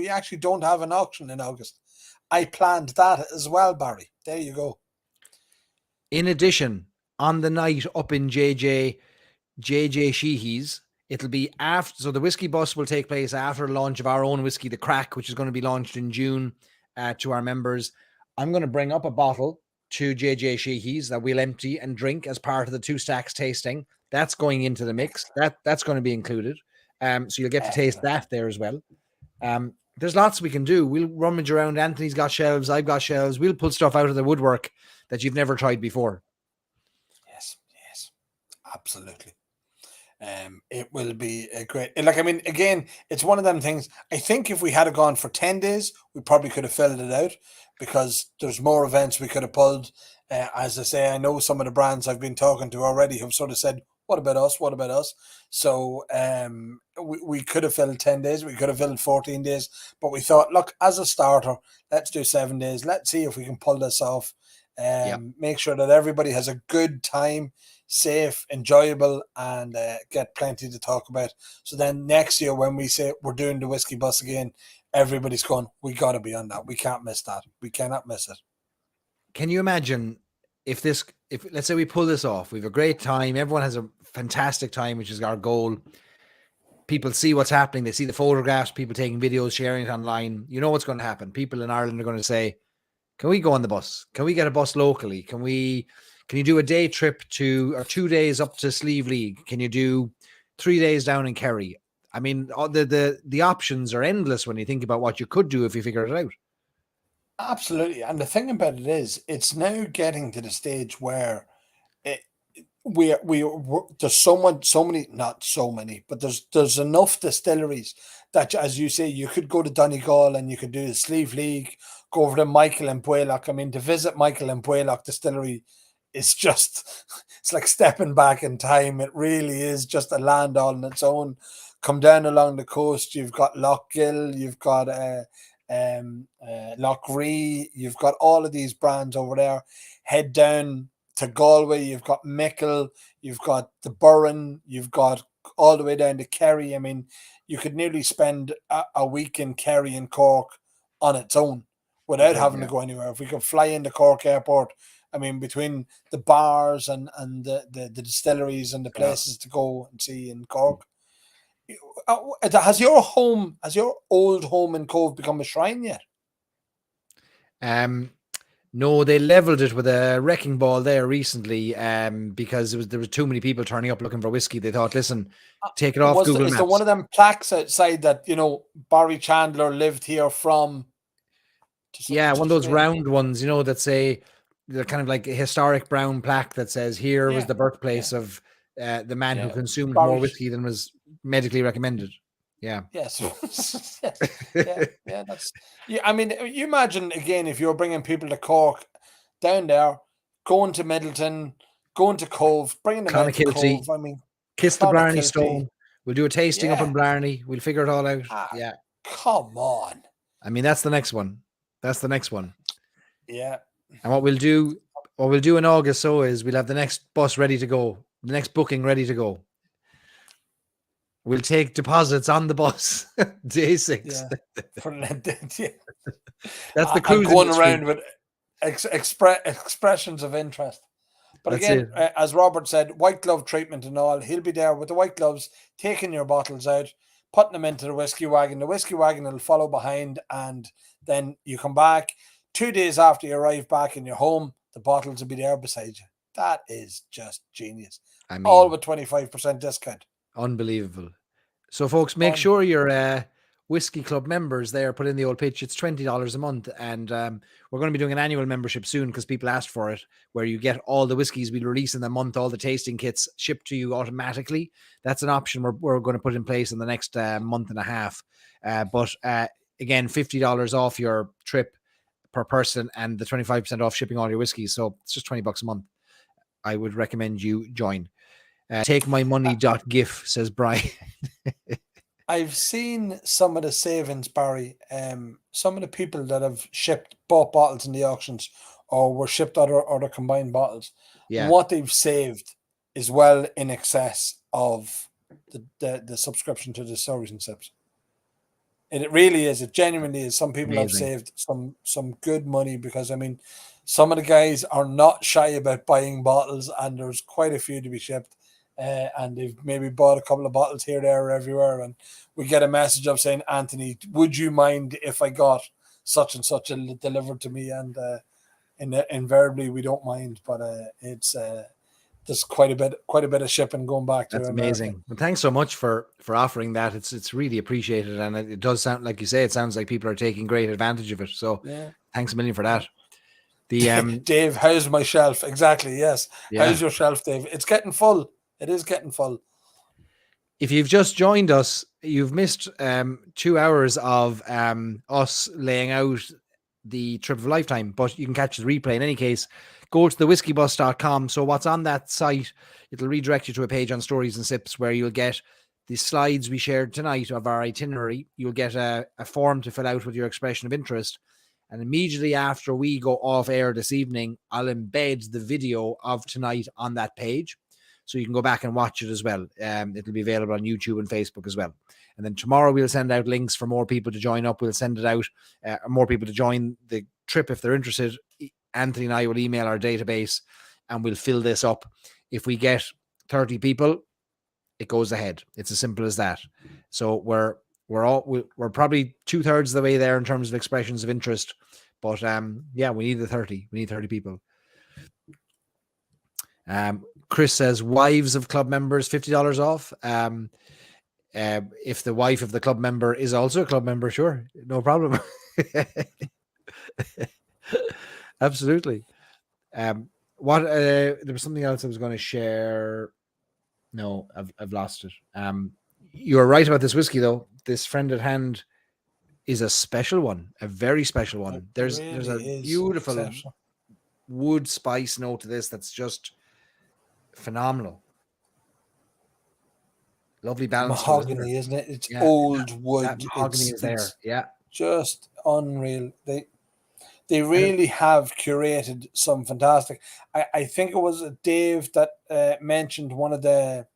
S2: actually don't have an auction in August. I planned that as well, Barry. There you go.
S1: In addition, on the night up in JJ Sheehy's, it'll be after. So the whiskey bus will take place after the launch of our own whiskey, the Crack, which is going to be launched in June to our members. I'm going to bring up a bottle to JJ Sheehy's that we'll empty and drink as part of the 2 Stacks tasting. That's going into the mix. That's going to be included. So you'll get to taste that there as well. There's lots we can do. We'll rummage around. Anthony's got shelves. I've got shelves. We'll pull stuff out of the woodwork that you've never tried before.
S2: Yes, absolutely. It will be a great. Like, I mean, again, it's one of them things. I think if we had gone for 10 days, we probably could have filled it out because there's more events we could have pulled. As I say, I know some of the brands I've been talking to already have sort of said, "What about us? What about us?" So we could have filled 10 days. We could have filled 14 days. But we thought, look, as a starter, let's do 7 days. Let's see if we can pull this off. Make sure that everybody has a good time, safe, enjoyable, and get plenty to talk about. So then next year when we say we're doing the whiskey bus again, everybody's going, we got to be on that. We can't miss that. We cannot miss it.
S1: Can you imagine if let's say we pull this off, we have a great time, everyone has a fantastic time, which is our goal. People see what's happening. They see the photographs, people taking videos, sharing it online. You know what's going to happen. People in Ireland are going to say, can we go on the bus? Can we get a bus locally? Can you do a day trip or 2 days up to Slieve League? Can you do 3 days down in Kerry? I mean, the options are endless when you think about what you could do if you figure it out.
S2: Absolutely. And the thing about it is, it's now getting to the stage where there's so many, not so many, but there's enough distilleries that, as you say, you could go to Donegal and you could do the Slieve League, go over to Michael and Bualock. I mean, to visit Michael and Bualock Distillery is just, it's like stepping back in time. It really is just a land all on its own. Come down along the coast, you've got Lochgill, you've got Loughree, you've got all of these brands over there. Head down to Galway, you've got Mickle, you've got the Burren, you've got all the way down to Kerry. I mean, you could nearly spend a week in Kerry and Cork on its own without having to go anywhere. If we could fly into Cork Airport, I mean, between the bars and the distilleries and the places to go and see in Cork. Has your old home in Cove become a shrine yet?
S1: No, they leveled it with a wrecking ball there recently because there was too many people turning up looking for whiskey. They thought, listen, take it off Google Maps.
S2: Is there one of them plaques outside that, Barry Chandler lived here from?
S1: One of those round ones, that say, they're kind of like a historic brown plaque that says, here was the birthplace of the man who consumed more whiskey than was medically recommended. Yeah.
S2: Yes. That's. Yeah. I mean, you imagine again if you're bringing people to Cork, down there, going to Middleton, going to Cove, bringing them to Cove. I mean,
S1: kiss the Blarney Stone. We'll do a tasting up in Blarney. We'll figure it all out.
S2: Come on.
S1: I mean, that's the next one.
S2: Yeah.
S1: And what we'll do in August is we'll have the next bus ready to go, the next booking ready to go. We'll take deposits on the bus, day 6.
S2: Yeah.
S1: That's the cruise
S2: going around with expressions of interest. But that's again, as Robert said, white glove treatment and all. He'll be there with the white gloves, taking your bottles out, putting them into the whiskey wagon. The whiskey wagon will follow behind, and then you come back. 2 days after you arrive back in your home, the bottles will be there beside you. That is just genius. I mean, all with 25% discount.
S1: Unbelievable. So, folks, make sure you're Whiskey Club members there. Put in the old pitch. It's $20 a month. And we're going to be doing an annual membership soon because people asked for it, where you get all the whiskeys we release in the month, all the tasting kits shipped to you automatically. That's an option we're going to put in place in the next month and a half. But again, $50 off your trip per person and the 25% off shipping all your whiskeys. So it's just $20 a month. I would recommend you join. Takemymoney.gif, says Brian.
S2: I've seen some of the savings, Barry. Some of the people that have bought bottles in the auctions or were shipped other combined bottles,
S1: Yeah,
S2: what they've saved is well in excess of the subscription to the Stories and Sips. It really is. It genuinely is. Some people have
S1: amazing.
S2: saved some good money because I mean, some of the guys are not shy about buying bottles, and there's quite a few to be shipped. And they've maybe bought a couple of bottles here, there, or everywhere, and we get a message of saying, Anthony, would you mind if I got such and such delivered to me? And invariably, we don't mind, but it's there's quite a bit of shipping going back to
S1: That's
S2: America.
S1: amazing. Well, thanks so much for offering that. It's really appreciated, and it does sound like you say. It sounds like people are taking great advantage of it. So,
S2: Yeah.
S1: thanks a million for that. The
S2: Dave, how's my shelf? Exactly. Yes.
S1: yeah.
S2: How's your shelf, Dave? It's getting full. It is getting full.
S1: If you've just joined us, you've missed 2 hours of us laying out the trip of a lifetime, but you can catch the replay in any case. Go to thewhiskeybus.com. So what's on that site, it'll redirect you to a page on Stories and Sips where you'll get the slides we shared tonight of our itinerary. You'll get a form to fill out with your expression of interest. And immediately after we go off air this evening, I'll embed the video of tonight on that page. So you can go back and watch it as well. It'll be available on YouTube and Facebook as well. And then tomorrow we'll send out links for more people to join up. We'll send it out, more people to join the trip if they're interested. Anthony and I will email our database and we'll fill this up. If we get 30 people, it goes ahead. It's as simple as that. So we're probably 2/3 of the way there in terms of expressions of interest. But yeah, we need the 30. We need 30 people. Chris says wives of club members, $50 off. If the wife of the club member is also a club member, sure, no problem. Absolutely. There was something else I was going to share. No, I've lost it. You're right about this whiskey though. This friend at hand is a special one, a very special one. There's a beautiful exceptional wood spice note to this that's just phenomenal. Lovely balance.
S2: Mahogany, isn't it? It's old wood.
S1: That mahogany is there. Yeah.
S2: Just unreal. They really have curated some fantastic. I think it was Dave that mentioned one of the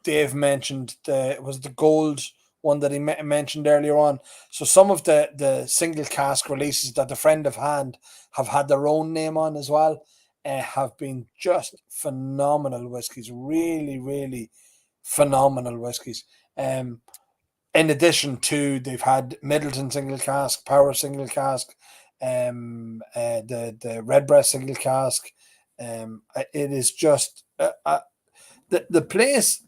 S2: Dave mentioned it was the gold one that he mentioned earlier on. So some of the single cask releases that the friend of hand have had their own name on as well. Have been just phenomenal whiskies, really, really phenomenal whiskies. In addition to, they've had Middleton single cask, Power single cask, the Redbreast single cask. It is just the place.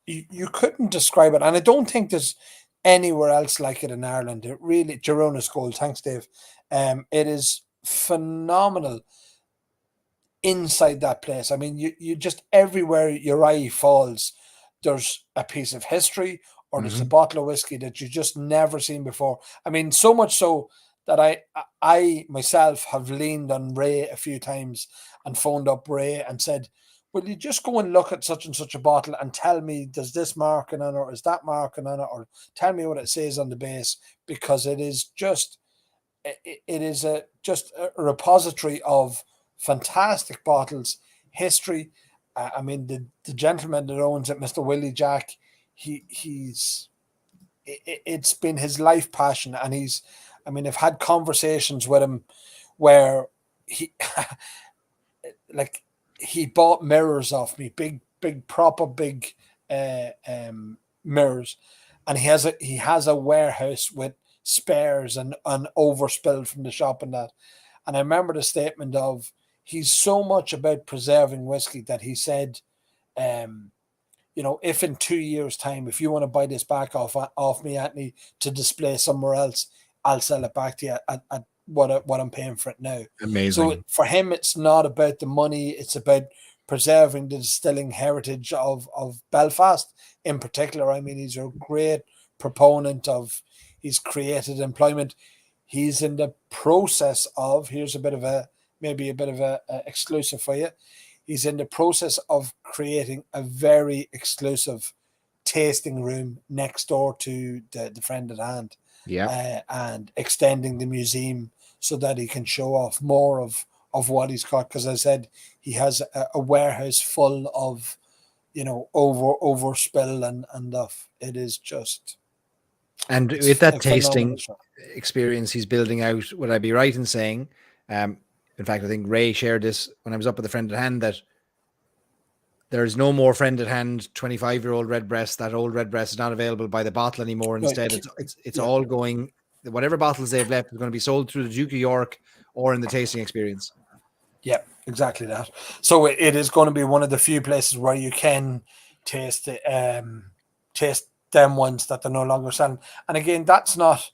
S2: You couldn't describe it, and I don't think there's anywhere else like it in Ireland. It really, Girona's Gold. Thanks, Dave. It is phenomenal. Inside that place, I mean, you just everywhere your eye falls, there's a piece of history or there's a bottle of whiskey that you just never seen before. I mean, so much so that I myself have leaned on Ray a few times and phoned up Ray and said, will you just go and look at such and such a bottle and tell me, does this marking on it or is that marking on it, or tell me what it says on the base, because it is just just a repository of fantastic bottles, history. I mean, the gentleman that owns it, Mr. Willie Jack, it's been his life passion, and I've had conversations with him where he he bought mirrors off me, big proper big mirrors, and he has a warehouse with spares and overspilled from the shop and that. And I remember the statement of, he's so much about preserving whiskey that he said, if in 2 years' time, if you want to buy this back off me, Anthony, to display somewhere else, I'll sell it back to you at what I'm paying for it now.
S1: Amazing.
S2: So for him, it's not about the money; it's about preserving the distilling heritage of Belfast in particular. I mean, he's a great proponent of. He's created employment. He's in the process of, here's maybe a bit of a exclusive for you. He's in the process of creating a very exclusive tasting room next door to the friend at hand.
S1: Yeah.
S2: And extending the museum so that he can show off more of what he's got. Because I said he has a warehouse full of, overspill and stuff. It is just.
S1: And with that
S2: a
S1: tasting
S2: show.
S1: experience he's building out, would I be right in saying, in fact, I think Ray shared this when I was up with a friend at hand, that there's no more friend at hand 25-year-old redbreast. That old redbreast is not available by the bottle anymore. Instead, it's all going, whatever bottles they've left is going to be sold through the Duke of York or in the tasting experience.
S2: Yeah, exactly that. So it is going to be one of the few places where you can taste taste them ones that they're no longer selling. And again, that's not.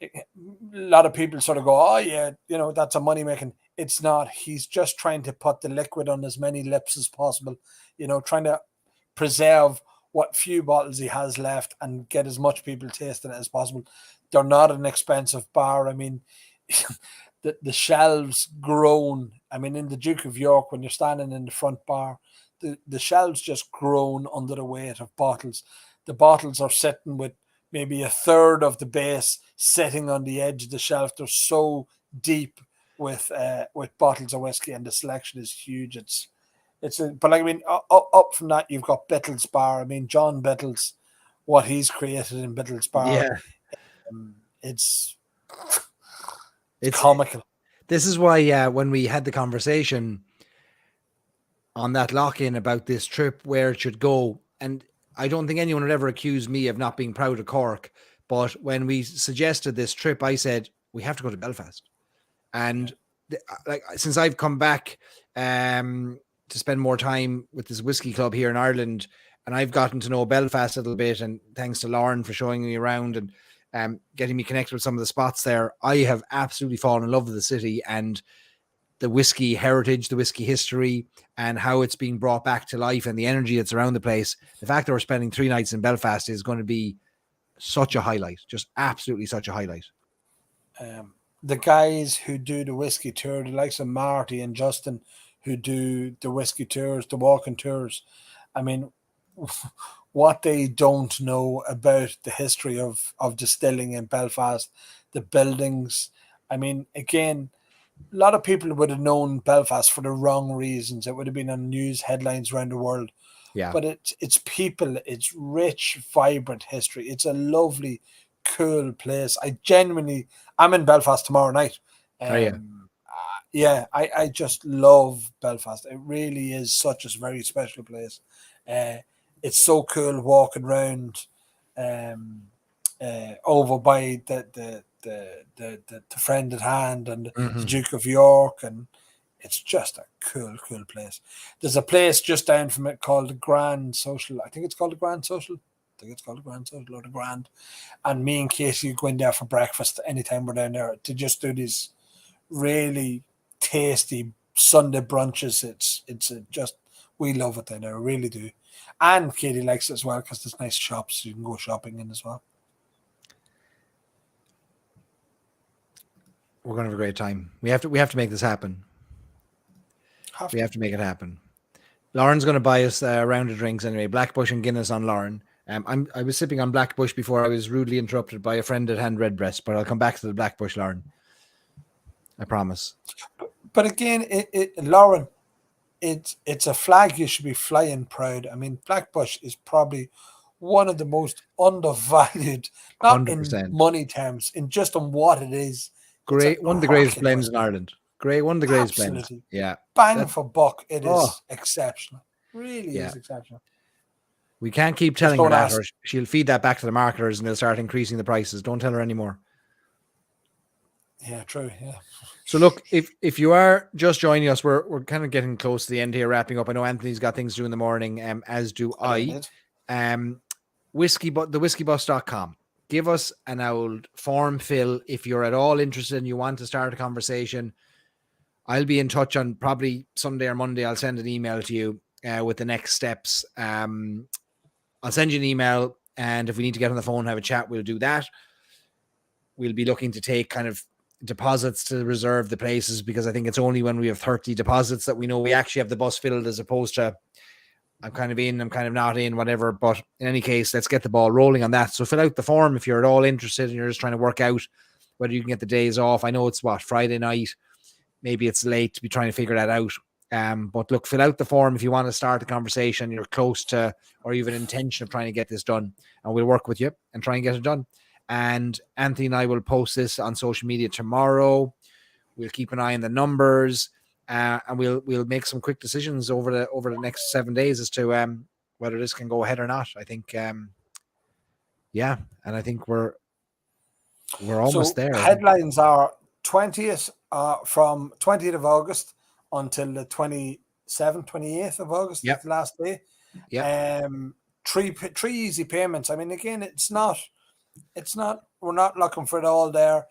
S2: A lot of people sort of go, oh yeah, that's a money making. It's not. He's just trying to put the liquid on as many lips as possible, trying to preserve what few bottles he has left and get as much people tasting it as possible. They're not an expensive bar. I mean, the shelves grown. I mean, in the Duke of York, when you're standing in the front bar, the shelves just grown under the weight of bottles. The bottles are sitting with maybe a third of the base sitting on the edge of the shelf. They're so deep with bottles of whiskey, and the selection is huge. But I mean, up from that, you've got Bittles Bar. I mean, John Bittles, what he's created in Bittles Bar, it's comical.
S1: This is why when we had the conversation on that lock-in about this trip, where it should go, and I don't think anyone would ever accuse me of not being proud of Cork, but when we suggested this trip, I said, we have to go to Belfast. And since I've come back to spend more time with this whiskey club here in Ireland, and I've gotten to know Belfast a little bit, and thanks to Lauren for showing me around and getting me connected with some of the spots there, I have absolutely fallen in love with the city and the whiskey heritage, the whiskey history, and how it's being brought back to life, and the energy that's around the place. The fact that we're spending 3 nights in Belfast is going to be such a highlight, just absolutely such a highlight.
S2: The guys who do the whiskey tour, the likes of Marty and Justin, who do the whiskey tours, the walking tours, I mean, what they don't know about the history of distilling in Belfast, the buildings. I mean, again, a lot of people would have known Belfast for the wrong reasons. It would have been on news headlines around the world.
S1: Yeah.
S2: But it's people, it's rich, vibrant history. It's a lovely, cool place. I'm in Belfast tomorrow night. I just love Belfast. It really is such a very special place. It's so cool walking around over by the friend at hand and the Duke of York, and it's just a cool place. There's a place just down from it called the Grand Social. I think it's called the Grand Social. Or the Grand. And me and Casey go in there for breakfast anytime we're down there to just do these really tasty Sunday brunches. It's just, we love it down there, we really do. And Katie likes it as well because there's nice shops you can go shopping in as well.
S1: We're going to have a great time. We have to make this happen. We have to make it happen. Lauren's going to buy us a round of drinks anyway. Blackbush and Guinness on Lauren. I was sipping on Blackbush before I was rudely interrupted by a friend at hand redbreast, but I'll come back to the Blackbush, Lauren. I promise.
S2: But again, Lauren, it's a flag you should be flying proud. I mean, Blackbush is probably one of the most undervalued, not 100%. In money terms, in just on what it is.
S1: Great, one of the greatest blends in Ireland. Great, one of the greatest blends. Yeah,
S2: bang for buck. It is exceptional. Really is exceptional.
S1: We can't keep telling her that, or she'll feed that back to the marketers and they'll start increasing the prices. Don't tell her anymore.
S2: Yeah, true. Yeah.
S1: So look, if you are just joining us, we're kind of getting close to the end here, wrapping up. I know Anthony's got things to do in the morning, as do I. Thewhiskeybus.com. Give us an old form fill if you're at all interested and you want to start a conversation. I'll be in touch on probably Sunday or Monday. I'll send an email to you with the next steps. I'll send you an email, and if we need to get on the phone and have a chat, we'll do that. We'll be looking to take kind of deposits to reserve the places, because I think it's only when we have 30 deposits that we know we actually have the bus filled, as opposed to I'm kind of in, I'm kind of not in, whatever. But in any case, let's get the ball rolling on that. So fill out the form if you're at all interested and you're just trying to work out whether you can get the days off. I know it's Friday night. Maybe it's late to be trying to figure that out. But look, fill out the form if you want to start the conversation. You're close to, or even intention of trying to get this done, and we'll work with you and try and get it done. And Anthony and I will post this on social media tomorrow. We'll keep an eye on the numbers, and we'll make some quick decisions over the next 7 days as to whether this can go ahead or not. I think, yeah, and I think we're almost there.
S2: Headlines are 20th from 20th of August until the 28th of August. Yep. The last day.
S1: Yeah.
S2: Three easy payments. I mean, again, it's not. We're not looking for it all there.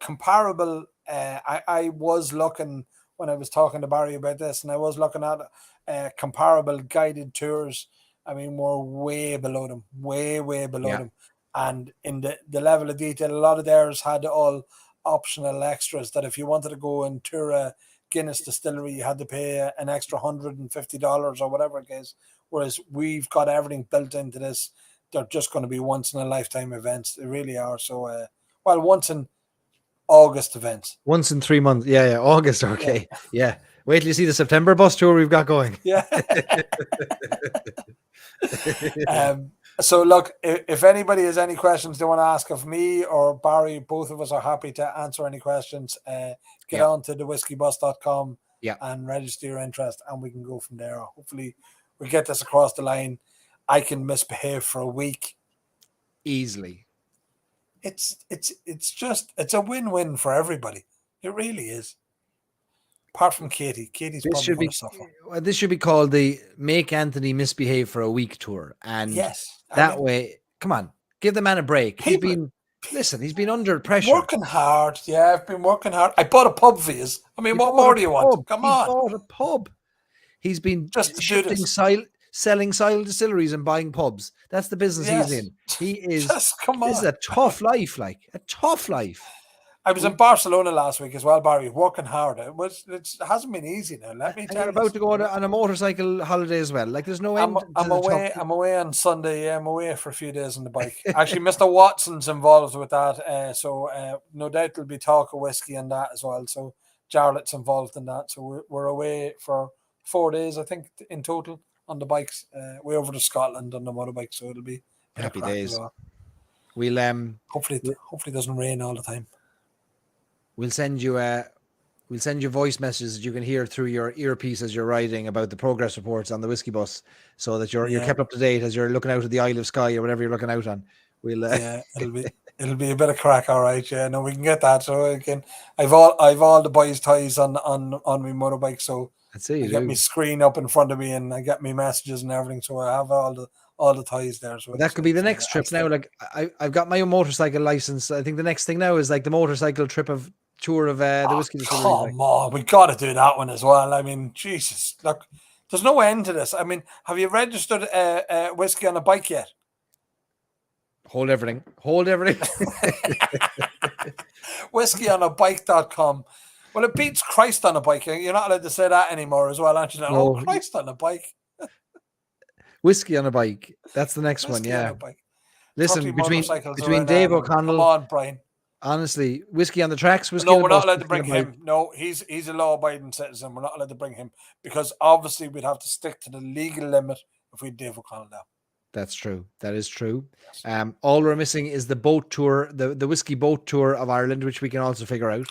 S2: Comparable. I was looking when I was talking to Barry about this, and I was looking at comparable guided tours. I mean, we're way below them, way below them. And in the level of detail, a lot of theirs had all optional extras that if you wanted to go and tour a Guinness distillery, you had to pay an extra $150 or whatever it is. Whereas we've got everything built into this. They're just going to be once in a lifetime events. They really are. So, once in August events.
S1: Once in 3 months. Yeah. August. Okay. Yeah. Wait till you see the September bus tour we've got going.
S2: Yeah. So look, if anybody has any questions they want to ask of me or Barry, both of us are happy to answer any questions. Get on to thewhiskeybus.com and register your interest, and we can go from there. Hopefully we get this across the line. I can misbehave for a week
S1: easily.
S2: It's a win-win for everybody. It really is. Apart from Katie. Katie's probably going to suffer.
S1: This should be called the Make Anthony Misbehave for a Week tour. And way, come on, give the man a break. He's been under pressure.
S2: Working hard. Yeah, I've been working hard. I bought a pub for you. I mean, what more do you want? Come on.
S1: He bought a pub. He's been selling silent distilleries and buying pubs. That's the business he's in. He is. This is a tough life, a tough life.
S2: I was in Barcelona last week as well, Barry, working hard. It hasn't been easy now. Let me tell you.
S1: You're about to go on a motorcycle holiday as well. There's no end.
S2: I'm away on Sunday. Yeah, I'm away for a few days on the bike. Actually, Mr. Watson's involved with that. So no doubt there'll be talk of whiskey and that as well. So Jarlath's involved in that. So we're away for 4 days, I think, in total on the bikes. We're over to Scotland on the motorbike, so it'll be
S1: happy days. We'll
S2: hopefully it doesn't rain all the time.
S1: We'll send you voice messages that you can hear through your earpiece as you're riding about the progress reports on the whiskey bus, so that you're kept up to date as you're looking out at the Isle of Skye or whatever you're looking out on.
S2: It'll be a bit of crack, all right. Yeah, no, we can get that. So again, I've all the boys' ties on my motorbike, so I get my screen up in front of me and I get my messages and everything. So I have all the ties there. So
S1: that could be the next trip now. I've got my own motorcycle license. I think the next thing now is the motorcycle tour of the whiskey distillery.
S2: Come on, we got to do that one as well. I mean, Jesus, look, there's no end to this. I mean, have you registered whiskey on a bike yet?
S1: Hold everything.
S2: Whiskeyonabike.com. Well, it beats Christ on a bike. You're not allowed to say that anymore as well, aren't you? No. Oh, Christ on a bike.
S1: Whiskey on a bike. That's the next one. Yeah. Listen, between Dave O'Connell.
S2: Come on, Brian.
S1: Honestly, whiskey on the tracks.
S2: No, we're not allowed to bring him. No, he's a law-abiding citizen. We're not allowed to bring him because obviously we'd have to stick to the legal limit if we Dave O'Connell now.
S1: That's true. That is true. Yes. All we're missing is the boat tour, the whiskey boat tour of Ireland, which we can also figure out.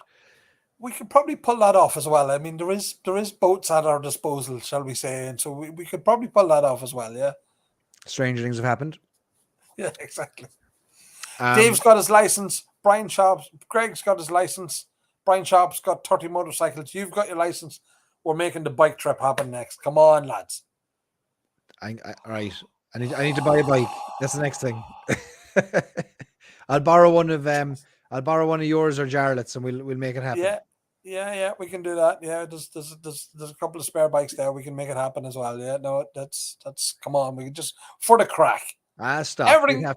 S2: We could probably pull that off as well. I mean, there is boats at our disposal, shall we say, and so we could probably pull that off as well. Yeah.
S1: Stranger things have happened.
S2: Yeah, exactly. Dave's got his license. Greg's got his license. Brian Sharp's got 30 motorcycles. You've got your license. We're making the bike trip happen next. Come on, lads.
S1: All right. I need to buy a bike. That's the next thing. I'll borrow one of yours or Jarlath's, and we'll make it happen.
S2: Yeah. We can do that. Yeah, there's a couple of spare bikes there. We can make it happen as well. Yeah, no, that's come on. We can just for the crack.
S1: Stop.
S2: Everything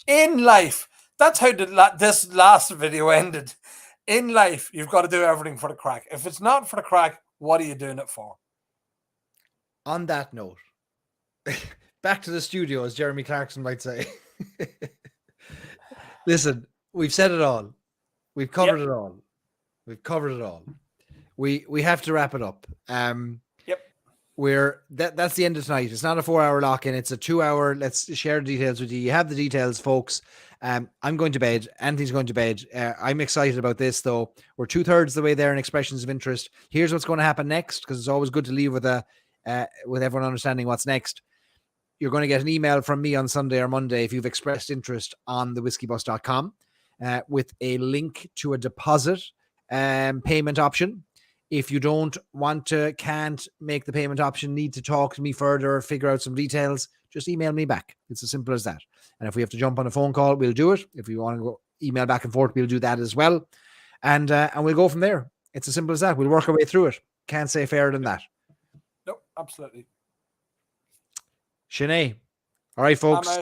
S2: in life. That's how this last video ended. In life, you've got to do everything for the crack. If it's not for the crack, what are you doing it for?
S1: On that note, back to the studio, as Jeremy Clarkson might say. Listen, we've said it all. We've covered it all. We've covered it all. We have to wrap it up. That's the end of tonight. It's not a 4-hour lock-in. It's a 2-hour. Let's share the details with you. You have the details, folks. I'm going to bed. Anthony's going to bed. I'm excited about this, though. We're 2/3 the way there in expressions of interest. Here's what's going to happen next, because it's always good to leave with everyone understanding what's next. You're going to get an email from me on Sunday or Monday if you've expressed interest on thewhiskeybus.com with a link to a deposit payment option. If you don't want to, can't make the payment option, need to talk to me further or figure out some details, just email me back. It's as simple as that. And if we have to jump on a phone call, we'll do it. If you want to go email back and forth, we'll do that as well. And we'll go from there. It's as simple as that. We'll work our way through it. Can't say fairer than that.
S2: No, absolutely.
S1: Sinead. All right, folks.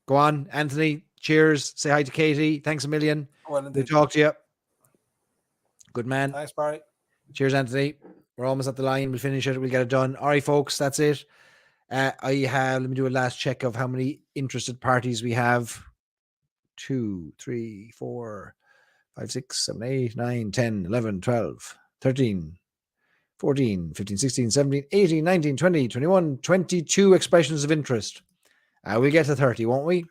S1: Go on. Anthony, cheers. Say hi to Katie. Thanks a million. We'll talk to you. Good man.
S2: Thanks, Barry.
S1: Cheers, Anthony. We're almost at the line. We'll finish it. We'll get it done. All right, folks. That's it. Let me do a last check of how many interested parties we have. 2, 3, 4, 5, 6, 7, 8, 9, 10, 11, 12, 13, 14, 15, 16, 17, 18, 19, 20, 21, 22 expressions of interest. We'll get to 30, won't we?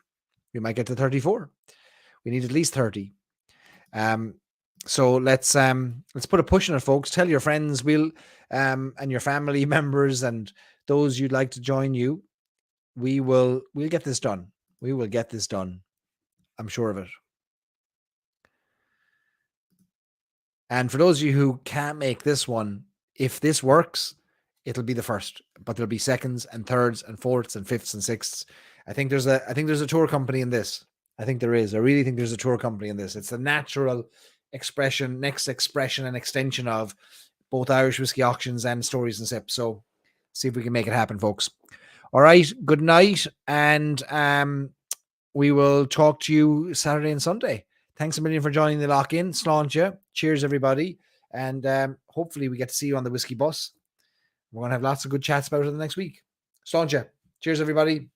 S1: We might get to 34. We need at least 30. So let's put a push on it, folks. Tell your friends, and your family members and those you'd like to join you. We'll get this done. We will get this done. I'm sure of it. And for those of you who can't make this one, if this works, it'll be the first, but there'll be seconds and thirds and fourths and fifths and sixths. I think there's a tour company in this. I think there is. I really think there's a tour company in this. It's the natural next expression and extension of both Irish whiskey auctions and stories and sips. So see if we can make it happen, folks. All right. Good night. And we will talk to you Saturday and Sunday. Thanks a million for joining the lock-in. Sláinte. Cheers, everybody. And hopefully we get to see you on the whiskey bus. We're going to have lots of good chats about it the next week. Sláinte. Cheers, everybody.